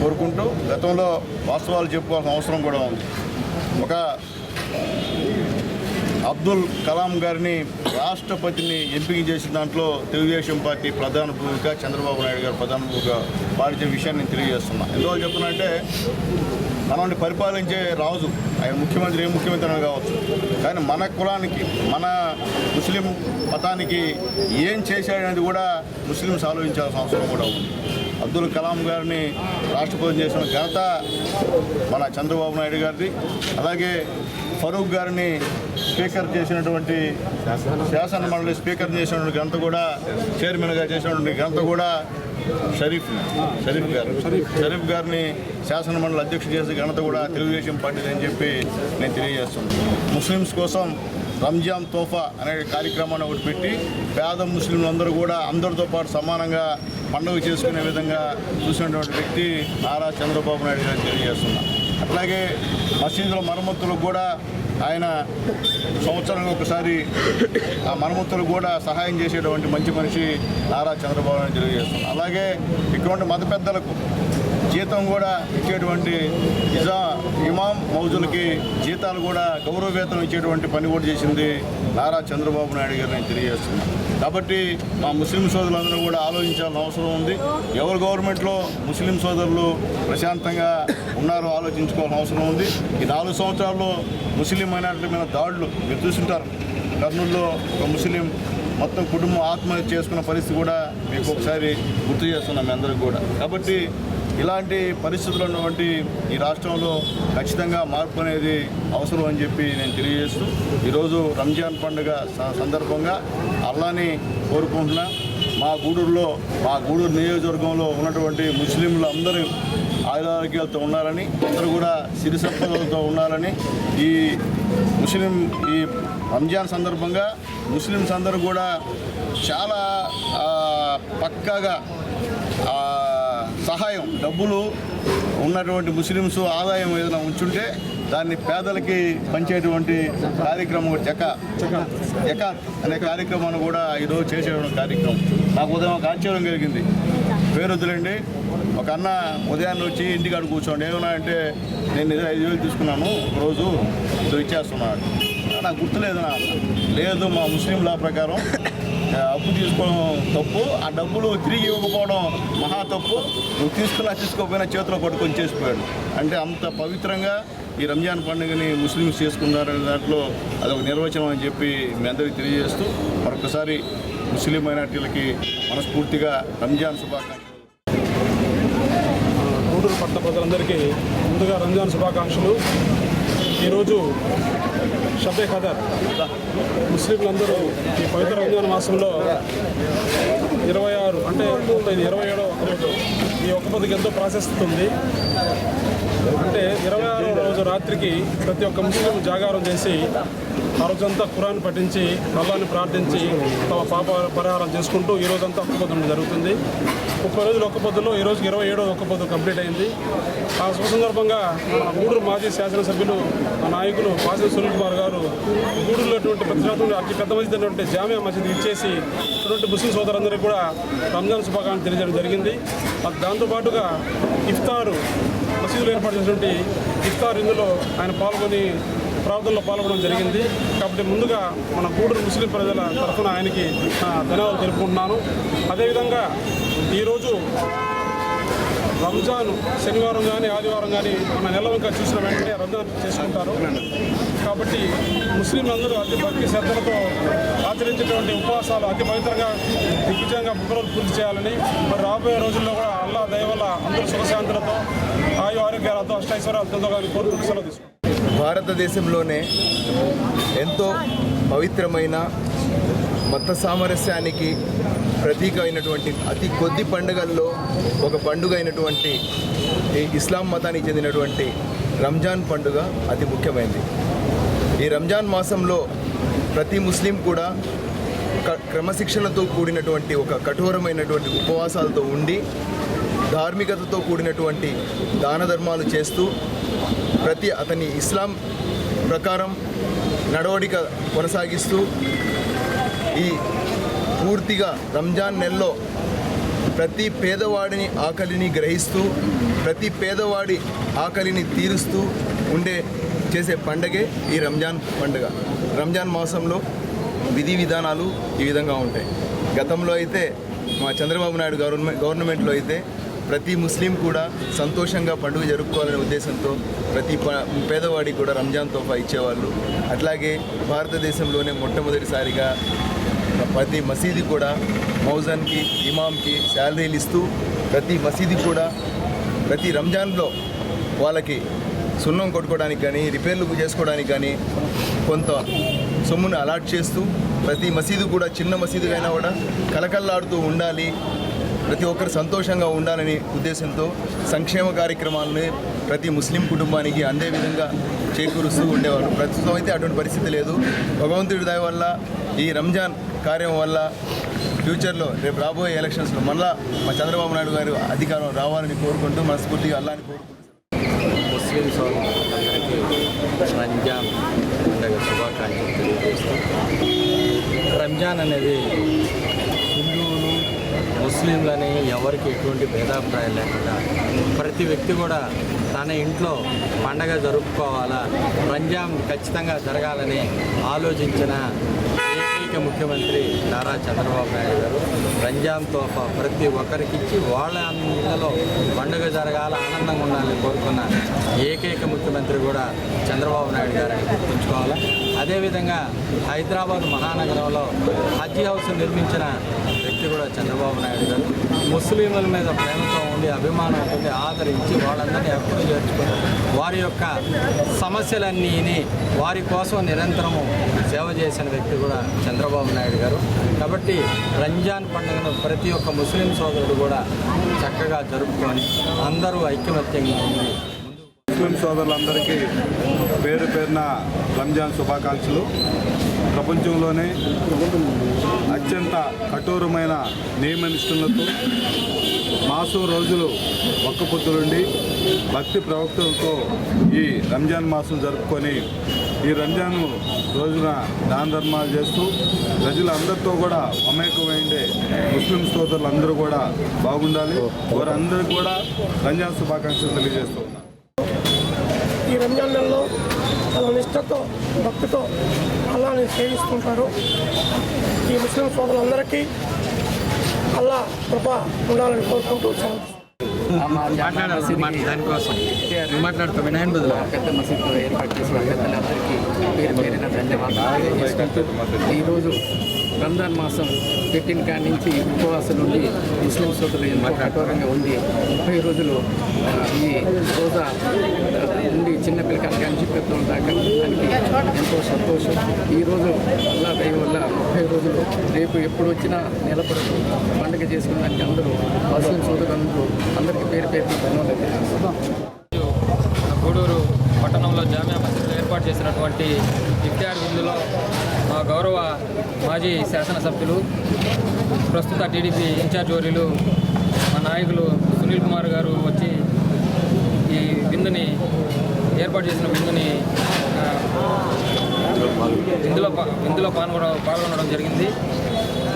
కోరుకుంటూ గతంలో వాస్తవాలు చెప్పుకోవాల్సిన అవసరం కూడా ఉంది. ఒక అబ్దుల్ కలాం గారిని రాష్ట్రపతిని ఎంపిక చేసిన దాంట్లో తెలుగుదేశం పార్టీ ప్రధాన భూమిక, చంద్రబాబు నాయుడు గారు ప్రధాన భూమిక పాటించిన విషయాన్ని నేను తెలియజేస్తున్నా. ఎందువల్ల చెప్తున్నా మనల్ని పరిపాలించే రాజు ఆయన ముఖ్యమంత్రి ఏ ముఖ్యమంత్రి అని కావచ్చు, కానీ మన కులానికి మన ముస్లిం మతానికి ఏం చేశాడనేది కూడా ముస్లింస్ ఆలోచించాల్సిన అవసరం కూడా ఉంది. అబ్దుల్ కలాం గారిని రాష్ట్రపతి చేసిన ఘనత మన చంద్రబాబు నాయుడు గారిది. అలాగే ఫరూక్ గారిని స్పీకర్ చేసినటువంటి శాసన మండలి స్పీకర్ చేసినటువంటి ఘనత కూడా, చైర్మన్గా చేసినటువంటి ఘనత కూడా షరీఫ్ గారిని శాసన మండలి అధ్యక్షుడు చేసే ఘనత కూడా తెలుగుదేశం పార్టీ అని చెప్పి నేను తెలియజేస్తున్నాను. ముస్లిమ్స్ కోసం రంజాన్ తోఫా అనే కార్యక్రమాన్ని ఒకటి పెట్టి పేద ముస్లింలందరూ కూడా అందరితో పాటు సమానంగా పండుగ చేసుకునే విధంగా చూసినటువంటి వ్యక్తి నారా చంద్రబాబు నాయుడు గారిని తెలియజేస్తున్నారు. అట్లాగే మసీదుల మరమ్మతులకు కూడా ఆయన సంవత్సరానికి ఒకసారి ఆ మరమ్మతులకు కూడా సహాయం చేసేటువంటి మంచి మనిషి నారా చంద్రబాబు నాయుడు తెలియజేస్తున్నారు. అలాగే ఇటువంటి మత పెద్దలకు జీతం కూడా ఇచ్చేటువంటి ఇమాం మౌజులకి జీతాలు కూడా గౌరవ వేతనం ఇచ్చేటువంటి పని కూడా చేసింది నారా చంద్రబాబు నాయుడు గారిని తెలియజేస్తున్నాం. కాబట్టి మా ముస్లిం సోదరులందరూ కూడా ఆలోచించాల్సిన అవసరం ఉంది. ఎవరు గవర్నమెంట్లో ముస్లిం సోదరులు ప్రశాంతంగా ఉన్నారో ఆలోచించుకోవాల్సిన అవసరం ఉంది. ఈ 4 సంవత్సరాల్లో ముస్లిం మైనారిటీ మీద దాడులు మీరు చూస్తుంటారు. కర్నూలులో ఒక ముస్లిం మొత్తం కుటుంబం ఆత్మహత్య చేసుకున్న పరిస్థితి కూడా మీకు ఒకసారి గుర్తు చేస్తున్నాం మీ అందరికీ కూడా. కాబట్టి ఇలాంటి పరిస్థితులు ఉన్నటువంటి ఈ రాష్ట్రంలో ఖచ్చితంగా మార్పు అనేది అవసరం అని చెప్పి నేను తెలియజేస్తూ ఈరోజు రంజాన్ పండుగ సందర్భంగా అల్లాని కోరుకుంటున్నా. మా గూడూరు నియోజకవర్గంలో ఉన్నటువంటి ముస్లింలు అందరూ ఆయురారోగ్యాలతో ఉండాలని, అందరూ కూడా సిరి సంపదలతో ఉండాలని, ఈ రంజాన్ సందర్భంగా ముస్లిమ్స్ అందరూ కూడా చాలా పక్కాగా సహాయం డబ్బులు ఉన్నటువంటి ముస్లిమ్స్ ఆదాయం ఏదైనా ఉంచుంటే దాన్ని పేదలకి పంచేటువంటి కార్యక్రమం జకాత్ అనే కార్యక్రమాన్ని కూడా ఈరోజు చేసేటువంటి కార్యక్రమం నాకు ఉదయం ఒక ఆశ్చర్యం కలిగింది. పేరు వద్దులేండి, ఒక అన్న ఉదయాన్నే వచ్చి ఇంటికాడ కూర్చోండి ఏమన్నా అంటే నేను 5,000 తీసుకున్నాను ఒకరోజు ఇచ్చేస్తున్నాను. నాకు గుర్తులేదు. లేదు, మా ముస్లిం లా ప్రకారం అప్పు తీసుకోవడం తప్పు, ఆ డబ్బులు తిరిగి ఇవ్వకపోవడం మహా తప్పు. నువ్వు తీసుకోకపోయినా చేతిలో పట్టుకొని చేసిపోయాడు. అంటే అంత పవిత్రంగా ఈ రంజాన్ పండుగని ముస్లిమ్స్ చేసుకున్నారనే దాంట్లో అదొక నిర్వచనం అని చెప్పి మీ అందరికీ తెలియజేస్తూ మరొకసారి ముస్లిం మైనార్టీలకి మనస్ఫూర్తిగా రంజాన్ శుభాకాంక్షలు. గూడూరు పట్టణ ప్రజలందరికీ ముందుగా రంజాన్ శుభాకాంక్షలు. ఈరోజు షబ్బే ఖదర్ ముస్లింలందరూ ఈ పవిత్ర రంజాన్ మాసంలో 26 అంటే 27వ రోజు ఈ ఒక్క పొద్దుకి ఎంతో ప్రాశస్త్యం ఉంది. అంటే 26వ రోజు రాత్రికి ప్రతి ఒక్క ముస్లిం జాగారం చేసి ఆ రోజంతా ఖురాన్ పఠించి అల్లాహ్ని ప్రార్థించి తమ పాప పరిహారం చేసుకుంటూ ఈ రోజంతా ఒక్క పొద్దు జరుగుతుంది. 30 రోజులు ఒక్క పొద్దులో ఈరోజు 27వ ఒక్క పొద్దు కంప్లీట్ అయింది. ఆ శుభ సందర్భంగా మన గూడూరు మాజీ శాసనసభ్యులు నాయకులు పాసం సునీల్ కుమార్ గారు గూడూరులో అతి పెద్ద మసీద్ అయినటువంటి జామియా మసీద్ ఇచ్చేసి ఇటువంటి ముస్లిం సోదరులందరికీ కూడా రంజాన్ శుభాకాంక్షలు తెలియజేయడం జరిగింది. దాంతోపాటుగా ఇఫ్తారు మసీదులో ఏర్పాటు చేసినటువంటి ఇఫ్తార్ ఇందులో ఆయన పాల్గొని ప్రార్థనలో పాల్గొనడం జరిగింది. కాబట్టి ముందుగా మన గూడూరు ముస్లిం ప్రజల తరఫున ఆయనకి ధన్యవాదాలు తెలుపుకుంటున్నాను. అదేవిధంగా ఈరోజు రంజాన్ శనివారం కానీ ఆదివారం కానీ మన నెలవంక చూసిన వెంటనే రంజాన్ చేసుకుంటారు. కాబట్టి ముస్లింలందరూ అతి భక్తి శ్రద్ధలతో ఆచరించేటువంటి ఉపవాసాలు అతి పవిత్రంగా దిగ్విజయంగా 30 రోజులు పూర్తి చేయాలని, మరి రాబోయే రోజుల్లో కూడా అల్లా దయ వల్ల అందరూ సుఖశాంతులతో ఆయు ఆరోగ్యాలతో అష్టైశ్వర్యాలతో కానీ కోరుకుంటూ సెలవు తీసుకుంటారు. భారతదేశంలోనే ఎంతో పవిత్రమైన మత సామరస్యానికి ప్రతీక అయినటువంటి అతి కొద్ది పండుగల్లో ఒక పండుగ అయినటువంటి ఈ ఇస్లాం మతానికి చెందినటువంటి రంజాన్ పండుగ అతి ముఖ్యమైనది. ఈ రంజాన్ మాసంలో ప్రతి ముస్లిం కూడా క్రమశిక్షణతో కూడినటువంటి ఒక కఠోరమైనటువంటి ఉపవాసాలతో ఉండి ధార్మికతతో కూడినటువంటి దాన ధర్మాలు చేస్తూ అతని ఇస్లాం ప్రకారం నడవడిక కొనసాగిస్తూ ఈ పూర్తిగా రంజాన్ నెలలో ప్రతి పేదవాడిని ఆకలిని గ్రహిస్తూ ప్రతి పేదవాడి ఆకలిని తీరుస్తూ చేసే పండగే ఈ రంజాన్ పండుగ. రంజాన్ మాసంలో విధి విధానాలు ఈ విధంగా ఉంటాయి. గతంలో అయితే మా చంద్రబాబు నాయుడు గవర్నమెంట్లో అయితే ప్రతి ముస్లిం కూడా సంతోషంగా పండుగ జరుపుకోవాలనే ఉద్దేశంతో ప్రతి పేదవాడికి కూడా రంజాన్ తోఫా ఇచ్చేవాళ్ళు. అట్లాగే భారతదేశంలోనే మొట్టమొదటిసారిగా ప్రతి మసీదు కూడా మౌజన్కి ఇమామ్కి శాలరీలు ఇస్తూ ప్రతి మసీదు కూడా ప్రతి రంజాన్లో వాళ్ళకి సున్నం కొట్టుకోవడానికి కానీ రిపేర్లు చేసుకోవడానికి కానీ కొంత సొమ్మును అలాట్ చేస్తూ ప్రతి మసీదు కూడా చిన్న మసీదు అయినా కూడా కలకల్లాడుతూ ఉండాలి, ప్రతి ఒక్కరు సంతోషంగా ఉండాలనే ఉద్దేశంతో సంక్షేమ కార్యక్రమాలను ప్రతి ముస్లిం కుటుంబానికి అందే విధంగా చేకూరుస్తూ ఉండేవారు. ప్రస్తుతం అయితే అటువంటి పరిస్థితి లేదు. భగవంతుడి దయ వల్ల ఈ రంజాన్ కార్యం వల్ల ఫ్యూచర్లో రేపు రాబోయే ఎలక్షన్స్లో మళ్ళా మా చంద్రబాబు నాయుడు గారు అధికారం రావాలని కోరుకుంటూ మనస్ఫూర్తిగా అల్లాని కోరుకుంటూ ముస్లిం సోదరులందరికీ రంజాన్ పండుగ శుభాకాంక్షలు తెలియజేస్తూ, రంజాన్ అనేది హిందువులు ముస్లింలని ఎవరికి ఎటువంటి భేదాభిప్రాయం లేకుండా ప్రతి వ్యక్తి కూడా తన ఇంట్లో పండగ జరుపుకోవాలా, రంజాన్ ఖచ్చితంగా జరగాలని ఆలోచించిన ఏకైక ముఖ్యమంత్రి నారా చంద్రబాబు నాయుడు గారు రంజాన్ తోఫా ప్రతి ఒక్కరికి ఇచ్చి వాళ్ళ ఇళ్లలో పండుగ జరగాల, ఆనందంగా ఉండాలని కోరుకున్న ఏకైక ముఖ్యమంత్రి కూడా చంద్రబాబు నాయుడు గారు అని గుర్తుంచుకోవాలి. అదేవిధంగా హైదరాబాద్ మహానగరంలో హజ్ హౌస్ నిర్మించిన వ్యక్తి కూడా చంద్రబాబు నాయుడు గారు. ముస్లింల మీద ప్రేమతో ఉండి అభిమానం ఉండి ఆదరించి వాళ్ళందరినీ అభివృద్ధి చేర్చుకొని వారి యొక్క సమస్యలన్నీ వారి కోసం నిరంతరము సేవ చేసిన వ్యక్తి కూడా చంద్రబాబు నాయుడు గారు. కాబట్టి రంజాన్ పండుగను ప్రతి ఒక్క ముస్లిం సోదరుడు కూడా చక్కగా జరుపుకొని అందరూ ఐకమత్యంగా ఉంది. ముస్లిం సోదరులందరికీ పేరు పేరున రంజాన్ శుభాకాంక్షలు. ప్రపంచంలోనే అత్యంత కఠోరమైన నియమనిష్టలతో మాసం రోజులు ఒక్క పొద్దులుండి భక్తి ప్రవక్తలతో ఈ రంజాన్ మాసం జరుపుకొని ఈ రంజాన్ రోజున దాన ధర్మాలు చేస్తూ ప్రజలందరితో కూడా మమేకమైండే ముస్లిం సోదరులందరూ కూడా బాగుండాలి. వారందరికీ కూడా రంజాన్ శుభాకాంక్షలు తెలియజేస్తూ ఉన్నారు. ఈ రంజాన్ నెలలో చాలా నిష్ఠతో భక్తితో అల్లాని సేవిస్తుంటారు. ఈ ముస్లిం సోదరులందరికీ అల్లా కృప ఉండాలని కోరుకుంటూ దానికోసం మాట్లాడుతూ వినాయన బదులు పెద్ద మసీదులో ఏర్పాటు చేసిన పెద్దలందరికీ పేరు పేరిన ధన్యవాదాలు. ఈరోజు రంజాన్ మాసం పెట్టిన కాడి నుంచి ఉపవాసం నుండి ముస్లిం సోదరులు ఎంతో కఠోరంగా ఉంది. 30 రోజులు ఈ రోజా నుండి చిన్నపిల్లకాయలు కానీ పెద్దలు దాకా దానికి ఎంతో సంతోషం. ఈరోజు అల్లా దయ వల్ల 30 రోజులు రేపు ఎప్పుడు వచ్చినా నిలబడుతూ పండుగ చేసుకున్న దానికి అందరూ ముస్లిం సోదరులందరూ అందరికీ పేరు పేరు ధన్యవాదాలు తెలియజేస్తున్నాం. గూడూరు పట్టణంలో జామియా మసీదులో ఏర్పాటు చేసినటువంటి ఇఫ్తార్ విందులో మా గౌరవ మాజీ శాసనసభ్యులు ప్రస్తుత టీడీపీ ఇన్ఛార్జ్ వర్యులు మా నాయకులు సునీల్ కుమార్ గారు వచ్చి ఈ విందుని ఏర్పాటు చేసిన విందుని విందులో పాల్గొనడం జరిగింది.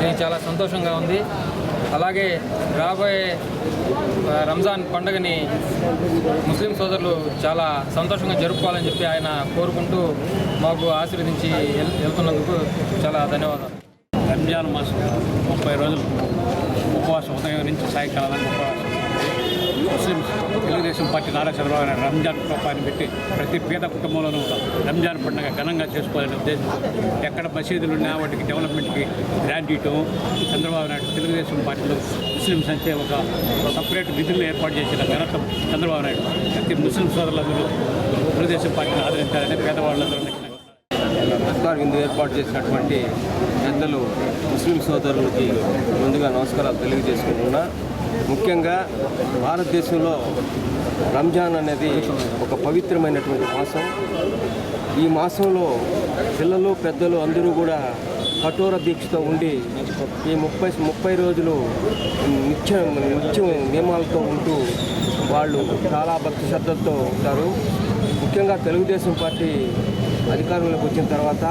ఇది చాలా సంతోషంగా ఉంది. అలాగే రాబోయే రంజాన్ పండుగని ముస్లిం సోదరులు చాలా సంతోషంగా జరుపుకోవాలని చెప్పి ఆయన కోరుకుంటూ మాకు ఆశీర్వదించి వెళ్తున్నందుకు చాలా ధన్యవాదాలు. రంజాన్ మాసం 30 రోజులు ఉపవాసం, ఉదయం నుంచి సాయంకాలం ఉపవాసం. ముస్లిం తెలుగుదేశం పార్టీ నారా చంద్రబాబు నాయుడు రంజాన్ రూపాయలు పెట్టి ప్రతి పేద కుటుంబంలోనూ రంజాన్ పండుగ ఘనంగా చేసుకోవాలనే ఉద్దేశంతో ఎక్కడ మసీదులు ఉన్నా వాటికి డెవలప్మెంట్కి గ్రాంట్ ఇవ్వటం, చంద్రబాబు నాయుడు తెలుగుదేశం పార్టీలో ముస్లిం సంఖ్య ఒక సపరేట్ నిధులను ఏర్పాటు చేసిన ఘనత చంద్రబాబు నాయుడు. ప్రతి ముస్లిం సోదరులందరూ తెలుగుదేశం పార్టీని ఆదరించాలని పేదవాళ్ళందరూ ఇఫ్తార్ విందు ఏర్పాటు చేసినటువంటి పెద్దలు ముస్లిం సోదరులకి ముందుగా నమస్కారాలు తెలియజేసుకుంటున్నా. ముఖ్యంగా భారతదేశంలో రంజాన్ అనేది ఒక పవిత్రమైనటువంటి మాసం. ఈ మాసంలో పిల్లలు పెద్దలు అందరూ కూడా కఠోర దీక్షతో ఉండి ఈ 30 రోజులు నిత్యం నియమాలతో ఉంటూ వాళ్ళు చాలా భక్తి శ్రద్ధలతో ఉంటారు. ముఖ్యంగా తెలుగుదేశం పార్టీ అధికారంలోకి వచ్చిన తర్వాత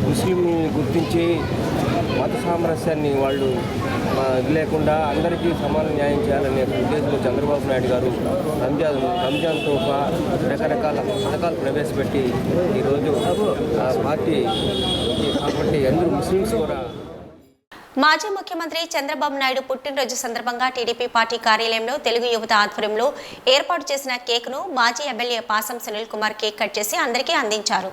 ముస్లింని గుర్తించి మత సామరస్యాన్ని వాళ్ళు ఇది లేకుండా అందరికీ సమాన న్యాయం చేయాలనే ఉద్దేశంలో చంద్రబాబు నాయుడు గారు రంజాన్తో రకరకాల పథకాలు ప్రవేశపెట్టి ఈరోజు పార్టీ కాబట్టి అందరూ ముస్లిమ్స్ కూడా. మాజీ ముఖ్యమంత్రి చంద్రబాబు నాయుడు పుట్టినరోజు సందర్భంగా టీడీపీ పార్టీ కార్యాలయంలో తెలుగు యువత ఆధ్వర్యంలో ఏర్పాటు చేసిన కేక్ను మాజీ ఎమ్మెల్యే పాసం సునీల్ కుమార్ కేక్ కట్ చేసి అందరికీ అందించారు.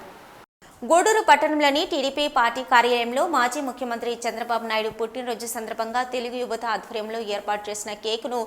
గూడూరు పట్టణంలోని టీడీపీ పార్టీ కార్యాలయంలో మాజీ ముఖ్యమంత్రి చంద్రబాబు నాయుడు పుట్టినరోజు సందర్భంగా తెలుగు యువత ఆధ్వర్యంలో ఏర్పాటు చేసిన కేకును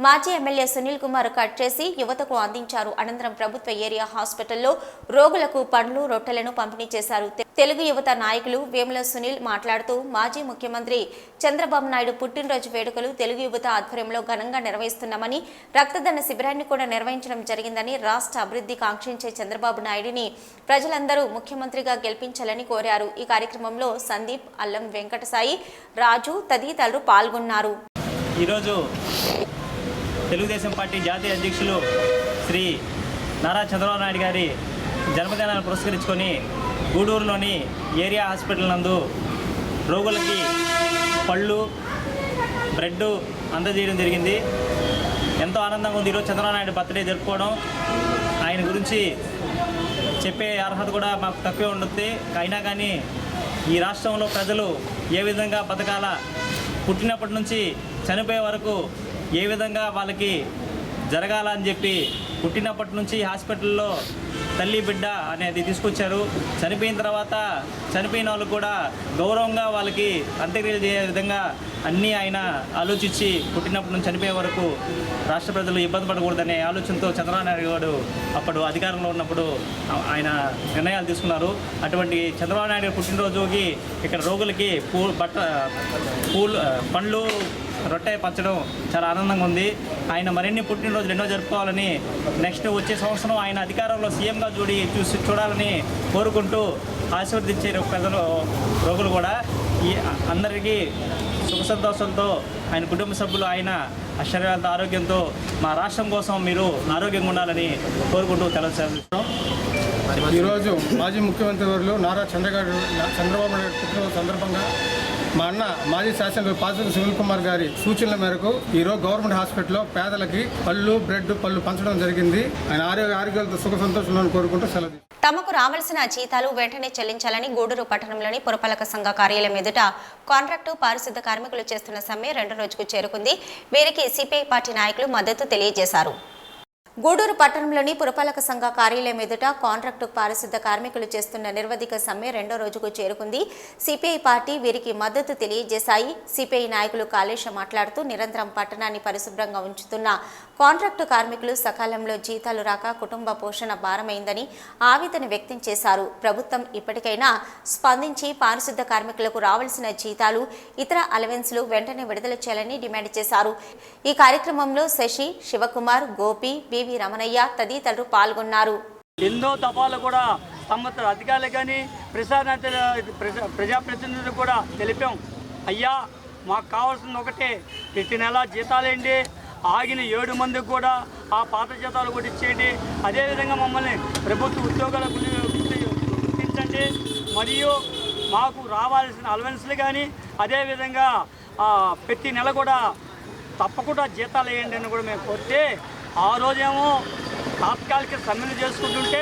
మాజీ ఎమ్మెల్యే సునీల్ కుమార్ కట్ చేసి యువతకు అందించారు. అనంతరం ప్రభుత్వ ఏరియా హాస్పిటల్లో రోగులకు పండ్లు రొట్టెలను పంపిణీ చేశారు. తెలుగు యువత నాయకులు వేముల సునీల్ మాట్లాడుతూ మాజీ ముఖ్యమంత్రి చంద్రబాబు నాయుడు పుట్టినరోజు వేడుకలు తెలుగు యువత ఆధ్వర్యంలో ఘనంగా నిర్వహిస్తున్నామని, రక్తదాన శిబిరాన్ని కూడా నిర్వహించడం జరిగిందని, రాష్ట్ర అభివృద్ధి కాంక్షించే చంద్రబాబు నాయుడిని ప్రజలందరూ ముఖ్యమంత్రిగా గెలిపించాలని కోరారు. ఈ కార్యక్రమంలో సందీప్, అల్లం వెంకటసాయి, రాజు తదితరులు పాల్గొన్నారు. ఈరోజు తెలుగుదేశం పార్టీ జాతీయ అధ్యక్షులు శ్రీ నారా చంద్రబాబు నాయుడు గారి జన్మదినాన్ని పురస్కరించుకొని గూడూరులోని ఏరియా హాస్పిటల్ నందు రోగులకి పళ్ళు బ్రెడ్ అందజేయడం జరిగింది. ఎంతో ఆనందంగా ఉంది. ఈరోజు చంద్రబాబు నాయుడు బర్త్డే జరుపుకోవడం. ఆయన గురించి చెప్పే అర్హత కూడా మాకు తక్కువే ఉంటుంది. అయినా కానీ ఈ రాష్ట్రంలో ప్రజలు ఏ విధంగా బతకాల, పుట్టినప్పటి నుంచి చనిపోయే వరకు ఏ విధంగా వాళ్ళకి జరగాలని చెప్పి పుట్టినప్పటి నుంచి హాస్పిటల్లో తల్లి బిడ్డ అనేది తీసుకొచ్చారు. చనిపోయిన తర్వాత చనిపోయిన వాళ్ళకు కూడా గౌరవంగా వాళ్ళకి అంత్యక్రియలు చేసే విధంగా అన్నీ ఆయన ఆలోచించి పుట్టినప్పటి నుంచి చనిపోయే వరకు రాష్ట్ర ప్రజలు ఇబ్బంది పడకూడదనే ఆలోచనతో చంద్రబాబు నాయుడు గారు అప్పుడు అధికారంలో ఉన్నప్పుడు ఆయన నిర్ణయాలు తీసుకున్నారు. అటువంటి చంద్రబాబు నాయుడు గారి పుట్టినరోజుకి ఇక్కడ రోగులకి పండ్లు రొట్టె పంచడం చాలా ఆనందంగా ఉంది. ఆయన మరిన్ని పుట్టినరోజులు ఎన్నో జరుపుకోవాలని, నెక్స్ట్ వచ్చే సంవత్సరం ఆయన అధికారంలో సీఎంగా చూడాలని కోరుకుంటూ ఆశీర్వదించే ప్రజలు రోగులు కూడా ఈ అందరికీ సుఖ సంతోషాలతో ఆయన కుటుంబ సభ్యులు ఆయన ఐశ్వర్యాలతో ఆరోగ్యంతో మా రాష్ట్రం కోసం మీరు ఆరోగ్యంగా ఉండాలని కోరుకుంటూ తెలియజేస్తాం. ఈరోజు మాజీ ముఖ్యమంత్రి వర్యులు నారా చంద్రబాబు నాయుడు పుట్టినరోజు సందర్భంగా మా అన్న మాజీ శాసనసభ్యులు పాసం సునీల్ కుమార్ గారి సూచనల మేరకు ఈరోజు గవర్నమెంట్ హాస్పిటల్లో పేదలకి పళ్ళు పంచడం జరిగింది. ఆయన ఆరోగ్యాలతో సుఖ సంతోషాలను కోరుకుంటూ సెలవు. తమకు రావాల్సిన జీతాలు వెంటనే చెల్లించాలని గూడూరు పట్టణంలోని పురపాలక సంఘ కార్యాలయం ఎదుట కాంట్రాక్టు పారిశుద్ధ కార్మికులు చేస్తున్న సమ్మె 2వ రోజుకు చేరుకుంది. వీరికి సిపిఐ పార్టీ నాయకులు మద్దతు తెలియజేశారు. గూడూరు పట్టణంలోని పురపాలక సంఘ కార్యాలయం ఎదుట కాంట్రాక్టు పారిశుద్ధ కార్మికులు చేస్తున్న నిర్వధిక సమ్మె 2వ రోజుకు చేరుకుంది. సిపిఐ పార్టీ వీరికి మద్దతు తెలియజేశాయి. సిపిఐ నాయకులు కాళేశ మాట్లాడుతూ నిరంతరం పట్టణాన్ని పరిశుభ్రంగా ఉంచుతున్న కాంట్రాక్టు కార్మికులు సకాలంలో జీతాలు రాక కుటుంబ పోషణ భారమైందని ఆవేదన వ్యక్తం చేశారు. ప్రభుత్వం ఇప్పటికైనా స్పందించి పారిశుద్ధ కార్మికులకు రావాల్సిన జీతాలు, ఇతర అలవెన్స్లు వెంటనే విడుదల చేయాలని డిమాండ్ చేశారు. ఈ కార్యక్రమంలో శశి, శివకుమార్, గోపి, బివి రమణయ్య తదితరులు పాల్గొన్నారు. ఎన్నో దఫాలు కూడా సంబంధిత అధికారులు కానీ ప్రజాప్రతినిధులు కూడా తెలిపాం. అయ్యా మాకు కావాల్సింది ఒకటే, ప్రతి నెల జీతాలేండి, ఆగిన 7 మందికి కూడా ఆ పాత జీతాలు కూడా ఇచ్చేయండి. అదేవిధంగా మమ్మల్ని ప్రభుత్వ ఉద్యోగాలు గుర్తించండి. మరియు మాకు రావాల్సిన అలవెన్స్లు కానీ అదేవిధంగా ప్రతి నెల కూడా తప్పకుండా జీతాలు వేయండి అని కూడా మేము కోరితే, ఆ రోజేమో తాత్కాలిక సమ్మెలు చేసుకుంటుంటే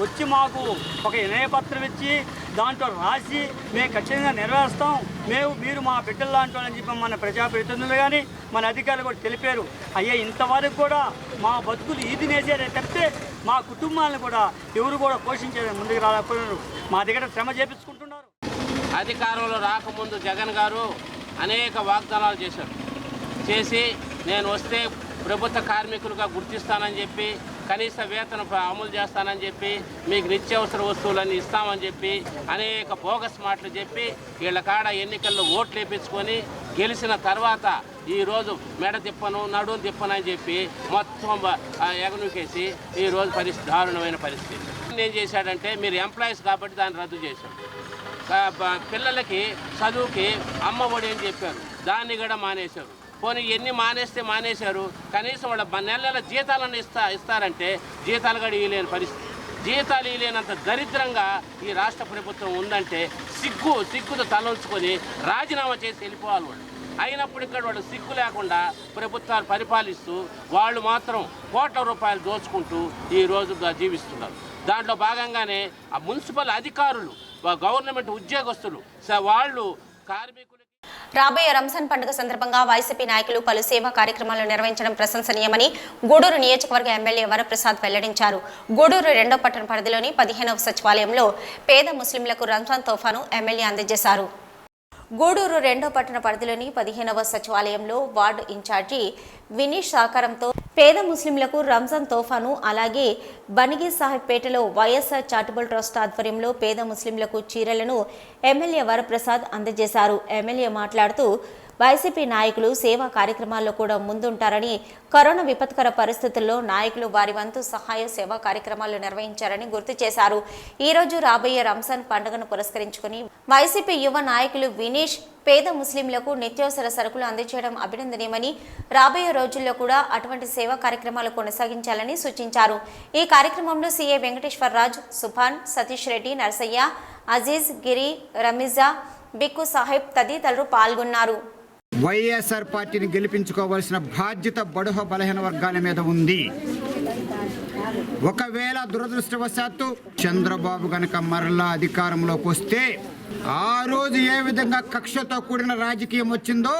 వచ్చి మాకు ఒక వినయపత్రం ఇచ్చి దాంట్లో రాసి మేము ఖచ్చితంగా నెరవేరుస్తాం, మీరు మా బిడ్డలు లాంటి వాళ్ళని చెప్పి మన ప్రజాప్రతినిధులు కానీ మన అధికారులు కూడా తెలిపారు. అయ్యా ఇంతవరకు కూడా మా బతుకులు ఈదినేసారే తప్పితే మా కుటుంబాలను కూడా ఎవరు కూడా పోషించారు, ముందుకు రాలేకపోయినారు. మా దగ్గర శ్రమ చేపించుకుంటున్నారు. అధికారంలో రాకముందు జగన్ గారు అనేక వాగ్దానాలు చేసి నేను వస్తే ప్రభుత్వ కార్మికులుగా గుర్తిస్తానని చెప్పి, కనీస వేతనం అమలు చేస్తానని చెప్పి, మీకు నిత్యావసర వస్తువులన్నీ ఇస్తామని చెప్పి అనేక బోగస్ మాటలు చెప్పి వీళ్ళ కాడ ఎన్నికల్లో ఓట్లు వేయించుకొని గెలిచిన తర్వాత ఈరోజు మెడ తిప్పను నడుము తిప్పను అని చెప్పి మొత్తం ఎగనుకేసి ఈరోజు దారుణమైన పరిస్థితి. ఏం చేశాడంటే, మీరు ఎంప్లాయీస్ కాబట్టి దాన్ని రద్దు చేశాడు. పిల్లలకి చదువుకి అమ్మ ఒడి అని చెప్పారు, దాన్ని కూడా మానేశారు. పోనీ ఎన్ని మానేశారు, కనీసం వాళ్ళ నెల జీతాలను ఇస్తారంటే జీతాలు కూడా ఇవ్వలేని పరిస్థితి. జీతాలు లేనంత దరిద్రంగా ఈ రాష్ట్ర ప్రభుత్వం ఉందంటే సిగ్గుతో తలంచుకొని రాజీనామా చేసి వెళ్ళిపోవాలి వాళ్ళు. అయినప్పుడు ఇక్కడ వాళ్ళు సిగ్గు లేకుండా ప్రభుత్వాలు పరిపాలిస్తూ వాళ్ళు మాత్రం కోట్ల రూపాయలు దోచుకుంటూ ఈ రోజుగా జీవిస్తున్నారు. దాంట్లో భాగంగానే ఆ మున్సిపల్ అధికారులు, గవర్నమెంట్ ఉద్యోగస్తులు, వాళ్ళు కార్మికులు. రాబోయే రంజాన్ పండుగ సందర్భంగా వైసీపీ నాయకులు పలు సేవా కార్యక్రమాలు నిర్వహించడం ప్రశంసనీయమని గూడూరు నియోజకవర్గ ఎమ్మెల్యే వరప్రసాద్ వెల్లడించారు. గూడూరు 2వ పట్టణ పరిధిలోని 15వ సచివాలయంలో పేద ముస్లింలకు రంజాన్ తోఫాను ఎమ్మెల్యే అందజేశారు. గూడూరు 2వ పట్టణ పరిధిలోని 15వ సచివాలయంలో వార్డు ఇన్ఛార్జి వినీష్ సహకారంతో పేద ముస్లింలకు రంజాన్ తోఫాను, అలాగే బనిగి సాహెబ్పేటలో వైఎస్ఆర్ చారిటబుల్ ట్రస్ట్ ఆధ్వర్యంలో పేద ముస్లింలకు చీరలను ఎమ్మెల్యే వరప్రసాద్ అందజేశారు. ఎమ్మెల్యే మాట్లాడుతూ వైసీపీ నాయకులు సేవా కార్యక్రమాల్లో కూడా ముందుంటారని, కరోనా విపత్కర పరిస్థితుల్లో నాయకులు వారి వంతు సహాయ సేవా కార్యక్రమాలు నిర్వహించారని గుర్తు చేశారు. ఈ రోజు రాబోయే రంజాన్ పండుగను పురస్కరించుకుని వైసీపీ యువ నాయకులు వినీష్ పేద ముస్లింలకు నిత్యావసర సరుకులు అందజేయడం అభినందనీయమని, రాబోయే రోజుల్లో కూడా అటువంటి సేవా కార్యక్రమాలు కొనసాగించాలని సూచించారు. ఈ కార్యక్రమంలో సీఐ వెంకటేశ్వరరాజు, సుభాన్, సతీష్ రెడ్డి, నర్సయ్య, అజీజ్, గిరి, రమీజా, బిక్కు సాహెబ్ తదితరులు పాల్గొన్నారు. వైఎస్ఆర్ పార్టీని గెలిపించుకోవాల్సిన బాధ్యత బడుహ బలహీన వర్గాల మీద ఉంది. ఒకవేళ దురదృష్టవశాత్తు చంద్రబాబు గనక మరలా అధికారంలోకి వస్తే ఆ రోజు ఏ విధంగా కక్షతో కూడిన రాజకీయం వచ్చిందో,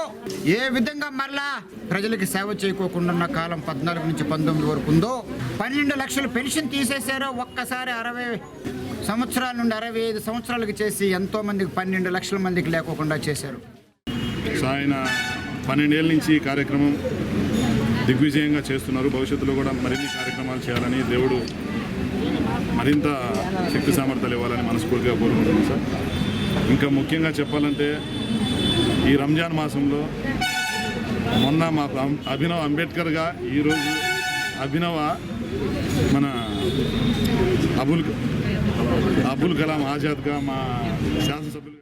ఏ విధంగా మరలా ప్రజలకు సేవ చేయకోకుండా ఉన్న కాలం 14 నుంచి 19 వరకు ఉందో, 12 లక్షల పెన్షన్ తీసేశారో, ఒక్కసారి 60 సంవత్సరాల నుండి 65 సంవత్సరాలకు చేసి ఎంతో మందికి 12 లక్షల మందికి లేకోకుండా చేశారు. ఆయన 12 ఏళ్ళ నుంచి ఈ కార్యక్రమం దిగ్విజయంగా చేస్తున్నారు. భవిష్యత్తులో కూడా మరిన్ని కార్యక్రమాలు చేయాలని, దేవుడు మరింత శక్తి సామర్థ్యాలు ఇవ్వాలని మనస్ఫూర్తిగా కోరుకుంటున్నాం సార్. ఇంకా ముఖ్యంగా చెప్పాలంటే ఈ రంజాన్ మాసంలో మొన్న మా అభినవ్ అంబేద్కర్గా, ఈరోజు అభినవ మన అబుల్ కలాం ఆజాద్గా మా శాసనసభ్యులు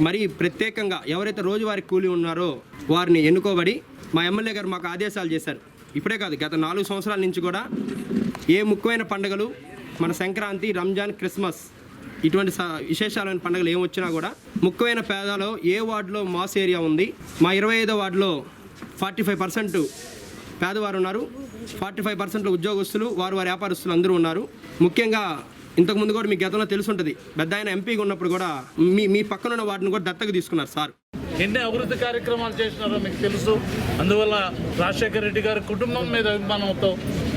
మరి ప్రత్యేకంగా ఎవరైతే రోజువారీ కూలీ ఉన్నారో వారిని ఎన్నుకోబడి మా ఎమ్మెల్యే గారు మాకు ఆదేశాలు చేశారు. ఇప్పుడే కాదు, గత 4 సంవత్సరాల నుంచి కూడా ఏ ముఖ్యమైన పండుగలు, మన సంక్రాంతి, రంజాన్, క్రిస్మస్ ఇటువంటి విశేషాలైన పండుగలు ఏమొచ్చినా కూడా ముఖ్యమైన పేదలో ఏ వార్డులో మాస్ ఏరియా ఉంది, మా 25వ వార్డులో 45% పేదవారు ఉన్నారు, 45% ఉద్యోగస్తులు, వారి వ్యాపారస్తులు అందరూ ఉన్నారు. ముఖ్యంగా ఇంతకుముందు కూడా మీకు గతంలో తెలుసుంటుంది, పెద్ద ఆయన ఎంపీగా ఉన్నప్పుడు కూడా మీ పక్కన ఉన్న వాటిని కూడా దత్తకు తీసుకున్నారు సార్. ఎన్ని అభివృద్ధి కార్యక్రమాలు చేసినారో మీకు తెలుసు. అందువల్ల రాజశేఖర రెడ్డి గారి కుటుంబం మీద అభిమానంతో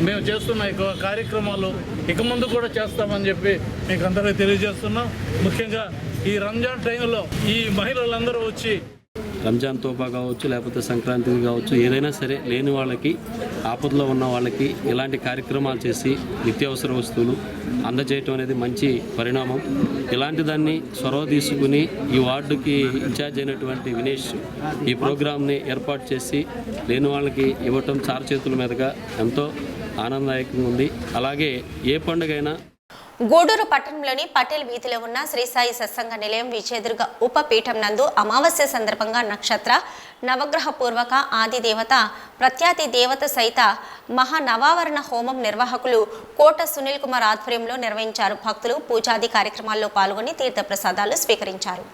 మేము చేస్తున్న ఈ కార్యక్రమాలు ఇక ముందు కూడా చేస్తామని చెప్పి మీకు అందరికీ తెలియజేస్తున్నాం. ముఖ్యంగా ఈ రంజాన్ టైంలో ఈ మహిళలందరూ వచ్చి రంజాన్ తోఫా కావచ్చు, లేకపోతే సంక్రాంతి కావచ్చు, ఏదైనా సరే లేని వాళ్ళకి, ఆపదలో ఉన్న వాళ్ళకి ఇలాంటి కార్యక్రమాలు చేసి నిత్యావసర వస్తువులు అందజేయటం అనేది మంచి పరిణామం. ఇలాంటి దాన్ని చొరవ తీసుకుని ఈ వార్డుకి ఇన్ఛార్జ్ అయినటువంటి వినేష్ ఈ ప్రోగ్రామ్ని ఏర్పాటు చేసి లేని వాళ్ళకి ఇవ్వటం చారచేతుల మీదుగా ఎంతో ఆనందదాయకంగా ఉంది. అలాగే ఏ పండుగైనా గూడూరు పట్టణంలోని పటేల్ వీధిలో ఉన్న శ్రీ సాయి సత్సంగ నిలయం విజయదుర్గ ఉపపీఠం నందు అమావాస్య సందర్భంగా నక్షత్ర, నవగ్రహ పూర్వక ఆది దేవత, ప్రత్యాతి దేవత సహిత మహానవావరణ హోమం నిర్వాహకులు కోట సునీల్ కుమార్ ఆధ్వర్యంలో నిర్వహించారు. భక్తులు పూజాది కార్యక్రమాల్లో పాల్గొని తీర్థప్రసాదాలు స్వీకరించారు.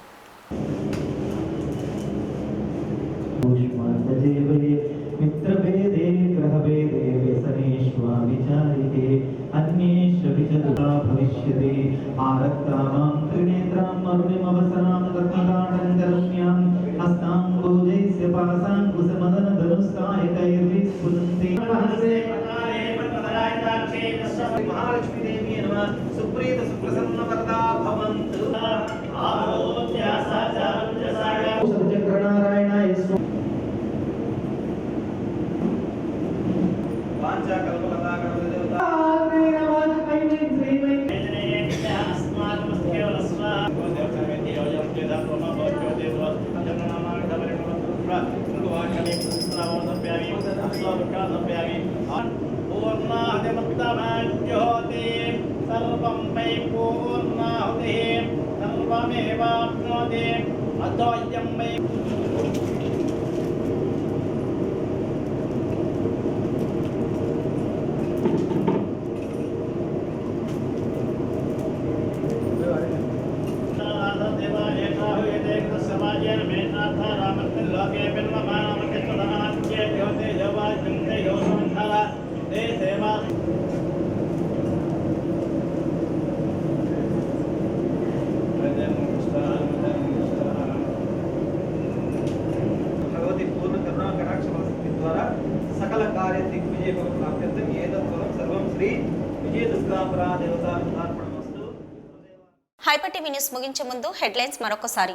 హైపర్ టీవీ న్యూస్ ముగించే ముందు హెడ్లైన్స్ మరొకసారి.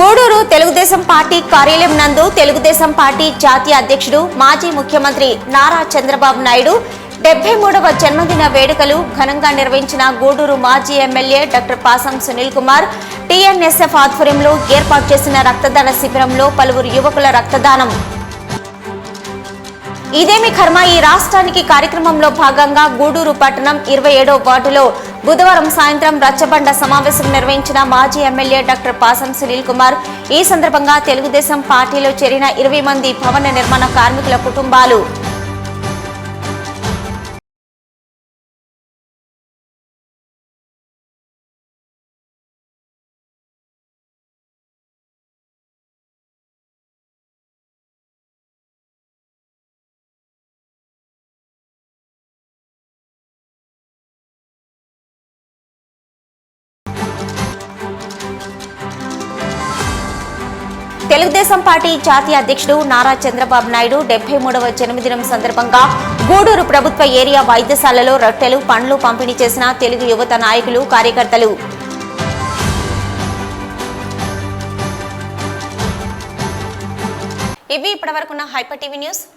గూడూరు తెలుగుదేశం పార్టీ కార్యాలయం నందు తెలుగుదేశం పార్టీ జాతీయ అధ్యక్షుడు మాజీ ముఖ్యమంత్రి నారా చంద్రబాబు నాయుడు 73వ జన్మదిన వేడుకలు ఘనంగా నిర్వహించిన గూడూరు మాజీ MLA doctor Pasam Sunil Kumar TNSF ఆధ్వర్యంలో ఏర్పాటు చేసిన రక్తదాన శిబిరంలో పలువురు యువకుల రక్తదానం. ఇదేమి కర్మ ఈ రాష్ట్రానికి కార్యక్రమంలో భాగంగా గూడూరు పట్టణం 27వ వార్డులో బుధవారం సాయంత్రం రచ్చబండ సమావేశం నిర్వహించిన మాజీ ఎమ్మెల్యే డాక్టర్ పాసం సునీల్ కుమార్. ఈ సందర్భంగా తెలుగుదేశం పార్టీలో చేరిన 20 మంది భవన నిర్మాణ కార్మికుల కుటుంబాలు తెలుగుదేశం పార్టీ జాతీయ అధ్యక్షుడు నారా చంద్రబాబు నాయుడు 73వ జన్మదినం సందర్భంగా గూడూరు ప్రభుత్వ ఏరియా వైద్యశాలలో రొట్టెలు పండ్లు పంపిణీ చేసిన తెలుగు యువత నాయకులు కార్యకర్తలు. ఇవి ఇప్పటివరకున్న హైపర్ టీవీ న్యూస్.